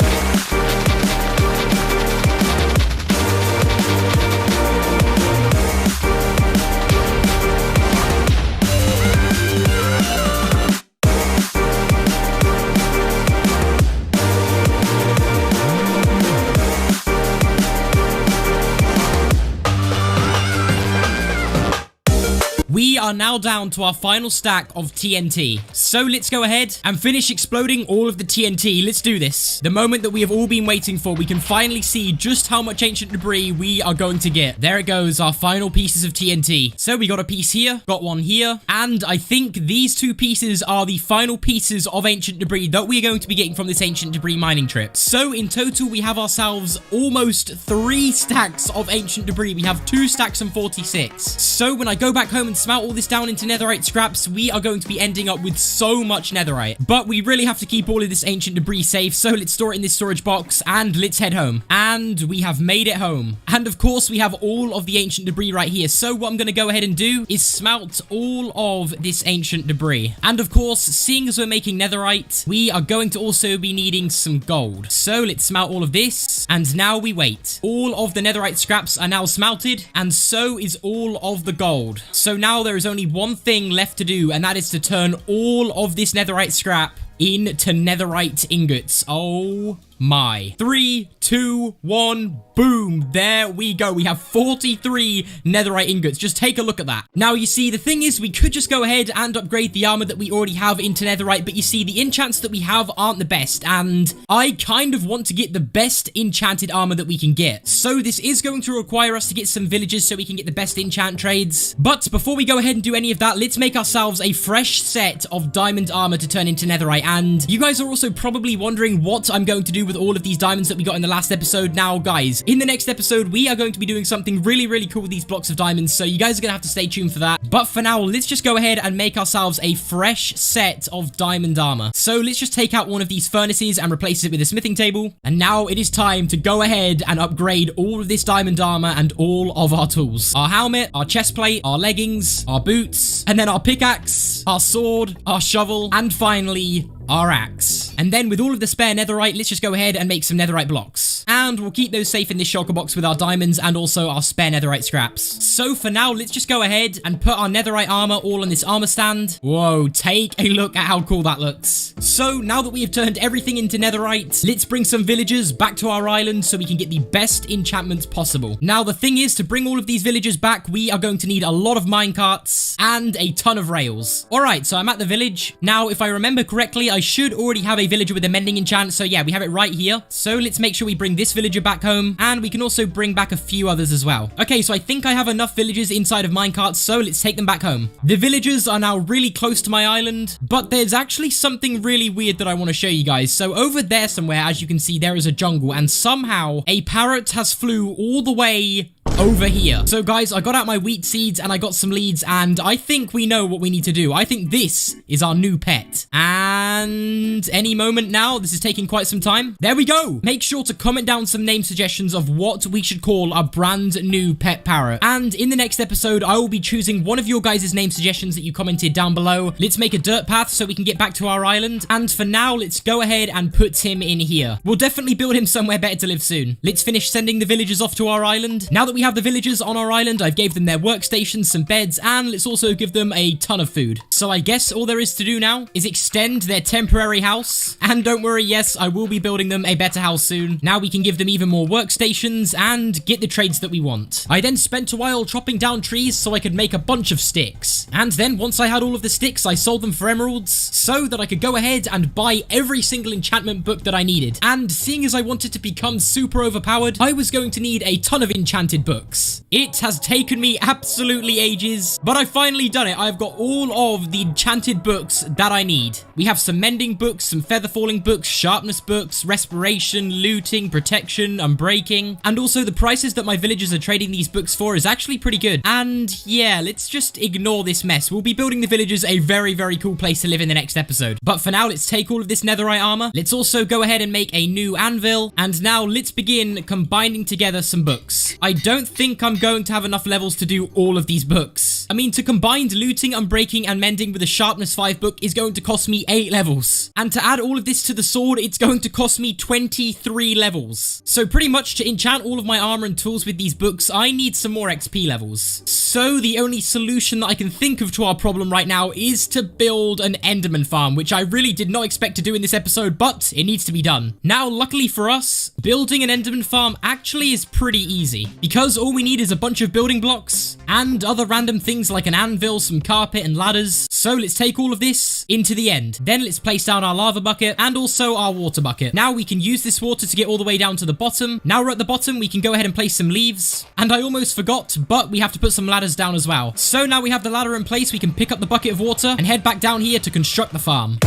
We are now down to our final stack of TNT. So let's go ahead and finish exploding all of the TNT. Let's do this. The moment that we have all been waiting for, we can finally see just how much ancient debris we are going to get. There it goes, our final pieces of TNT. So we got a piece here, got one here, and I think these 2 pieces are the final pieces of ancient debris that we are going to be getting from this ancient debris mining trip. So in total, we have ourselves almost 3 stacks of ancient debris. We have 2 stacks and 46. So when I go back home and smelt all this down into netherite scraps, we are going to be ending up with so much netherite. But we really have to keep all of this ancient debris safe, so let's store it in this storage box and let's head home. And we have made it home. And of course, we have all of the ancient debris right here. So what I'm going to go ahead and do is smelt all of this ancient debris. And of course, seeing as we're making netherite, we are going to also be needing some gold. So let's smelt all of this. And now we wait. All of the netherite scraps are now smelted, and so is all of the gold. So now there is only one thing left to do, and that is to turn all of this netherite scrap into netherite ingots. Oh my. 3, 2, 1, boom. There we go. We have 43 netherite ingots. Just take a look at that. Now, you see, the thing is, we could just go ahead and upgrade the armor that we already have into netherite, but you see, the enchants that we have aren't the best, and I kind of want to get the best enchanted armor that we can get. So this is going to require us to get some villagers so we can get the best enchant trades. But before we go ahead and do any of that, let's make ourselves a fresh set of diamond armor to turn into netherite. And you guys are also probably wondering what I'm going to do with all of these diamonds that we got in the last episode. Now, guys, in the next episode, we are going to be doing something really, really cool with these blocks of diamonds, so you guys are going to have to stay tuned for that. But for now, let's just go ahead and make ourselves a fresh set of diamond armor. So let's just take out one of these furnaces and replace it with a smithing table. And now it is time to go ahead and upgrade all of this diamond armor and all of our tools. Our helmet, our chest plate, our leggings, our boots, and then our pickaxe, our sword, our shovel, and finally, our axe. And then with all of the spare netherite, let's just go ahead and make some netherite blocks. And we'll keep those safe in this shulker box with our diamonds and also our spare netherite scraps. So for now, let's just go ahead and put our netherite armor all on this armor stand. Whoa, take a look at how cool that looks. So now that we have turned everything into netherite, let's bring some villagers back to our island so we can get the best enchantments possible. Now, the thing is, to bring all of these villagers back, we are going to need a lot of minecarts and a ton of rails. All right, so I'm at the village. Now, if I remember correctly, I should already have a villager with a mending enchant. So yeah, we have it right here. So let's make sure we bring this villager back home, and we can also bring back a few others as well. Okay, so I think I have enough villagers inside of minecarts, so let's take them back home. The villagers are now really close to my island, but there's actually something really weird that I want to show you guys. So over there somewhere, as you can see, there is a jungle, and somehow a parrot has flew all the way over here. So guys, I got out my wheat seeds and I got some leads, and I think we know what we need to do. I think this is our new pet. And any moment now, this is taking quite some time. There we go. Make sure to comment down some name suggestions of what we should call our brand new pet parrot. And in the next episode, I will be choosing one of your guys' name suggestions that you commented down below. Let's make a dirt path so we can get back to our island. And for now, let's go ahead and put him in here. We'll definitely build him somewhere better to live soon. Let's finish sending the villagers off to our island. Now that we have the villagers on our island, I've gave them their workstations, some beds, and let's also give them a ton of food. So I guess all there is to do now is extend their temporary house. And don't worry, yes, I will be building them a better house soon. Now we can give them even more workstations and get the trades that we want. I then spent a while chopping down trees so I could make a bunch of sticks. And then once I had all of the sticks, I sold them for emeralds so that I could go ahead and buy every single enchantment book that I needed. And seeing as I wanted to become super overpowered, I was going to need a ton of enchanted books. books. It has taken me absolutely ages, but I've finally done it. I've got all of the enchanted books that I need. We have some mending books, some feather falling books, sharpness books, respiration, looting, protection, unbreaking, and also the prices that my villagers are trading these books for is actually pretty good. And yeah, let's just ignore this mess. We'll be building the villagers a very, very cool place to live in the next episode. But for now, let's take all of this netherite armor. Let's also go ahead and make a new anvil. And now let's begin combining together some books. I don't think I'm going to have enough levels to do all of these books. I mean, to combine looting, unbreaking, and mending with a sharpness 5 book is going to cost me 8 levels. And to add all of this to the sword, it's going to cost me 23 levels. So pretty much to enchant all of my armor and tools with these books, I need some more XP levels. So the only solution that I can think of to our problem right now is to build an Enderman farm, which I really did not expect to do in this episode, but it needs to be done. Now, luckily for us, building an Enderman farm actually is pretty easy, because all we need is a bunch of building blocks and other random things like an anvil, some carpet, and ladders. So let's take all of this into the end. Then let's place down our lava bucket and also our water bucket. Now we can use this water to get all the way down to the bottom. Now we're at the bottom, we can go ahead and place some leaves. And I almost forgot, but we have to put some ladders down as well. So now we have the ladder in place, we can pick up the bucket of water and head back down here to construct the farm.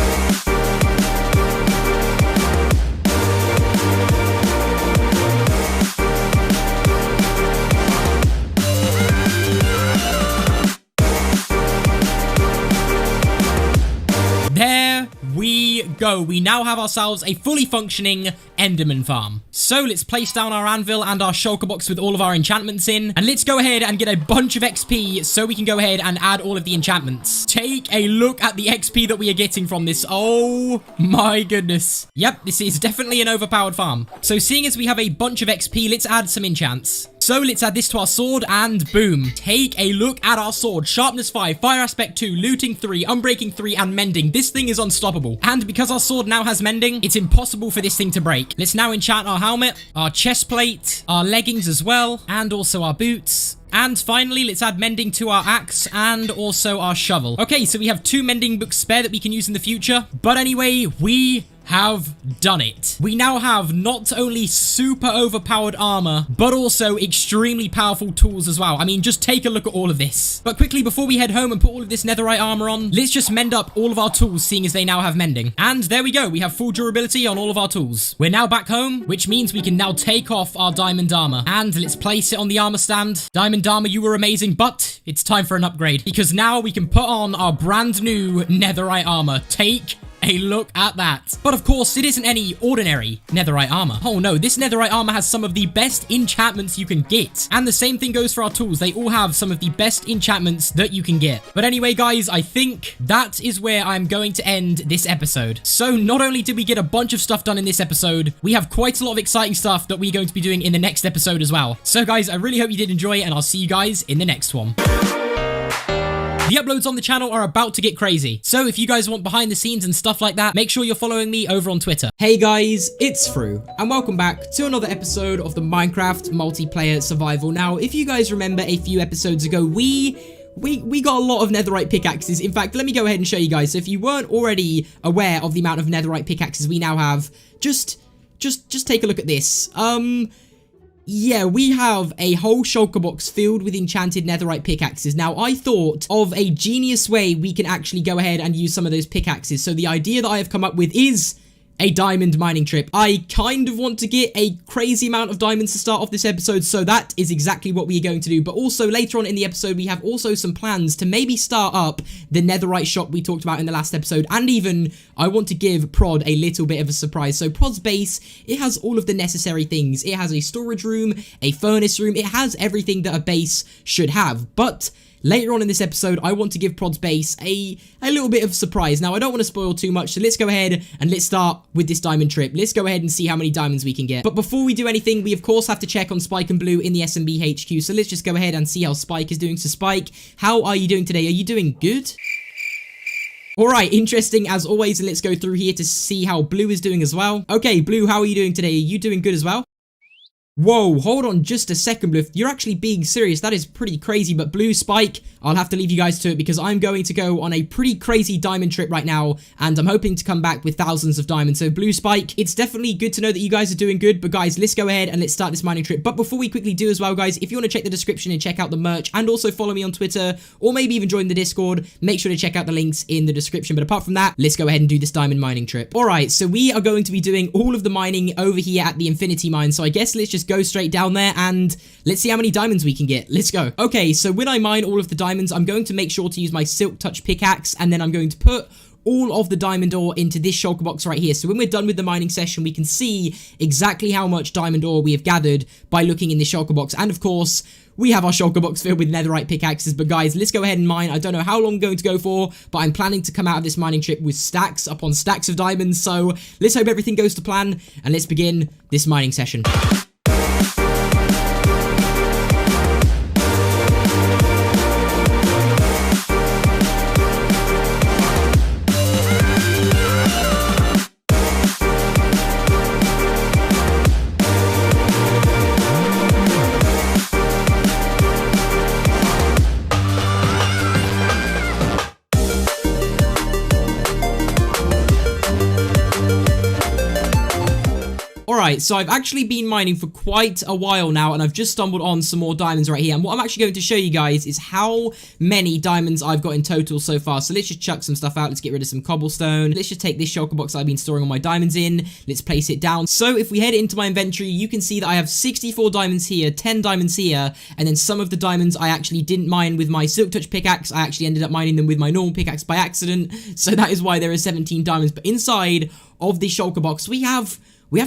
There we go. We now have ourselves a fully functioning Enderman farm. So let's place down our anvil and our shulker box with all of our enchantments in. And let's go ahead and get a bunch of XP so we can go ahead and add all of the enchantments. Take a look at the XP that we are getting from this. Oh my goodness. Yep, this is definitely an overpowered farm. So seeing as we have a bunch of XP, let's add some enchants. So let's add this to our sword and boom. Take a look at our sword. Sharpness 5, fire aspect 2, looting 3, unbreaking 3, and mending. This thing is unstoppable. And because our sword now has mending, it's impossible for this thing to break. Let's now enchant our helmet, our chest plate, our leggings as well, and also our boots. And finally, let's add mending to our axe and also our shovel. Okay, so we have 2 mending books spare that we can use in the future. But anyway, we have done it. We now have not only super overpowered armor, but also extremely powerful tools as well. I mean, just take a look at all of this. But quickly, before we head home and put all of this netherite armor on, let's just mend up all of our tools, seeing as they now have mending. And there we go. We have full durability on all of our tools. We're now back home, which means we can now take off our diamond armor. And let's place it on the armor stand. Diamond armor, you were amazing, but it's time for an upgrade, because now we can put on our brand new netherite armor. Take a look at that. But of course, it isn't any ordinary netherite armor. Oh no, this netherite armor has some of the best enchantments you can get. And the same thing goes for our tools. They all have some of the best enchantments that you can get. But anyway, guys, I think that is where I'm going to end this episode. So not only did we get a bunch of stuff done in this episode, we have quite a lot of exciting stuff that we're going to be doing in the next episode as well. So guys, I really hope you did enjoy, and I'll see you guys in the next one. The uploads on the channel are about to get crazy, so if you guys want behind the scenes and stuff like that, make sure you're following me over on Twitter. Hey guys, it's Fru, and welcome back to another episode of the Minecraft multiplayer survival. Now, if you guys remember a few episodes ago, we got a lot of netherite pickaxes. In fact, let me go ahead and show you guys. So if you weren't already aware of the amount of netherite pickaxes we now have, just take a look at this. Yeah, we have a whole shulker box filled with enchanted netherite pickaxes. Now, I thought of a genius way we can actually go ahead and use some of those pickaxes. So the idea that I have come up with is a diamond mining trip. I kind of want to get a crazy amount of diamonds to start off this episode, so that is exactly what we are going to do. But also later on in the episode, we have also some plans to maybe start up the netherite shop we talked about in the last episode, and even I want to give Prod a little bit of a surprise. So Prod's base, it has all of the necessary things. It has a storage room, a furnace room, it has everything that a base should have, but later on in this episode, I want to give Prod's base a little bit of surprise. Now, I don't want to spoil too much, so let's go ahead and let's start with this diamond trip. Let's go ahead and see how many diamonds we can get. But before we do anything, we of course have to check on Spike and Blue in the SMB HQ. So let's just go ahead and see how Spike is doing. So Spike, how are you doing today? Are you doing good? Alright, interesting as always, and let's go through here to see how Blue is doing as well. Okay, Blue, how are you doing today? Are you doing good as well? Whoa, hold on just a second, Bluff. You're actually being serious. That is pretty crazy. But Blue Spike, I'll have to leave you guys to it because I'm going to go on a pretty crazy diamond trip right now, and I'm hoping to come back with thousands of diamonds. So Blue Spike, it's definitely good to know that you guys are doing good. But guys, let's go ahead and let's start this mining trip. But before we quickly do as well, guys, if you want to check the description and check out the merch and also follow me on Twitter or maybe even join the Discord, make sure to check out the links in the description. But apart from that, let's go ahead and do this diamond mining trip. All right, so we are going to be doing all of the mining over here at the Infinity Mine. So I guess let's just go straight down there and let's see how many diamonds we can get. Let's go. Okay, so when I mine all of the diamonds, I'm going to make sure to use my Silk Touch pickaxe, and then I'm going to put all of the diamond ore into this shulker box right here. So when we're done with the mining session, we can see exactly how much diamond ore we have gathered by looking in this shulker box. And of course, we have our shulker box filled with netherite pickaxes. But guys, let's go ahead and mine. I don't know how long I'm going to go for, but I'm planning to come out of this mining trip with stacks upon stacks of diamonds. So let's hope everything goes to plan, and let's begin this mining session. Alright, so I've actually been mining for quite a while now, and I've just stumbled on some more diamonds right here. And what I'm actually going to show you guys is how many diamonds I've got in total so far. So let's just chuck some stuff out. Let's get rid of some cobblestone. Let's just take this shulker box I've been storing all my diamonds in. Let's place it down. So if we head into my inventory, you can see that I have 64 diamonds here, 10 diamonds here, and then some of the diamonds I actually didn't mine with my Silk Touch pickaxe. I actually ended up mining them with my normal pickaxe by accident. So that is why there are 17 diamonds. But inside of this shulker box, we have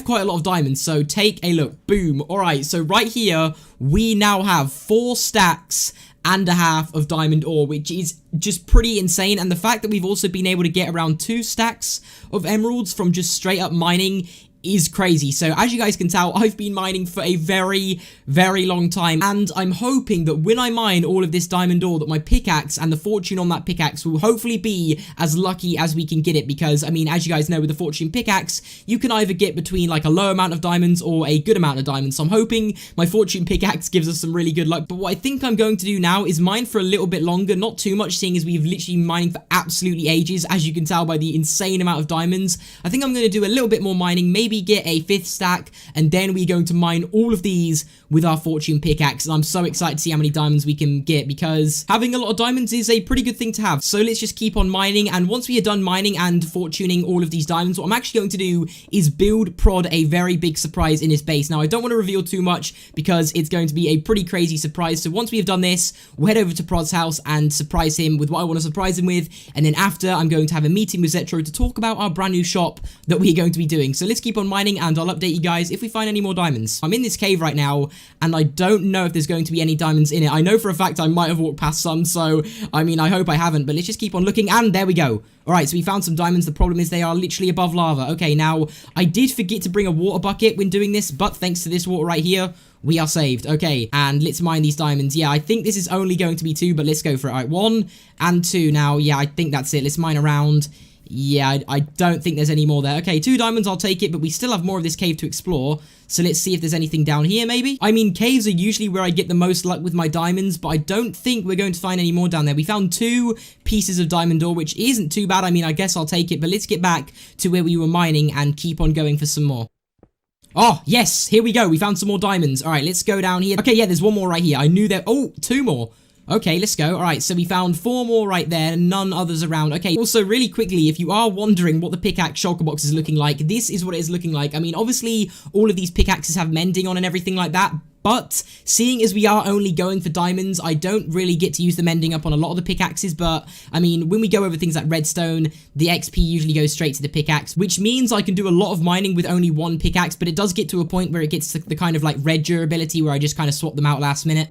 quite a lot of diamonds, so take a look. Boom. Alright, so right here, we now have 4 stacks and a half of diamond ore, which is just pretty insane. And the fact that we've also been able to get around 2 stacks of emeralds from just straight up mining is crazy. So as you guys can tell, I've been mining for a very, very long time, and I'm hoping that when I mine all of this diamond ore, that my pickaxe and the fortune on that pickaxe will hopefully be as lucky as we can get it. Because I mean, as you guys know, with the fortune pickaxe, you can either get between like a low amount of diamonds or a good amount of diamonds. So I'm hoping my fortune pickaxe gives us some really good luck. But what I think I'm going to do now is mine for a little bit longer, not too much, seeing as we've literally been mining for absolutely ages, as you can tell by the insane amount of diamonds. I think I'm going to do a little bit more mining, maybe get a 5th stack, and then we're going to mine all of these with our fortune pickaxe. And I'm so excited to see how many diamonds we can get, because having a lot of diamonds is a pretty good thing to have. So let's just keep on mining, and once we are done mining and fortuning all of these diamonds, what I'm actually going to do is build Prod a very big surprise in his base. Now, I don't want to reveal too much because it's going to be a pretty crazy surprise. So once we have done this, we'll head over to Prod's house and surprise him with what I want to surprise him with. And then after, I'm going to have a meeting with Zetro to talk about our brand new shop that we're going to be doing. So let's keep on mining, and I'll update you guys if we find any more diamonds. I'm in this cave right now, and I don't know if there's going to be any diamonds in it. I know for a fact I might have walked past some, so I mean, I hope I haven't, but let's just keep on looking, and there we go. Alright, so we found some diamonds. The problem is they are literally above lava. Okay, now, I did forget to bring a water bucket when doing this, but thanks to this water right here, we are saved. Okay, and let's mine these diamonds. Yeah, I think this is only going to be 2, but let's go for it. Alright, 1 and 2 now. Yeah, I think that's it. Let's mine around. Yeah, I don't think there's any more there. Okay, 2 diamonds, I'll take it, but we still have more of this cave to explore. So let's see if there's anything down here, maybe. I mean, caves are usually where I get the most luck with my diamonds, but I don't think we're going to find any more down there. We found 2 pieces of diamond ore, which isn't too bad. I mean, I guess I'll take it, but let's get back to where we were mining and keep on going for some more. Oh, yes, here we go. We found some more diamonds. All right, let's go down here. Okay, yeah, there's 1 more right here. I knew there. Oh, 2 more. Okay, let's go. All right, so we found 4 more right there, and none others around. Okay, also, really quickly, if you are wondering what the pickaxe shulker box is looking like, this is what it is looking like. I mean, obviously, all of these pickaxes have mending on and everything like that, but seeing as we are only going for diamonds, I don't really get to use the mending up on a lot of the pickaxes. But I mean, when we go over things like redstone, the XP usually goes straight to the pickaxe, which means I can do a lot of mining with only 1 pickaxe, but it does get to a point where it gets to the kind of like red durability where I just kind of swap them out last minute.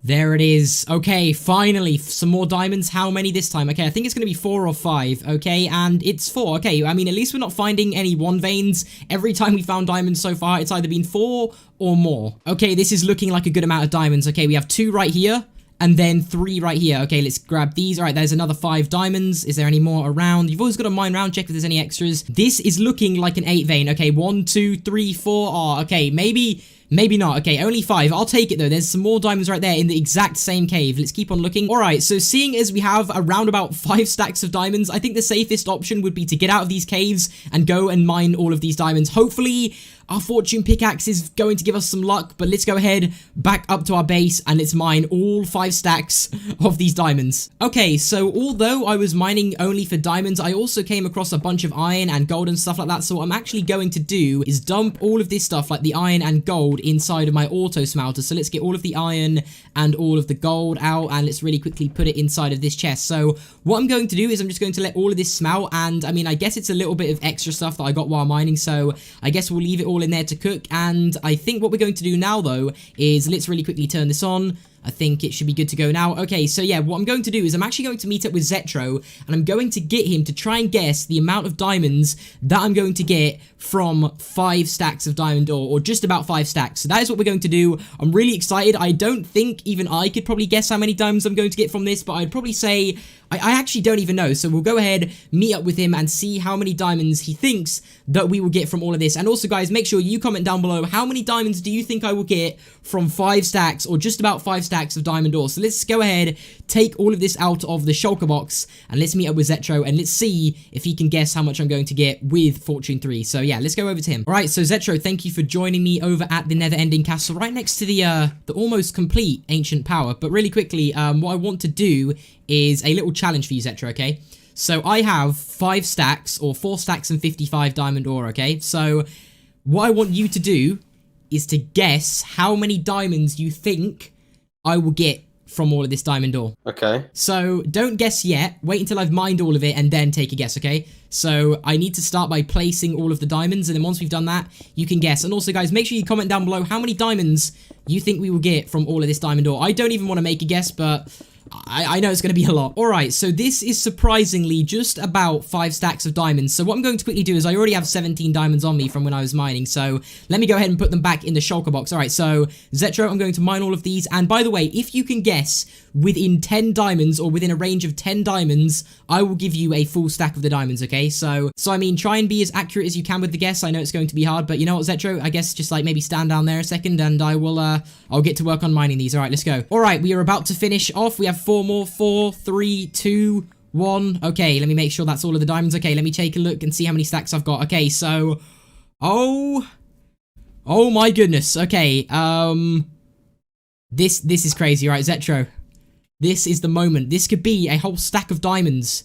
There it is. Okay, finally, some more diamonds. How many this time? Okay, I think it's going to be 4 or 5. Okay, and it's 4. Okay, I mean, at least we're not finding any 1 veins. Every time we found diamonds so far, it's either been 4 or more. Okay, this is looking like a good amount of diamonds. Okay, we have 2 right here. and then 3 right here. Okay, let's grab these. All right, there's another 5 diamonds. Is there any more around? You've always got to mine around, check if there's any extras. This is looking like an 8 vein. Okay, 1, 2, 3, 4. Oh, okay, maybe not. Okay, only 5. I'll take it, though. There's some more diamonds right there in the exact same cave. Let's keep on looking. All right, so seeing as we have around about 5 stacks of diamonds, I think the safest option would be to get out of these caves and go and mine all of these diamonds. Hopefully, our fortune pickaxe is going to give us some luck, but let's go ahead back up to our base and let's mine all 5 stacks of these diamonds. Okay, so although I was mining only for diamonds, I also came across a bunch of iron and gold and stuff like that. So what I'm actually going to do is dump all of this stuff, like the iron and gold, inside of my auto smelter. So let's get all of the iron and all of the gold out, and let's really quickly put it inside of this chest. So what I'm going to do is I'm just going to let all of this smelt, and I mean, I guess it's a little bit of extra stuff that I got while mining, so I guess we'll leave it all in there to cook. And I think what we're going to do now, though, is let's really quickly turn this on. I think it should be good to go now. Okay, so yeah, what I'm going to do is I'm actually going to meet up with Zetro, and I'm going to get him to try and guess the amount of diamonds that I'm going to get from 5 stacks of diamond ore, or just about 5 stacks. So that is what we're going to do. I'm really excited. I don't think even I could probably guess how many diamonds I'm going to get from this, but I'd probably say I actually don't even know. So we'll go ahead, meet up with him, and see how many diamonds he thinks that we will get from all of this. And also, guys, make sure you comment down below, how many diamonds do you think I will get from 5 stacks, or just about 5 stacks of diamond ore? So let's go ahead, take all of this out of the shulker box, and let's meet up with Zetro, and let's see if he can guess how much I'm going to get with Fortune 3. So yeah, let's go over to him. All right, so Zetro, thank you for joining me over at the Nether Ending Castle, right next to the almost complete Ancient Power. But really quickly, what I want to do is a little challenge for you, Zetro, okay? So I have 5 stacks, or 4 stacks and 55 diamond ore, okay? So what I want you to do is to guess how many diamonds you think I will get from all of this diamond ore. Okay. So don't guess yet. Wait until I've mined all of it and then take a guess, okay? So I need to start by placing all of the diamonds, and then once we've done that, you can guess. And also, guys, make sure you comment down below how many diamonds you think we will get from all of this diamond ore. I don't even want to make a guess, but I know it's going to be a lot. Alright, so this is surprisingly just about 5 stacks of diamonds. So what I'm going to quickly do is I already have 17 diamonds on me from when I was mining. So let me go ahead and put them back in the shulker box. Alright, so Zetro, I'm going to mine all of these. And by the way, if you can guess within 10 diamonds, or within a range of 10 diamonds, I will give you a full stack of the diamonds, okay? So I mean, try and be as accurate as you can with the guess. I know it's going to be hard, but you know what, Zetro? I guess just like maybe stand down there a second, and I'll get to work on mining these. Alright, let's go. Alright, we are about to finish off. We have 4 more. 4, 3, 2, 1. Okay, let me make sure that's all of the diamonds. Okay, let me take a look and see how many stacks I've got. Okay, so oh my goodness. Okay, this is crazy. Right, Zetro, this is the moment. This could be a whole stack of diamonds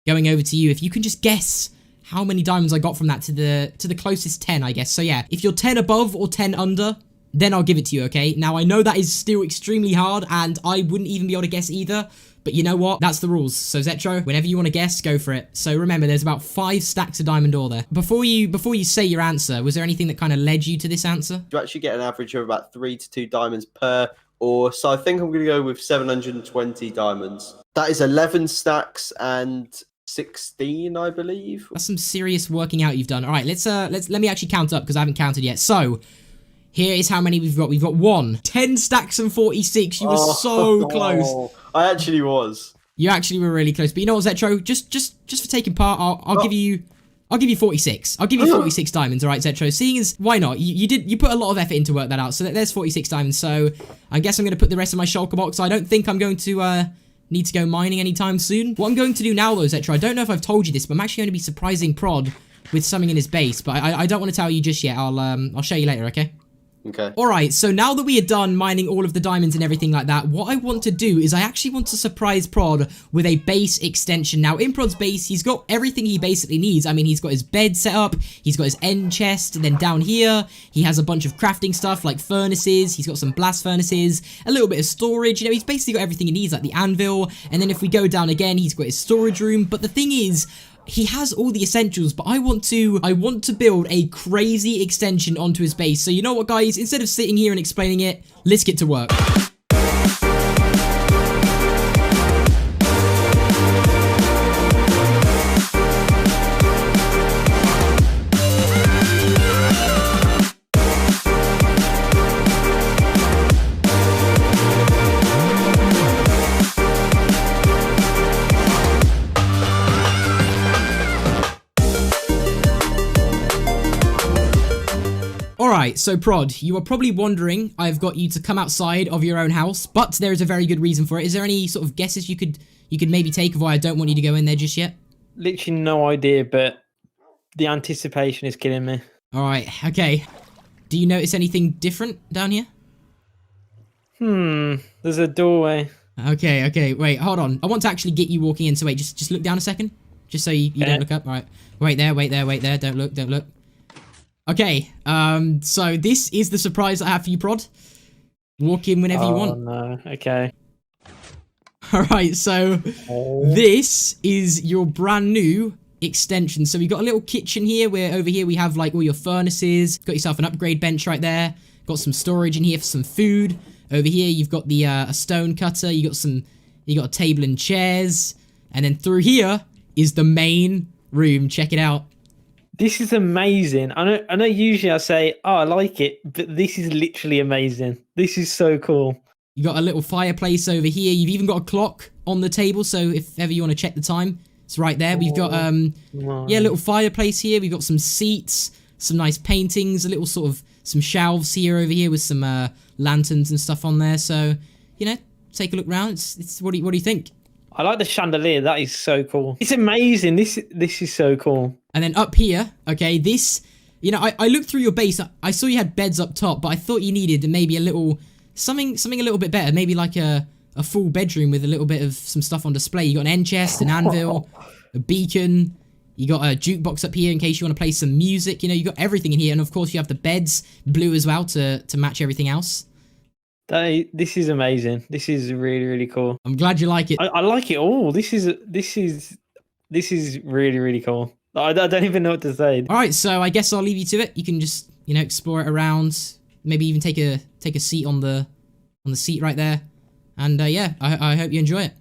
going over to you if you can just guess how many diamonds I got from that to the closest 10, I guess. So yeah, if you're 10 above or 10 under, then I'll give it to you, okay? Now, I know that is still extremely hard, and I wouldn't even be able to guess either, but you know what? That's the rules. So, Zetro, whenever you want to guess, go for it. So, remember, there's about 5 stacks of diamond ore there. Before you say your answer, was there anything that kind of led you to this answer? You actually get an average of about 3 to 2 diamonds per ore, so I think I'm going to go with 720 diamonds. That is 11 stacks and 16, I believe. That's some serious working out you've done. All right, let me actually count up, because I haven't counted yet. So, here is how many we've got. We've got 1. 10 stacks and 46. You were so close. I actually was. You actually were really close. But you know what, Zetro? Just for taking part, I'll give you 46. I'll give you 46 diamonds, all right, Zetro? Seeing as, why not? You put a lot of effort in to work that out. So there's 46 diamonds. So I guess I'm going to put the rest of my shulker box. I don't think I'm going to need to go mining anytime soon. What I'm going to do now, though, Zetro, I don't know if I've told you this, but I'm actually going to be surprising Prod with something in his base. But I don't want to tell you just yet. I'll show you later, okay? Okay. Alright, so now that we are done mining all of the diamonds and everything like that, what I want to do is I actually want to surprise Prod with a base extension. Now, in Prod's base, he's got everything he basically needs. I mean, he's got his bed set up, he's got his end chest, and then down here, he has a bunch of crafting stuff like furnaces, he's got some blast furnaces, a little bit of storage, you know, he's basically got everything he needs, like the anvil, and then if we go down again, he's got his storage room. But the thing is, he has all the essentials, but I want to build a crazy extension onto his base. So you know what, guys? Instead of sitting here and explaining it, let's get to work. right, so Prod, you are probably wondering I've got you to come outside of your own house, but there is a very good reason for it. Is there any sort of guesses you could maybe take of why I don't want you to go in there just yet? Literally no idea, but the anticipation is killing me. All right, okay. Do you notice anything different down here? There's a doorway. Okay, wait, hold on. I want to actually get you walking in, so wait, just look down a second. Just so you don't look up. All right, wait there. Don't look. Okay, so this is the surprise I have for you, Prod. Walk in whenever you want. Oh no, okay. Alright, so this is your brand new extension. So we've got a little kitchen here, where over here we have like all your furnaces. Got yourself an upgrade bench right there. Got some storage in here for some food. Over here you've got the a stone cutter. You got a table and chairs. And then through here is the main room. Check it out. This is amazing. I know usually I say, oh, I like it, but this is literally amazing. This is so cool. You got a little fireplace over here. You've even got a clock on the table, so if ever you want to check the time, it's right there. We've got a little fireplace here. We've got some seats, some nice paintings, a little sort of some shelves here over here with some lanterns and stuff on there. So, you know, take a look round. It's what do you think? I like the chandelier. That is so cool. It's amazing. This is so cool. And then up here, okay, this, you know, I looked through your base. I saw you had beds up top, but I thought you needed maybe a little something a little bit better. Maybe like a full bedroom with a little bit of some stuff on display. You got an end chest, an anvil, a beacon. You got a jukebox up here in case you want to play some music. You know, you got everything in here, and of course you have the beds blue as well to match everything else. This is amazing. This is really, really cool. I'm glad you like it. I like it all. This is really, really cool. I don't even know what to say. All right, so I guess I'll leave you to it. You can just, you know, explore it around. Maybe even take a seat on the seat right there. And yeah, I hope you enjoy it.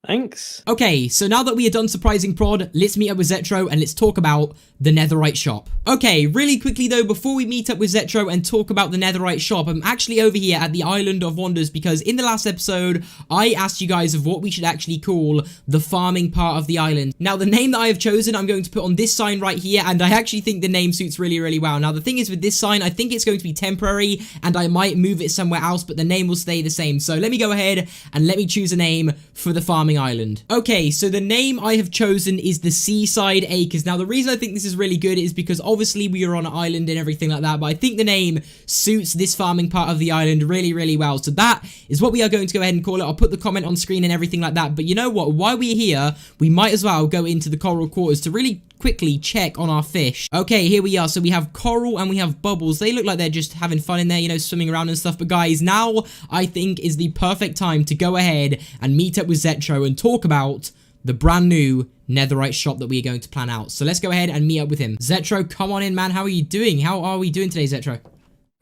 Thanks. Okay, so now that we are done surprising Prod, let's meet up with Zetro and let's talk about the Netherite shop. Okay, really quickly though, before we meet up with Zetro and talk about the Netherite shop, I'm actually over here at the Island of Wonders because in the last episode, I asked you guys of what we should actually call the farming part of the island. Now, the name that I have chosen, I'm going to put on this sign right here, and I actually think the name suits really, really well. Now, the thing is with this sign, I think it's going to be temporary, and I might move it somewhere else, but the name will stay the same. So let me go ahead and let me choose a name for the farming island. Okay, so the name I have chosen is the Seaside Acres. Now, the reason I think this is really good is because obviously we are on an island and everything like that, but I think the name suits this farming part of the island really, really well. So that is what we are going to go ahead and call it. I'll put the comment on screen and everything like that, but you know what? While we're here, we might as well go into the coral quarters to really quickly check on our fish. Okay, here we are. So we have coral and we have bubbles. They look like they're just having fun in there, you know, swimming around and stuff. But guys, now I think is the perfect time to go ahead and meet up with Zetro and talk about the brand new netherite shop that we are going to plan out. So let's go ahead and meet up with him. Zetro, come on in, man. How are you doing? How are we doing today, Zetro?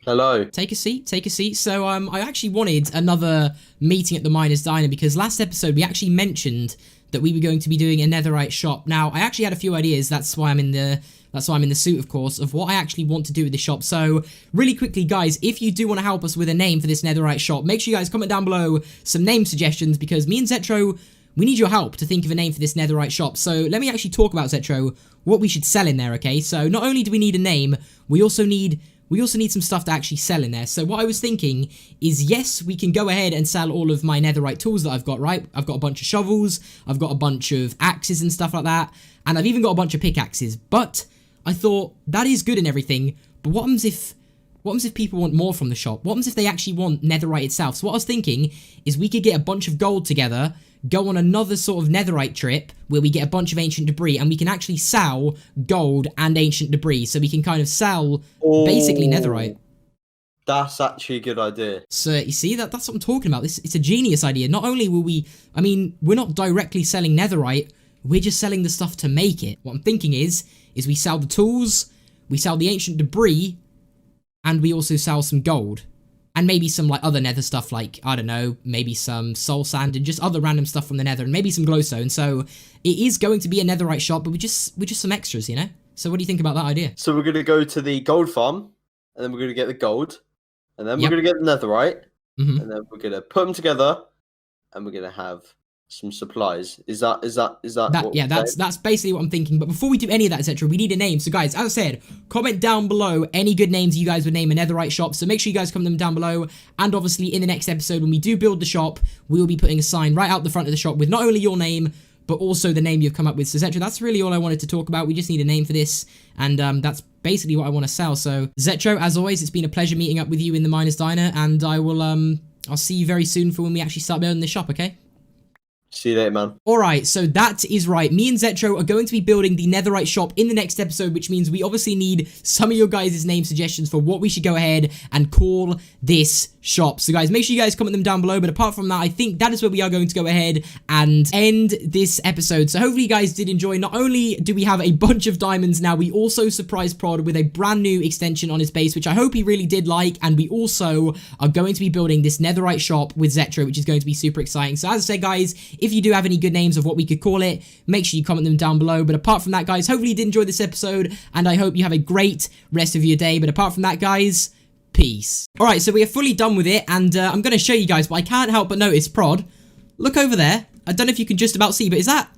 Hello. Take a seat, take a seat. So I actually wanted another meeting at the Miners Diner because last episode we actually mentioned that we were going to be doing a netherite shop. Now, I actually had a few ideas. That's why I'm in the suit, of course, of what I actually want to do with the shop. So, really quickly, guys, if you do want to help us with a name for this netherite shop, make sure you guys comment down below some name suggestions because me and Zetro, we need your help to think of a name for this netherite shop. So, let me actually talk about, Zetro, what we should sell in there, okay? So, not only do we need a name, we also need some stuff to actually sell in there. So what I was thinking is, yes, we can go ahead and sell all of my netherite tools that I've got, right? I've got a bunch of shovels, I've got a bunch of axes and stuff like that, and I've even got a bunch of pickaxes. But I thought, that is good and everything, but what happens if people want more from the shop? What happens if they actually want netherite itself? So what I was thinking is we could get a bunch of gold together, go on another sort of netherite trip where we get a bunch of ancient debris and we can actually sell gold and ancient debris. So we can kind of sell basically netherite. That's actually a good idea. So you see, that's what I'm talking about. It's a genius idea. Not only will we're not directly selling netherite, we're just selling the stuff to make it. What I'm thinking is we sell the tools, we sell the ancient debris, and we also sell some gold. And maybe some like other nether stuff like, I don't know, maybe some soul sand and just other random stuff from the nether and maybe some glowstone. So it is going to be a netherite shop, but we're just some extras, you know? So what do you think about that idea? So we're going to go to the gold farm and then we're going to get the gold and then we're going to get the netherite and then we're going to put them together and we're going to have some supplies. Is that what Yeah, we're that's basically what I'm thinking. But before we do any of that, etc., we need a name. So guys, as I said, comment down below any good names you guys would name a netherite shop. So make sure you guys comment them down below. And obviously in the next episode, when we do build the shop, we will be putting a sign right out the front of the shop with not only your name, but also the name you've come up with. So Zetro, that's really all I wanted to talk about. We just need a name for this, and that's basically what I want to sell. So Zetro, as always, it's been a pleasure meeting up with you in the Miners Diner, and I will I'll see you very soon for when we actually start building the shop, okay? See you later, man. Alright, so that is right. Me and Zetro are going to be building the netherite shop in the next episode, which means we obviously need some of your guys' name suggestions for what we should go ahead and call this shop. So guys, make sure you guys comment them down below, but apart from that, I think that is where we are going to go ahead and end this episode. So hopefully you guys did enjoy. Not only do we have a bunch of diamonds now, we also surprised Prod with a brand new extension on his base, which I hope he really did like, and we also are going to be building this netherite shop with Zetro, which is going to be super exciting. So as I said, guys, if you do have any good names of what we could call it, make sure you comment them down below. But apart from that, guys, hopefully you did enjoy this episode, and I hope you have a great rest of your day. But apart from that, guys, peace. Alright, so we are fully done with it, and I'm going to show you guys, but I can't help but notice, Prod, look over there. I don't know if you can just about see, but is that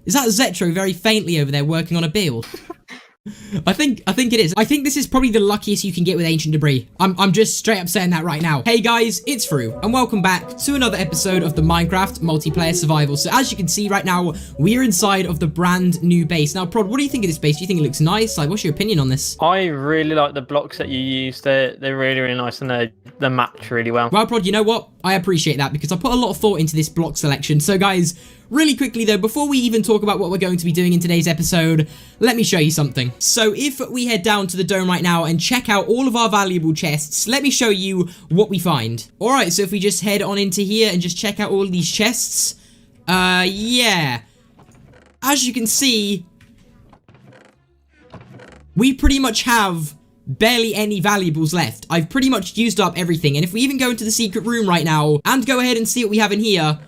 Zetro very faintly over there working on a build? I think it is. I think this is probably the luckiest you can get with ancient debris. I'm just straight up saying that right now. Hey guys, it's Fru, and welcome back to another episode of the Minecraft multiplayer survival. So as you can see right now, we're inside of the brand new base. Now, Prod, what do you think of this base? Do you think it looks nice? Like, what's your opinion on this? I really like the blocks that you use. They're really, really nice, and they're matched really well. Well, Prod, you know what? I appreciate that because I put a lot of thought into this block selection. So guys, really quickly though, before we even talk about what we're going to be doing in today's episode, let me show you something. So if we head down to the dome right now and check out all of our valuable chests, let me show you what we find. Alright, so if we just head on into here and just check out all of these chests, yeah. As you can see, we pretty much have barely any valuables left. I've pretty much used up everything, and if we even go into the secret room right now and go ahead and see what we have in here,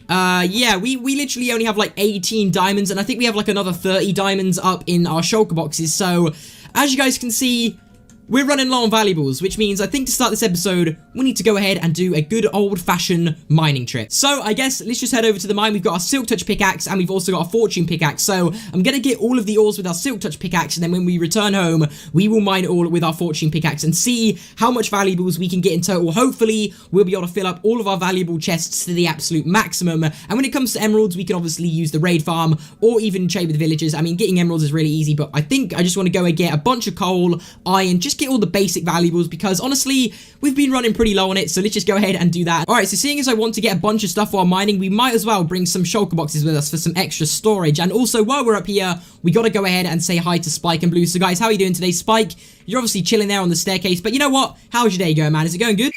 yeah, we literally only have like 18 diamonds, and I think we have like another 30 diamonds up in our shulker boxes. So as you guys can see, we're running low on valuables, which means I think to start this episode, we need to go ahead and do a good old-fashioned mining trip. So I guess let's just head over to the mine. We've got our Silk Touch pickaxe, and we've also got a Fortune pickaxe. So I'm going to get all of the ores with our Silk Touch pickaxe, and then when we return home, we will mine it all with our Fortune pickaxe and see how much valuables we can get in total. Hopefully, we'll be able to fill up all of our valuable chests to the absolute maximum. And when it comes to emeralds, we can obviously use the raid farm or even trade with villagers. I mean, getting emeralds is really easy, but I think I just want to go and get a bunch of coal, iron, just get all the basic valuables because honestly, we've been running pretty low on it, so let's just go ahead and do that. Alright, so seeing as I want to get a bunch of stuff while mining, we might as well bring some shulker boxes with us for some extra storage. And also, while we're up here, we gotta go ahead and say hi to Spike and Blue. So guys, how are you doing today? Spike, you're obviously chilling there on the staircase, but you know what? How's your day going, man? Is it going good?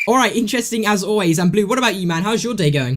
Alright, interesting as always. And Blue, what about you, man? How's your day going?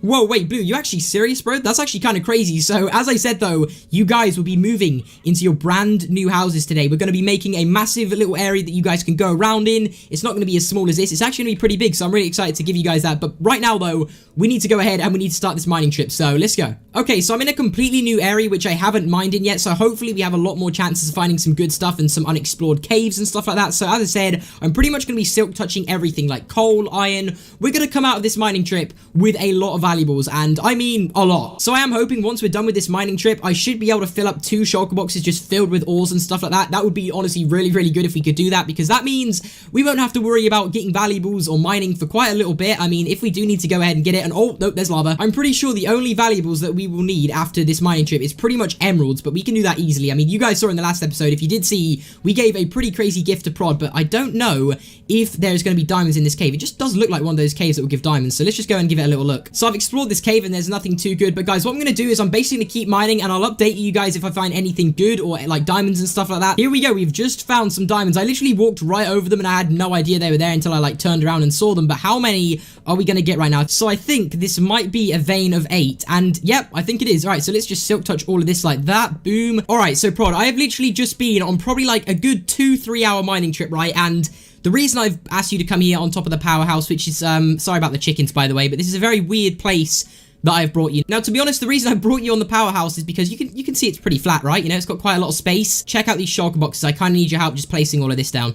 Whoa, wait, Blue, you actually serious, bro? That's actually kind of crazy. So, as I said, though, you guys will be moving into your brand new houses today. We're going to be making a massive little area that you guys can go around in. It's not going to be as small as this. It's actually going to be pretty big, so I'm really excited to give you guys that. But right now, though, we need to go ahead and we need to start this mining trip. So, let's go. Okay, so I'm in a completely new area, which I haven't mined in yet. So, hopefully, we have a lot more chances of finding some good stuff and some unexplored caves and stuff like that. So, as I said, I'm pretty much going to be silk touching everything like coal, iron. We're going to come out of this mining trip with a lot of valuables, and I mean a lot. So I am hoping once we're done with this mining trip, I should be able to fill up 2 shulker boxes just filled with ores and stuff like that. That would be honestly really, really good if we could do that, because that means we won't have to worry about getting valuables or mining for quite a little bit. I mean, if we do need to go ahead and get it, and oh, no, there's lava. I'm pretty sure the only valuables that we will need after this mining trip is pretty much emeralds, but we can do that easily. I mean, you guys saw in the last episode, if you did see, we gave a pretty crazy gift to Prod, but I don't know if there's going to be diamonds in this cave. It just does look like one of those caves that will give diamonds, so let's just go and give it a little look. So I've explored this cave and there's nothing too good, but guys, what I'm going to do is I'm basically going to keep mining and I'll update you guys if I find anything good or like diamonds and stuff like that. Here we go, we've just found some diamonds. I literally walked right over them and I had no idea they were there until I like turned around and saw them, but how many are we going to get right now? So I think this might be a vein of 8, and yep, I think it is. Alright, so let's just silk touch all of this like that, boom. Alright, so Prod, I have literally just been on probably like a good 2-3 hour mining trip, right? And the reason I've asked you to come here on top of the powerhouse, which is, sorry about the chickens, by the way, but this is a very weird place that I've brought you. Now, to be honest, the reason I brought you on the powerhouse is because you can see it's pretty flat, right? You know, it's got quite a lot of space. Check out these shulker boxes. I kind of need your help just placing all of this down.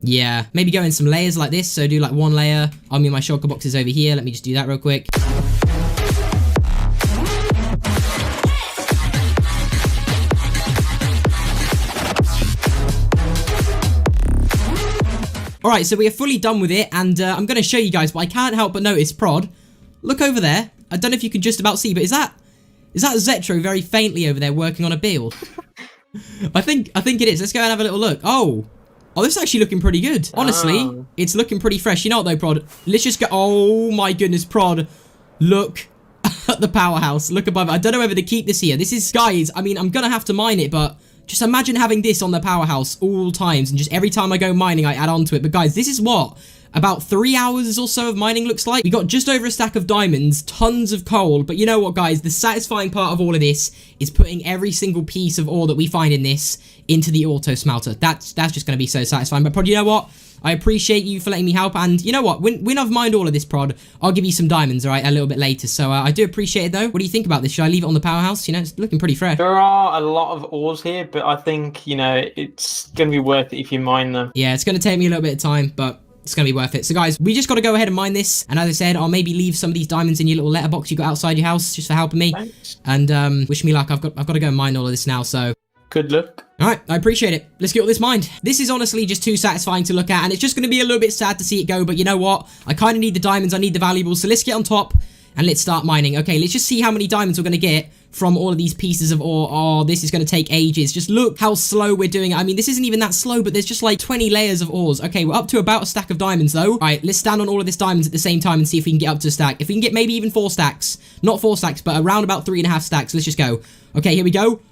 Yeah, maybe go in some layers like this. So do like one layer. I mean, my shulker box is over here. Let me just do that real quick. Alright, so we are fully done with it, and I'm going to show you guys, but I can't help but notice, Prod, look over there. I don't know if you can just about see, but is that Zetro very faintly over there working on a build? I think it is. Let's go and have a little look. Oh, this is actually looking pretty good. Honestly, it's looking pretty fresh. You know what though, Prod? Let's just go. Oh my goodness, Prod. Look at the powerhouse. Look above it. I don't know whether to keep this here. This is, guys, I mean, I'm going to have to mine it, but just imagine having this on the powerhouse all times, and just every time I go mining, I add on to it. But guys, this is what? About 3 hours or so of mining looks like. We got just over a stack of diamonds, tons of coal, but you know what, guys? The satisfying part of all of this is putting every single piece of ore that we find in this into the auto smelter. That's just going to be so satisfying. But Prod, you know what? I appreciate you for letting me help, and you know what? When I've mined all of this, Prod, I'll give you some diamonds, all right, a little bit later. So I do appreciate it, though. What do you think about this? Should I leave it on the powerhouse? You know, it's looking pretty fresh. There are a lot of ores here, but I think, you know, it's going to be worth it if you mine them. Yeah, it's going to take me a little bit of time, but it's going to be worth it. So guys, we just got to go ahead and mine this. And as I said, I'll maybe leave some of these diamonds in your little letterbox you got outside your house just for helping me. Thanks. And wish me luck. I've got to go and mine all of this now, so good luck. all right, I appreciate it. Let's get all this mined. This is honestly just too satisfying to look at, and it's just going to be a little bit sad to see it go, but you know what? I kind of need the diamonds. I need the valuables, so let's get on top and let's start mining. Okay, let's just see how many diamonds we're going to get from all of these pieces of ore. Oh, this is going to take ages. Just look how slow we're doing it. I mean, this isn't even that slow, but there's just like 20 layers of ores. Okay, we're up to about a stack of diamonds, though. All right, let's stand on all of this diamonds at the same time and see if we can get up to a stack. If we can get maybe even 4 stacks. Not 4 stacks, but around about 3.5 stacks. Let's just go. Okay, here we go.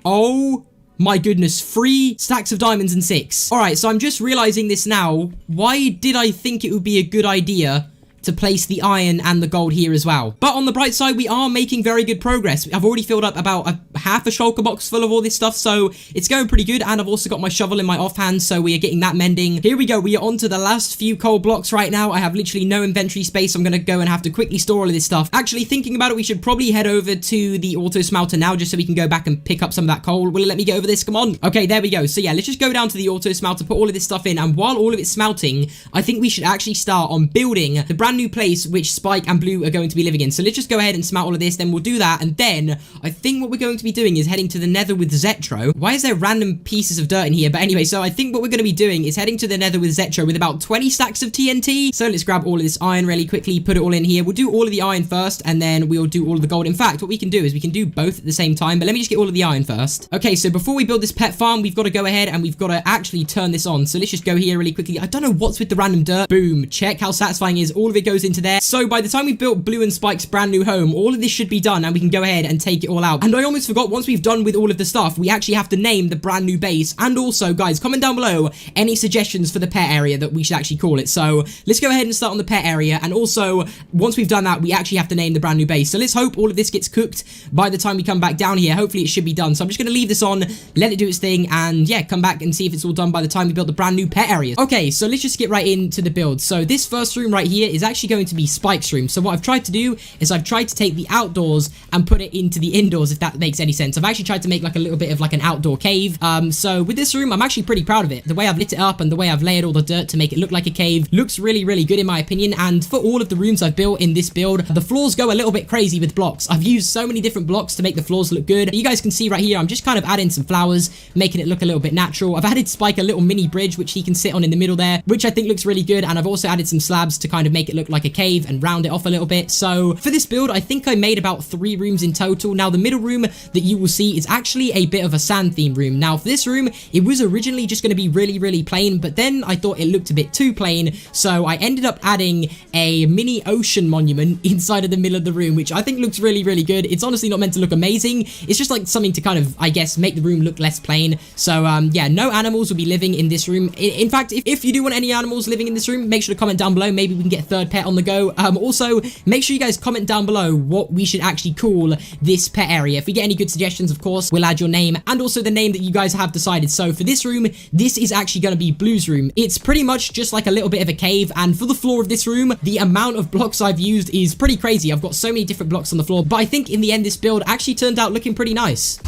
Oh my goodness, 3 stacks of diamonds and 6. All right, so I'm just realizing this now. Why did I think it would be a good idea to place the iron and the gold here as well? But on the bright side, we are making very good progress. I've already filled up about half a shulker box full of all this stuff, so it's going pretty good. And I've also got my shovel in my offhand, so we are getting that mending. Here we go. We are on to the last few coal blocks right now. I have literally no inventory space. I'm going to go and have to quickly store all of this stuff. Actually, thinking about it, we should probably head over to the auto smelter now, just so we can go back and pick up some of that coal. Will it let me get over this? Come on. Okay, there we go. So yeah, let's just go down to the auto smelter, put all of this stuff in, and while all of it's smelting, I think we should actually start on building the brand new place which Spike and Blue are going to be living in. So let's just go ahead and smelt all of this, then we'll do that, and then I think what we're going to be doing is heading to the nether with Zetro. Why is there random pieces of dirt in here? But anyway, so I think what we're going to be doing is heading to the nether with Zetro with about 20 stacks of TNT. So let's grab all of this iron really quickly, put it all in here. We'll do all of the iron first, and then we'll do all of the gold. In fact, what we can do is we can do both at the same time, but let me just get all of the iron first. Okay, so before we build this pet farm, we've got to go ahead and we've got to actually turn this on. So let's just go here really quickly. I don't know what's with the random dirt. Boom. Check how satisfying it is. All of it goes into there. So by the time we've built Blue and Spike's brand new home, all of this should be done, and we can go ahead and take it all out. And I almost forgot, once we've done with all of the stuff, we actually have to name the brand new base. And also, guys, comment down below any suggestions for the pet area that we should actually call it. So let's go ahead and start on the pet area, and also, once we've done that, we actually have to name the brand new base. So let's hope all of this gets cooked by the time we come back down here. Hopefully it should be done. So I'm just going to leave this on, let it do its thing, and yeah, come back and see if it's all done by the time we build the brand new pet area. Okay, so let's just get right into the build. So this first room right here is actually going to be Spike's room. So what I've tried to do is I've tried to take the outdoors and put it into the indoors, if that makes any sense. I've actually tried to make like a little bit of like an outdoor cave. So with this room, I'm actually pretty proud of it. The way I've lit it up and the way I've layered all the dirt to make it look like a cave looks really, really good in my opinion. And for all of the rooms I've built in this build, the floors go a little bit crazy with blocks. I've used so many different blocks to make the floors look good. You guys can see right here, I'm just kind of adding some flowers, making it look a little bit natural. I've added Spike a little mini bridge, which he can sit on in the middle there, which I think looks really good. And I've also added some slabs to kind of make it look like a cave and round it off a little bit. So for this build, I think I made about 3 rooms in total. Now, the middle room that you will see is actually a bit of a sand theme room. Now, for this room, it was originally just going to be really, really plain, but then I thought it looked a bit too plain, so I ended up adding a mini ocean monument inside of the middle of the room, which I think looks really, really good. It's honestly not meant to look amazing. It's just like something to kind of, I guess, make the room look less plain. So, yeah, no animals will be living in this room. In fact, if you do want any animals living in this room, make sure to comment down below. Maybe we can get a third pet on the go. Also, make sure you guys comment down below what we should actually call this pet area. If we get any good suggestions, of course, we'll add your name and also the name that you guys have decided. So for this room, this is actually going to be Blue's room. It's pretty much just like a little bit of a cave, and for the floor of this room, the amount of blocks I've used is pretty crazy. I've got so many different blocks on the floor, but I think in the end, this build actually turned out looking pretty nice.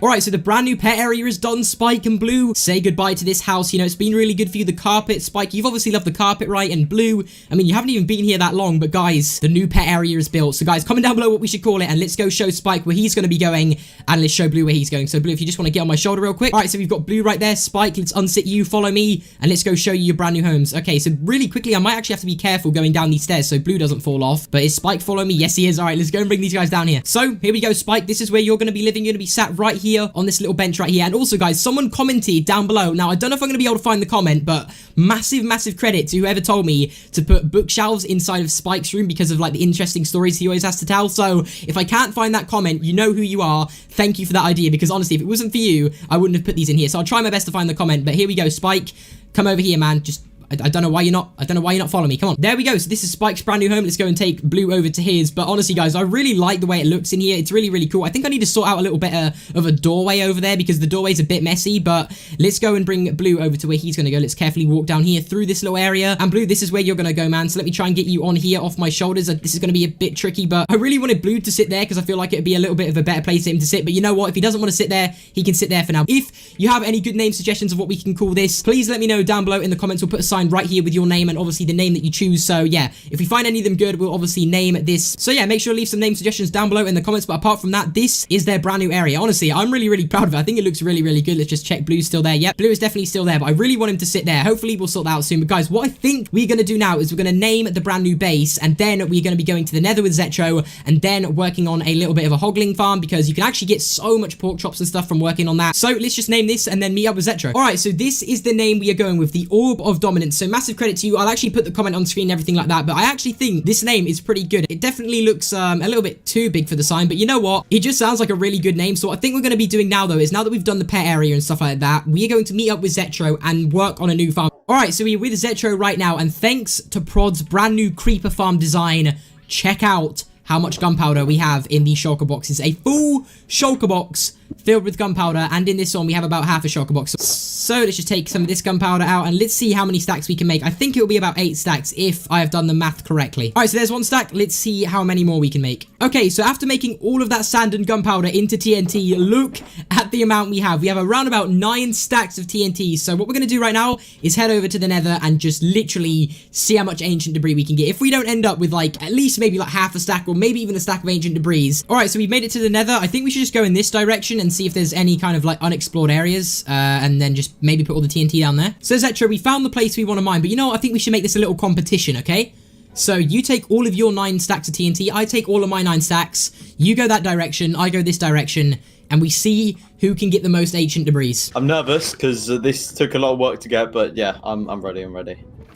All right, so the brand new pet area is done. Spike and Blue, say goodbye to this house. You know, it's been really good for you. The carpet, Spike, you've obviously loved the carpet, right? And Blue, I mean, you haven't even been here that long, but guys, the new pet area is built. So guys, comment down below what we should call it, and let's go show Spike where he's going to be going, and let's show Blue where he's going. So Blue, if you just want to get on my shoulder real quick. All right, so we've got Blue right there. Spike, let's unsit you, follow me, and let's go show you your brand new homes. Okay, so really quickly, I might actually have to be careful going down these stairs so Blue doesn't fall off. But is Spike follow me? Yes, he is. All right, let's go and bring these guys down here. So here we go, Spike. This is where you're going to be living. You're going to be sat right here on this little bench right here. And also, guys, someone commented down below. Now, I don't know if I'm going to be able to find the comment, but massive credit to whoever told me to put bookshelves inside of Spike's room because of like the interesting stories he always has to tell. So if I can't find that comment, you know who you are. Thank you for that idea, because honestly, if it wasn't for you, I wouldn't have put these in here. So I'll try my best to find the comment. But here we go, Spike. Come over here, man. Just I don't know why you're not following me. Come on. There we go. So this is Spike's brand new home. Let's go and take Blue over to his. But honestly, guys, I really like the way it looks in here. It's really cool. I think I need to sort out a little bit of a doorway over there because the doorway's a bit messy. But let's go and bring Blue over to where he's going to go. Let's carefully walk down here through this little area. And Blue, this is where you're going to go, man. So let me try and get you on here off my shoulders. This is going to be a bit tricky, but I really wanted Blue to sit there because I feel like it'd be a little bit of a better place for him to sit. But you know what? If he doesn't want to sit there, he can sit there for now. If you have any good name suggestions of what we can call this, please let me know down below in the comments. We'll put a sign right here with your name and obviously the name that you choose. So yeah, if we find any of them good, we'll obviously name this. So yeah, make sure to leave some name suggestions down below in the comments. But apart from that, this is their brand new area. Honestly, I'm really proud of it. I think it looks really good. Let's just check. Blue's still there. Yep, Blue is definitely still there, but I really want him to sit there. Hopefully we'll sort that out soon. But guys, what I think we're going to do now is we're going to name the brand new base, and then we're going to be going to the nether with Zetro, and then working on a little bit of a hoggling farm, because you can actually get so much pork chops and stuff from working on that. So let's just name this and then meet up with Zetro. All right, so this is the name we are going with, the Orb of Dominance. So massive credit to you. I'll actually put the comment on screen and everything like that, but I actually think this name is pretty good. It definitely looks a little bit too big for the sign, but you know what? It just sounds like a really good name. So what I think we're going to be doing now, though, is now that we've done the pet area and stuff like that, we are going to meet up with Zetro and work on a new farm. All right, so we're with Zetro right now, and thanks to Prod's brand new creeper farm design, check out how much gunpowder we have in these shulker boxes. A full shulker box filled with gunpowder, and in this one we have about half a shulker box. So let's just take some of this gunpowder out, and let's see how many stacks we can make. I think it will be about 8 stacks if I have done the math correctly. All right, so there's 1 stack. Let's see how many more we can make. Okay, so after making all of that sand and gunpowder into TNT, look at the amount we have. We have around about 9 stacks of TNT. So what we're going to do right now is head over to the nether and just literally see how much ancient debris we can get. If we don't end up with like at least maybe like half a stack or maybe even a stack of ancient debris. All right, so we've made it to the nether. I think we should just go in this direction and see if there's any kind of like unexplored areas, and then just maybe put all the TNT down there. So Zetro, we found the place we want to mine, but you know what? I think we should make this a little competition, okay? So you take all of your 9 stacks of TNT, I take all of my 9 stacks, you go that direction, I go this direction, and we see who can get the most ancient debris. I'm nervous because this took a lot of work to get, but yeah, I'm ready.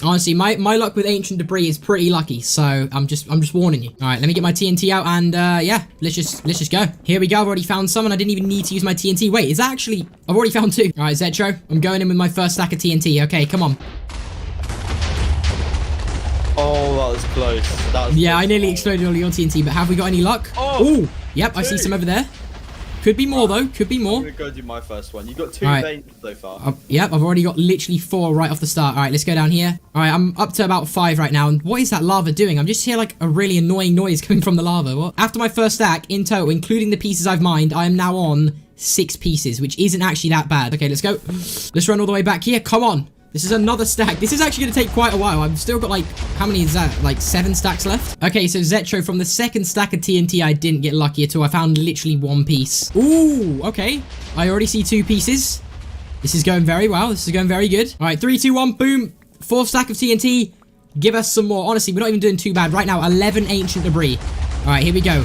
Honestly, my luck with ancient debris is pretty lucky, so I'm just warning you. All right, let me get my TNT out, and yeah, let's just go. Here we go. I've already found some, and I didn't even need to use my TNT. Wait, is that actually? I've already found 2. All right, Zetro, I'm going in with my first stack of TNT. Okay, come on. Oh, that was close. Yeah, I nearly exploded all your TNT, but have we got any luck? Oh, yep, I see some over there. Could be more, though. Could be more. I'm going to go do my first one. You got 2 veins so far. Yep, I've already got literally 4 right off the start. All right, let's go down here. All right, I'm up to about 5 right now. And what is that lava doing? I'm just hearing like a really annoying noise coming from the lava. What? After my first stack, in total, including the pieces I've mined, I am now on 6 pieces, which isn't actually that bad. Okay, let's go. Let's run all the way back here. Come on. This is another stack. This is actually going to take quite a while. I've still got like, how many is that? Like 7 stacks left? Okay, so Zetro, from the second stack of TNT, I didn't get lucky at all. I found literally 1 piece. Ooh, okay. I already see 2 pieces. This is going very well. This is going very good. All right, 3, 2, 1, boom. 4th stack of TNT. Give us some more. Honestly, we're not even doing too bad. Right now, 11 ancient debris. All right, here we go.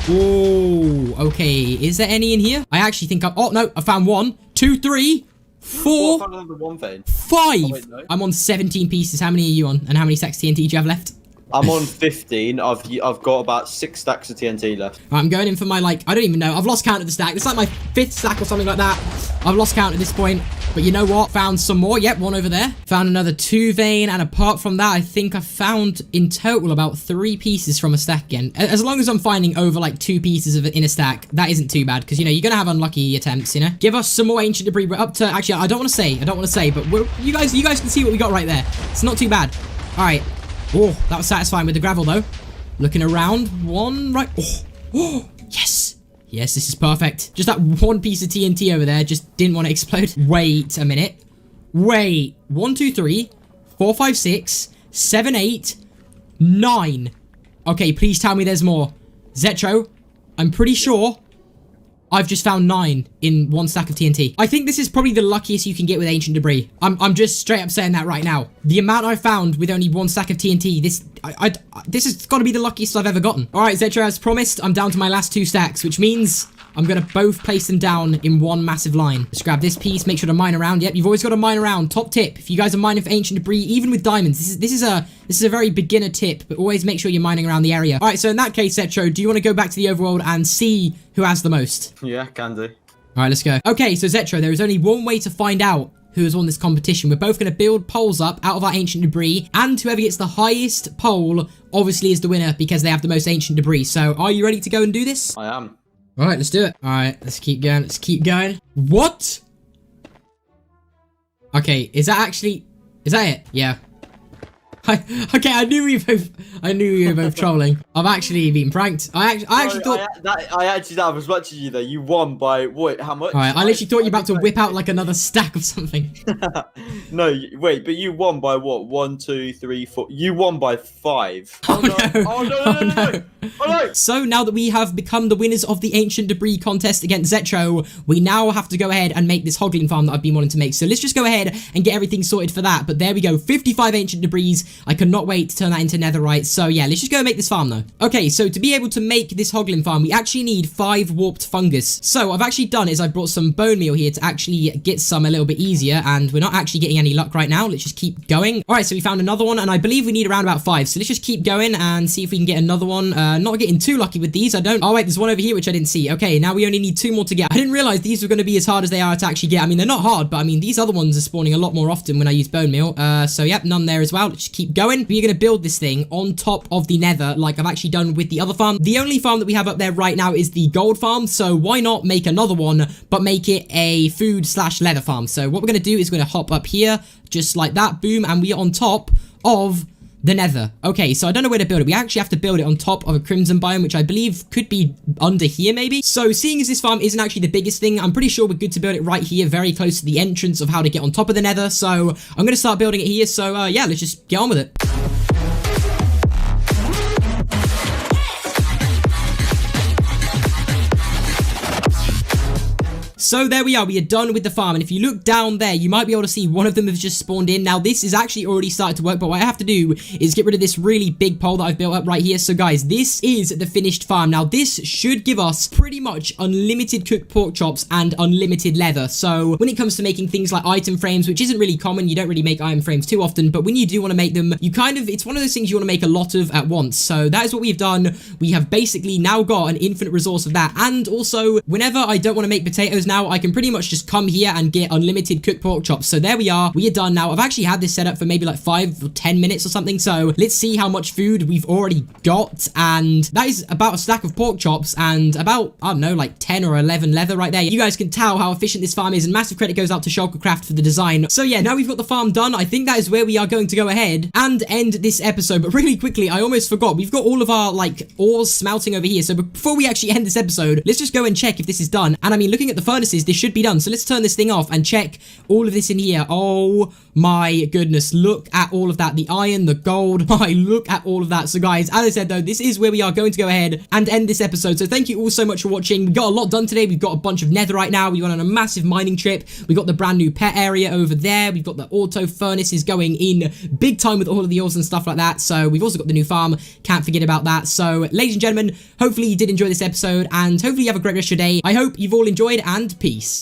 Ooh, okay. Is there any in here? I actually think oh, no, I found 1, 2, 3, 4, 5. Oh, wait, no. I'm on 17 pieces. How many are you on? And how many stacks of TNT do you have left? I'm on 15. I've got about 6 stacks of TNT left. Right, I'm going in for my, like, I don't even know. I've lost count of the stack. It's like my 5th stack or something like that. I've lost count at this point. But you know what? Found some more. Yep, 1 over there. Found another 2 vein. And apart from that, I think I found in total about 3 pieces from a stack again. As long as I'm finding over like 2 pieces of it in a stack, that isn't too bad. Because, you know, you're going to have unlucky attempts, you know. Give us some more ancient debris. We're up to, actually, I don't want to say, but you guys can see what we got right there. It's not too bad. All right. Oh, that was satisfying with the gravel, though. Looking around. 1 right. Oh, yes. Yes, this is perfect. Just that one piece of TNT over there just didn't want to explode. Wait a minute. Wait. 1, 2, 3, 4, 5, 6, 7, 8, 9. Okay, please tell me there's more. Zetro, I'm pretty sure I've just found 9 in one stack of TNT. I think this is probably the luckiest you can get with ancient debris. I'm just straight up saying that right now. The amount I found with only one stack of TNT, this has got to be the luckiest I've ever gotten. All right, Zetro, as promised, I'm down to my last 2 stacks, which means I'm going to both place them down in one massive line. Just grab this piece, make sure to mine around. Yep, you've always got to mine around. Top tip, if you guys are mining for ancient debris, even with diamonds, this is a very beginner tip, but always make sure you're mining around the area. All right, so in that case, Zetro, do you want to go back to the overworld and see who has the most? Yeah, can do. All right, let's go. Okay, so Zetro, there is only one way to find out who has won this competition. We're both going to build poles up out of our ancient debris, and whoever gets the highest pole obviously is the winner because they have the most ancient debris. So are you ready to go and do this? I am. All right, let's do it. All right, let's keep going. Let's keep going. What? Okay, is that it? Yeah. Okay, I knew we were both trolling. I've actually been pranked. I actually thought I actually have as much as you though. You won by what? How much? All right, I literally thought you were about to whip out like another stack of something. No, wait, but you won by what? 1, 2, 3, 4. You won by 5. Oh no! Oh no! Oh no! So now that we have become the winners of the ancient debris contest against Zetro, we now have to go ahead and make this hoglin farm that I've been wanting to make. So let's just go ahead and get everything sorted for that. But there we go, 55 ancient debris. I cannot wait to turn that into netherite. So yeah, let's just go and make this farm though. Okay, so to be able to make this hoglin farm, we actually need 5 warped fungus. So what I've actually done is I brought some bone meal here to actually get some a little bit easier, and we're not actually getting any luck right now. Let's just keep going. All right, so we found another one, and I believe we need around about 5. So let's just keep going and see if we can get another one. Not getting too lucky with these. Oh wait, there's one over here which I didn't see. Okay, now we only need 2 more to get. I didn't realize these were going to be as hard as they are to actually get. I mean, they're not hard, but I mean, these other ones are spawning a lot more often when I use bone meal. So yep, none there as well. Let's just keep going. We're going to build this thing on top of the nether like I've actually done with the other farm. The only farm that we have up there right now is the gold farm, so why not make another one but make it a food/leather farm. So what we're going to do is we're going to hop up here just like that, boom, and we are on top of the nether. Okay, so I don't know where to build it. We actually have to build it on top of a crimson biome, which I believe could be under here maybe. So seeing as this farm isn't actually the biggest thing, I'm pretty sure we're good to build it right here, very close to the entrance of how to get on top of the nether. So I'm going to start building it here. So yeah, let's just get on with it. So there we are, we are done with the farm, and if you look down there, you might be able to see one of them has just spawned in. Now, this is actually already started to work, but what I have to do is get rid of this really big pole that I've built up right here. So guys, this is the finished farm. Now, this should give us pretty much unlimited cooked pork chops and unlimited leather. So when it comes to making things like item frames, which isn't really common, you don't really make item frames too often, but when you do want to make them, it's one of those things you want to make a lot of at once. So that is what we've done. We have basically now got an infinite resource of that, and also whenever I don't want to make potatoes now, I can pretty much just come here and get unlimited cooked pork chops. So there we are. We are done now. I've actually had this set up for maybe like 5 or 10 minutes or something. So let's see how much food we've already got. And that is about a stack of pork chops and about, I don't know, like 10 or 11 leather right there. You guys can tell how efficient this farm is, and massive credit goes out to Shulkercraft for the design. So yeah, now we've got the farm done. I think that is where we are going to go ahead and end this episode. But really quickly, I almost forgot. We've got all of our like ores smelting over here. So before we actually end this episode, let's just go and check if this is done. And I mean, looking at the furnaces, this should be done. So let's turn this thing off and check all of this in here. Oh my goodness, look at all of that. The iron, the gold, look at all of that. So guys, as I said though, this is where we are going to go ahead and end this episode. So thank you all so much for watching. We got a lot done today. We've got a bunch of netherite now. We went on a massive mining trip. We got the brand new pet area over there. We've got the auto furnaces going in big time with all of the ores and stuff like that. So we've also got the new farm. Can't forget about that. So ladies and gentlemen, hopefully you did enjoy this episode, and hopefully you have a great rest of your day. I hope you've all enjoyed, and peace.